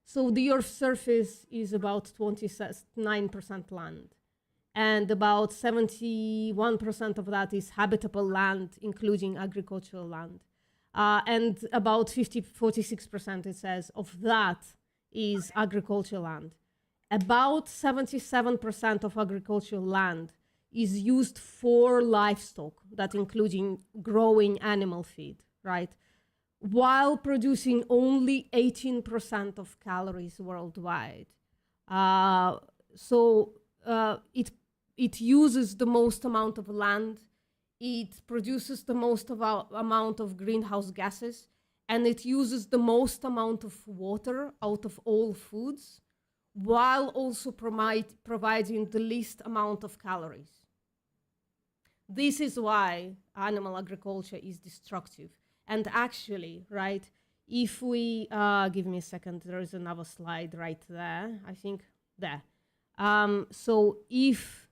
So the Earth's surface is about 29% land, and about 71% of that is habitable land, including agricultural land. And about 46%, it says, of that is agricultural land. About 77% of agricultural land is used for livestock, that including growing animal feed, right? While producing only 18% of calories worldwide. It uses the most amount of land, it produces the most amount of greenhouse gases, and it uses the most amount of water out of all foods, while also providing the least amount of calories. This is why animal agriculture is destructive. And actually, right, if we, give me a second, there is another slide right there, I think, there. So if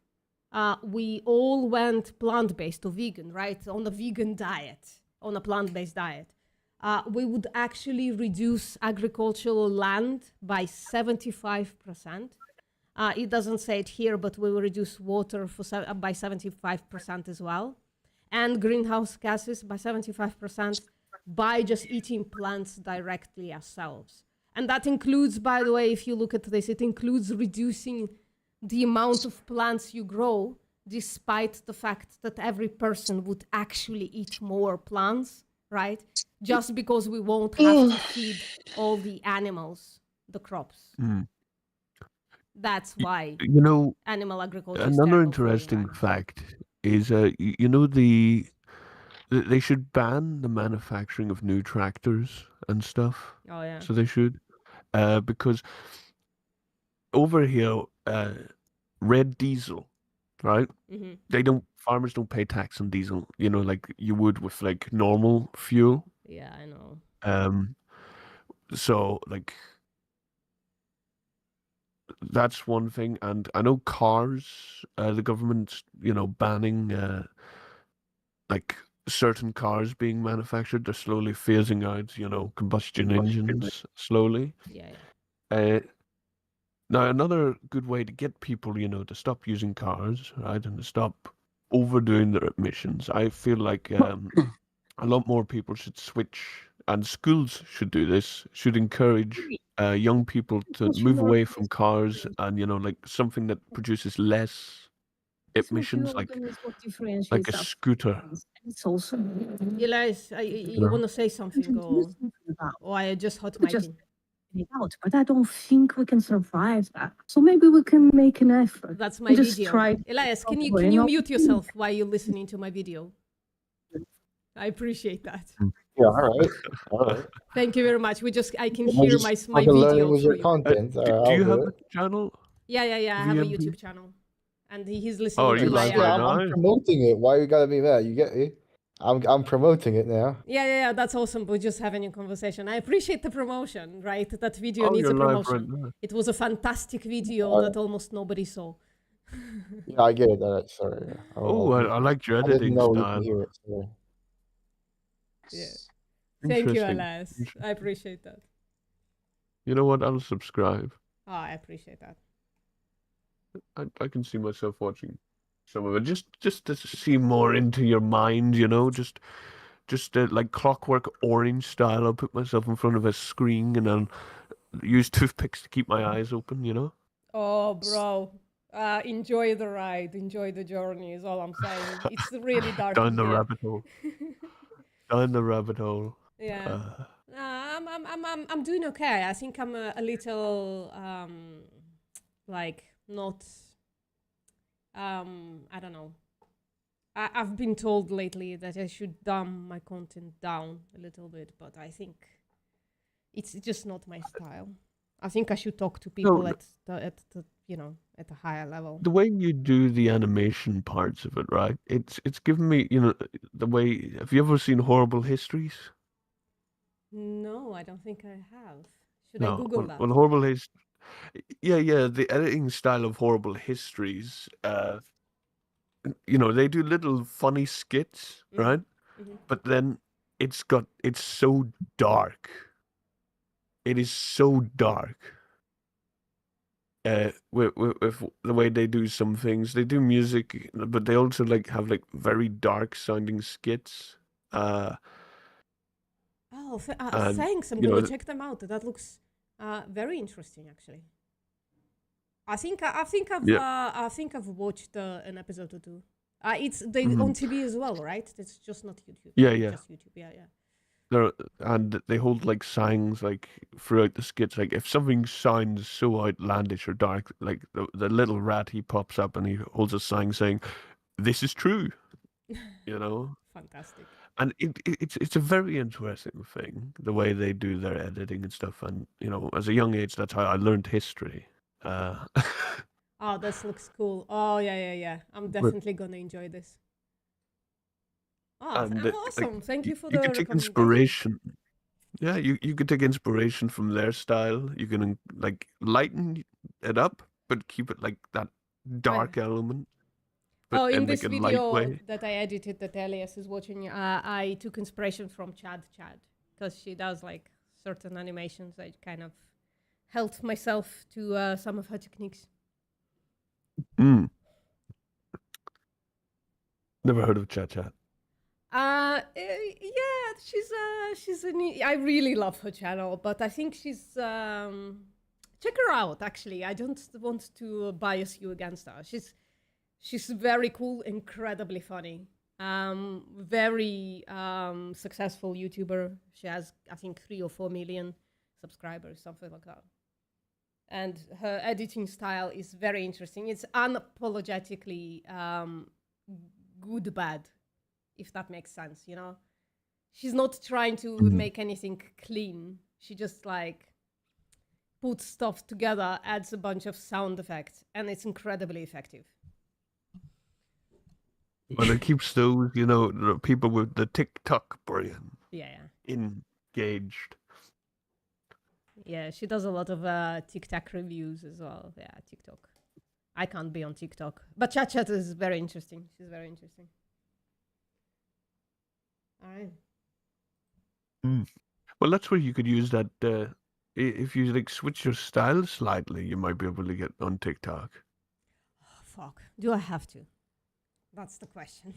we all went plant-based or vegan, right, on a vegan diet, on a plant-based diet, we would actually reduce agricultural land by 75%. It doesn't say it here, but we will reduce water by 75% as well, and greenhouse gases by 75% by just eating plants directly ourselves. And that includes, by the way, if you look at this, it includes reducing the amount of plants you grow, despite the fact that every person would actually eat more plants, right? Just because we won't have to feed all the animals the crops. That's why animal agriculture is Another terrible for the interesting environment. fact is, they should ban the manufacturing of new tractors and stuff. Oh, yeah. So they should, because over here, red diesel, right? Mhm. Farmers don't pay tax on diesel, like you would with like normal fuel. Yeah, I know. So like that's one thing, and I know cars, the government's banning like certain cars being manufactured. They're slowly phasing out combustion engines slowly. Yeah. Now another good way to get people to stop using cars, right, and to stop overdoing their emissions, I feel like a lot more people should switch, and schools should do this, should encourage young people to move away from cars and like something that produces less emissions, like a scooter. Elias, you want to say something, or I just hot micing? Out, but I don't think we can survive that. So maybe we can make an effort. That's my and just video. try Elias, can you going on. mute yourself while you're listening to my video? I appreciate that. Yeah, all right. Thank you very much. I can I'm hear just my fucking learning video with through your you. content. Do you have a channel? Yeah. I have a VMP? YouTube channel, and he's listening Oh, are to you my. live right I'm now? promoting it. Why you gotta be mad? You get it? I'm promoting it now. Yeah, that's awesome. We're just having a conversation. I appreciate the promotion, right? That video Oh, needs you're a live right promotion. now. It was a fantastic video Uh, that almost nobody saw. Yeah, I get it. Sorry. Yeah. Oh, I like your I didn't editing know you style. could hear it. Sorry. Yeah. Thank you, Interesting. Alas. I appreciate that. You know what? I'll subscribe. Oh, I appreciate that. I can see myself watching some of it just to see more into your mind, you know, just like Clockwork Orange style. I'll put myself in front of a screen and I'll use toothpicks to keep my eyes open, you know. Oh, bro. Enjoy the ride. Enjoy the journey is all I'm saying. It's really dark Down in the here. rabbit hole. Down the rabbit hole. Yeah. I'm doing okay. I think I'm a little like not I don't know. I've been told lately that I should dumb my content down a little bit, but I think it's just not my style. I think I should talk to people at the you know, at a higher level. The way you do the animation parts of it, right? It's given me, you know, the way. Have you ever seen Horrible Histories? No, I don't think I have. Should I No. Google that? Well, Horrible Yeah. The editing style of Horrible Histories. You know, they do little funny skits, right? But then it's so dark. It is so dark. With the way they do some things, they do music, but they also have very dark sounding skits. Oh, And, thanks. I'm you know, gonna check them out. That looks very interesting, actually. I think I've watched an episode or two. It's on TV as well, right? It's just not YouTube. Yeah, yeah. Just YouTube. Yeah. And they hold sayings throughout the skits. Like if something sounds so outlandish or dark, like the little rat, he pops up and he holds a sign saying, "This is true." You know. Fantastic. And it's a very interesting thing, the way they do their editing and stuff. And you know, as a young age, that's how I learned history. Oh, this looks cool. Oh, yeah. I'm definitely gonna enjoy this. Oh, And awesome. Thank you for you the can take recommendation. inspiration. Yeah, you could take inspiration from their style. You can lighten it up, but keep it that dark element. But Oh, in in this a light video way. that I edited that Elias is watching, I took inspiration from Chad, because she does certain animations. I kind of helped myself to some of her techniques. Never heard of Chat Chat. Yeah, she's a new, I really love her channel, but I think she's check her out. Actually, I don't want to bias you against her. She's very cool, incredibly funny, very successful YouTuber. She has, I think, 3 or 4 million subscribers, something like that. And her editing style is very interesting. It's unapologetically good bad, if that makes sense, you know? She's not trying to make anything clean. She just puts stuff together, adds a bunch of sound effects, and it's incredibly effective. But it keeps those, you know, the people with the TikTok brain Yeah. engaged. Yeah, she does a lot of TikTok reviews as well. Yeah, TikTok. I can't be on TikTok. But Chat Chat is very interesting. She's very interesting. All right. Well, that's where you could use that. If you switch your style slightly, you might be able to get on TikTok. Oh, fuck. Do I have to? That's the question.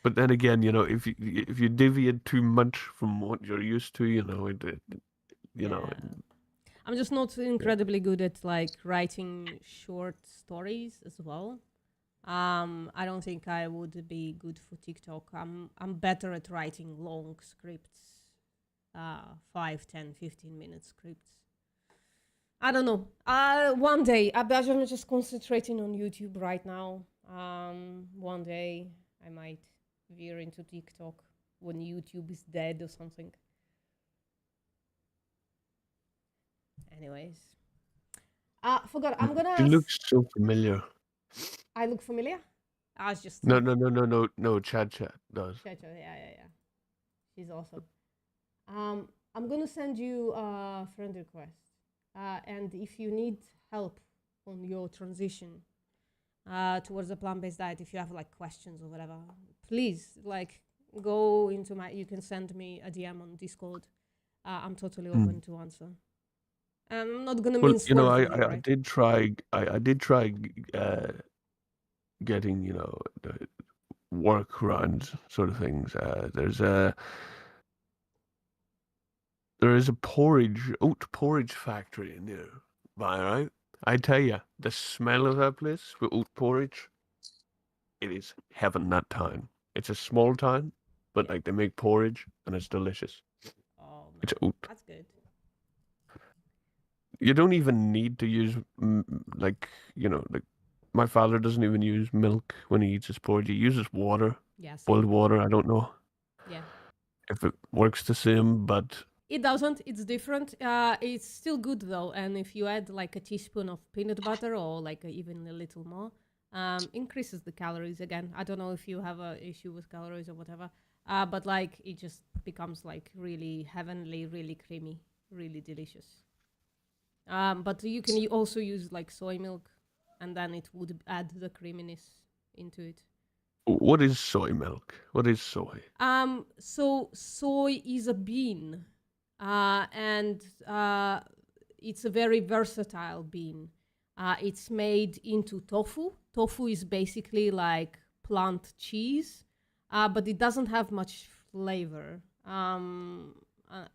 But then again, you know, if you deviate too much from what you're used to, you know, you know. I'm just not incredibly good at writing short stories as well. I don't think I would be good for TikTok. I'm better at writing long scripts, 5, 10, 15-minute scripts. I don't know. One day, I'm just concentrating on YouTube right now. One day, I might veer into TikTok when YouTube is dead or something. Anyways, forgot. I'm gonna. She looks so familiar. I look familiar. I was just No. Chat does. yeah. She's awesome. I'm gonna send you a friend request, and if you need help on your transition towards a plant-based diet, if you have like questions or whatever, please like go into my. You can send me a DM on Discord. I'm totally open to answer. I'm not gonna Well, mince words with you, I right? did try. I did try getting the workaround sort of things. There is a oat porridge factory nearby, right? I tell you, the smell of that place with oat porridge, it is heaven. That town. It's a small town, but like they make porridge and it's delicious. Oh, it's oat. That's good. You don't even need to use like my father doesn't even use milk when he eats his porridge. He uses water, Yes. boiled water. I don't know Yeah. if it works the same, but It doesn't. It's different. It's still good though, and if you add like a teaspoon of peanut butter or like even a little more, increases the calories again. I don't know if you have a issue with calories or whatever, but like it just becomes like really heavenly, really creamy, really delicious. But you can also use like soy milk, and then it would add the creaminess into it. what is soy milk? What is soy? So soy is a bean, and it's a very versatile bean. It's made into tofu. Tofu is basically like plant cheese, but it doesn't have much flavor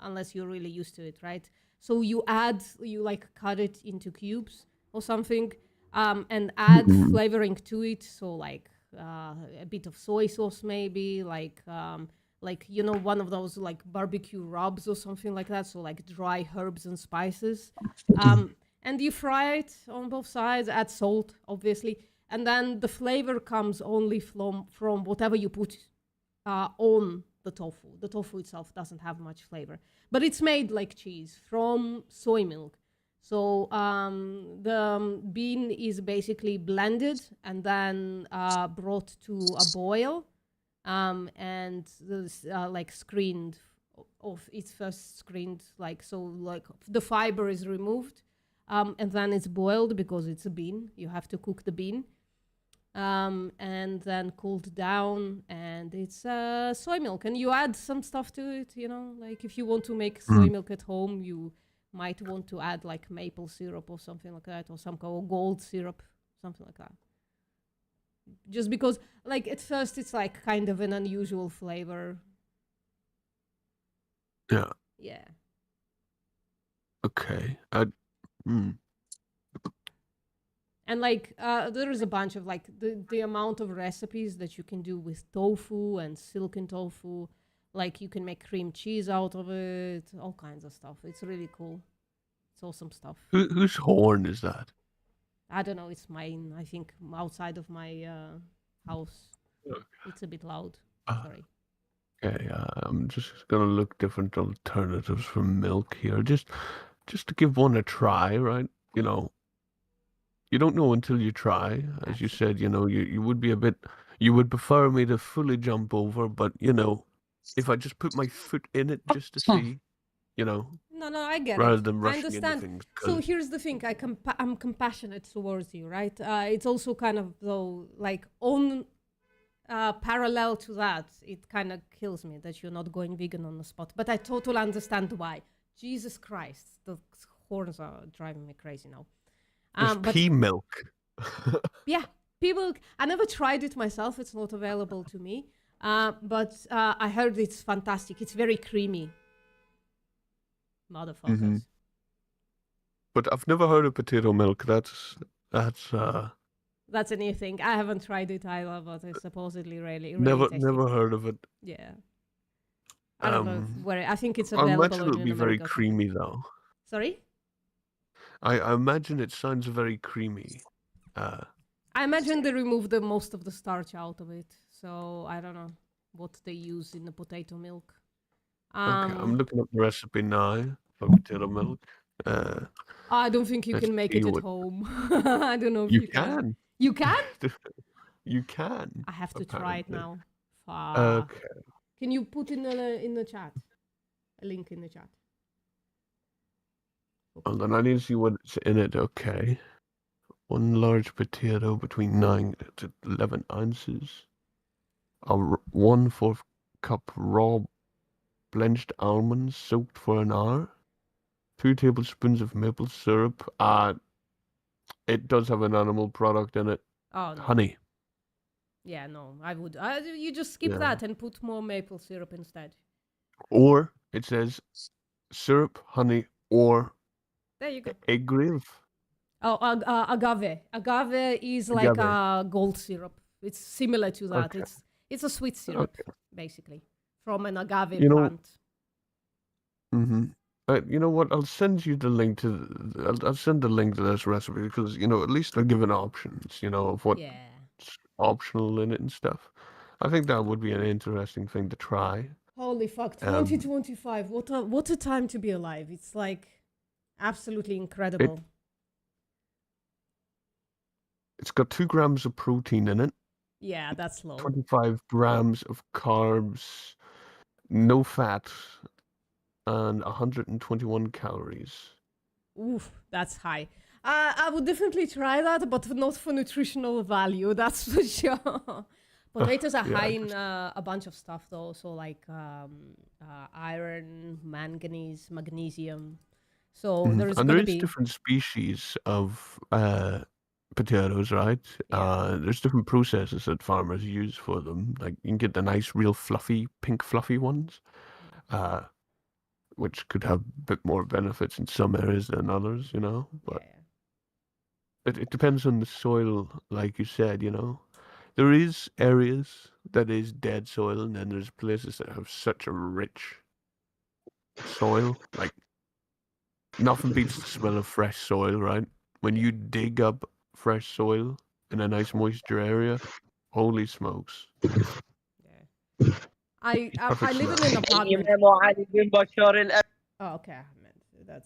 unless you're really used to it, right? So you like cut it into cubes or something, and add flavoring to it. So like a bit of soy sauce, maybe like one of those like barbecue rubs or something like that. So like dry herbs and spices, and you fry it on both sides. Add salt, obviously, and then the flavor comes only from whatever you put on the tofu. The tofu itself doesn't have much flavor, but it's made like cheese from soy milk. So the bean is basically blended and then brought to a boil, and like screened. It's first screened, like so, like the fiber is removed, and then it's boiled because it's a bean. You have to cook the bean. And then cooled down, and it's soy milk, and you add some stuff to it, like if you want to make soy milk at home, you might want to add like maple syrup or something like that, or some kind of gold syrup, something like that, just because like at first it's like kind of an unusual flavor. Yeah. Okay. And like there is a bunch of like the amount of recipes that you can do with tofu and silken tofu. Like you can make cream cheese out of it, all kinds of stuff. It's really cool. It's awesome stuff. Whose horn is that? I don't know. It's mine. I think outside of my house. Okay. It's a bit loud. Sorry. Okay, I'm just gonna look different alternatives for milk here, just to give one a try, right? You don't know until you try. As you said, you would be you would prefer me to fully jump over, but if I just put my foot in it just to see, No, I get rather it. than I rushing into understand. things. So here's the thing: I'm compassionate towards you, right? It's also kind of though like on parallel to that, it kind of kills me that you're not going vegan on the spot. But I totally understand why. Jesus Christ, the horns are driving me crazy now. There's pea milk. Yeah, people. I never tried it myself. It's not available to me. But I heard it's fantastic. It's very creamy. Motherfuckers. But I've never heard of potato milk. That's That's a new thing. I haven't tried it either, but it's supposedly really never tasty. heard of it. Yeah. I don't know where. I think it's I available. imagine it would in be very America. creamy though. Sorry. I imagine it sounds very creamy. I imagine they removed the most of the starch out of it, so I don't know what they use in the potato milk. Okay, I'm looking up the recipe now for potato milk. I don't think you let's can make see it at what- home. I don't know if You you can. can. You can? You can. I have to try it apparently. now. Fuck. Okay. Can you put in the chat? A link in the chat. And then I need to see what's in it. Okay. 1 large potato between 9 to 11 ounces. 1/4 cup raw blanched almonds soaked for an hour. 2 tablespoons of maple syrup. It does have an animal product in it. Oh, no. Honey. Yeah, no, I would. You just skip Yeah. that and put more maple syrup instead. Or it says syrup, honey, or There you go. agave. Oh, agave. Agave is like Agave. a gold syrup. It's similar to that. Okay. It's a sweet syrup, basically, from an agave You know- plant. Mm-hmm. You know what? I'll send you the link to. I'll send the link to this recipe because at least they're given options. Of what's Yeah. optional in it and stuff. I think that would be an interesting thing to try. Holy fuck, Um, 2025. What a time to be alive. It's like absolutely incredible. It's got 2 grams of protein in it, Yeah, that's low. 25 grams of carbs, no fat, and 121 calories. Oof, that's high. I would definitely try that, but not for nutritional value, that's for sure. Potatoes are Yeah, high in a bunch of stuff, though. So, like iron, manganese, magnesium. So, Mhm. there is And going there to is be. different species of potatoes, right? There's different processes that farmers use for them. Like you can get the nice, real fluffy, pink fluffy ones, which could have a bit more benefits in some areas than others, But it depends on the soil, like you said, There is areas that is dead soil, and then there's places that have such a rich soil. Like nothing beats the smell of fresh soil, right? When you dig up fresh soil in a nice moisture area, holy smokes. I Perfect live in smell. an apartment. Oh, okay, Ahmed.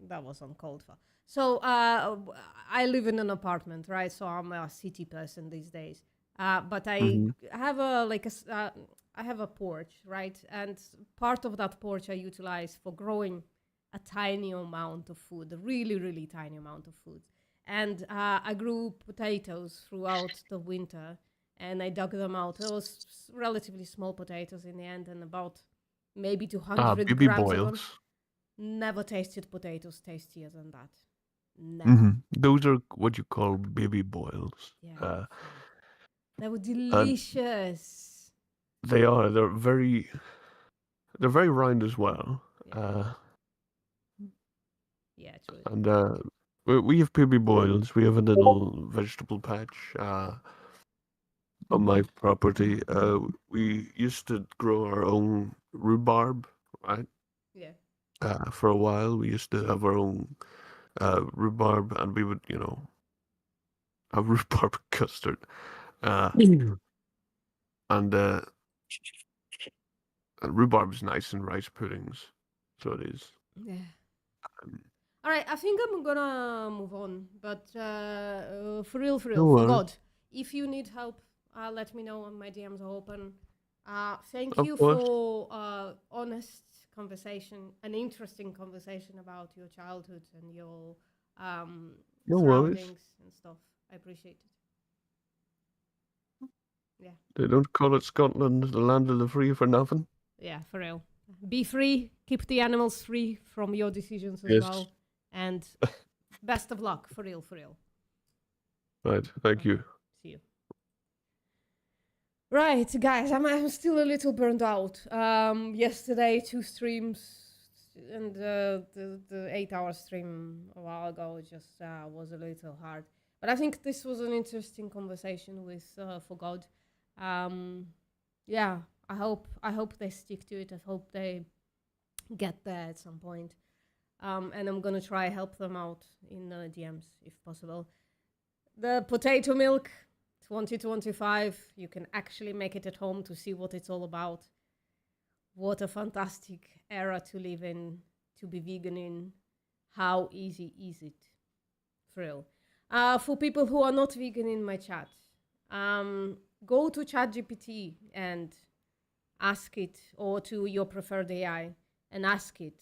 That was uncalled for. So I live in an apartment, right? So I'm a city person these days. But I have I have a porch, right? And part of that porch I utilize for growing a tiny amount of food, a really, really tiny amount of food. And I grew potatoes throughout the winter, and I dug them out. It was relatively small potatoes in the end, and about maybe 200 baby grams of them. boils. Never tasted potatoes tastier than that. Never. Those are what you call baby boils. Yeah. They were delicious. They are. They're very round as well. Yeah, true. And we have baby boils. We have a little vegetable patch on my property. We used to grow our own rhubarb, right? Yeah. For a while, we used to have our own rhubarb, and we would, have rhubarb custard. And rhubarb is nice in rice puddings, so it is. Yeah. All right, I think I'm gonna move on, but for real, No for worries. God, if you need help, let me know. My DMs are open. Thank Of you course. for honest conversation, an interesting conversation about your childhood and your No worries. surroundings and stuff. I appreciate it. Yeah, They don't call it Scotland the land of the free for nothing. yeah, for real. Be free. Keep the animals free from your decisions as Yes. well. And best of luck, for real, for real. Right, thank you. See you. Right, guys, I'm still a little burned out. Yesterday, 2 streams, and the 8-hour stream a while ago just was a little hard. But I think this was an interesting conversation with For God. Yeah, I hope they stick to it. I hope they get there at some point. And I'm gonna try help them out in DMs if possible. The potato milk 2025, you can actually make it at home to see what it's all about. What a fantastic era to live in, to be vegan in. How easy is it? For real. For people who are not vegan in my chat, go to ChatGPT and ask it, or to your preferred AI, and ask it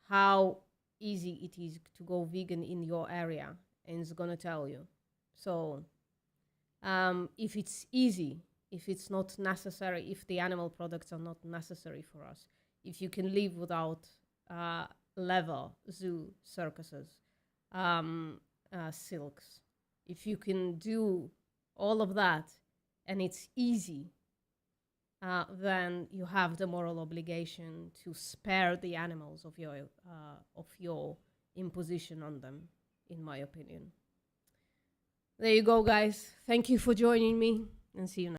how easy it is to go vegan in your area, and it's gonna tell you. So if it's easy, if it's not necessary, if the animal products are not necessary for us, if you can live without leather, zoo, circuses, silks, if you can do all of that and it's easy, then you have the moral obligation to spare the animals of your imposition on them, in my opinion. There you go, guys. Thank you for joining me, and see you next.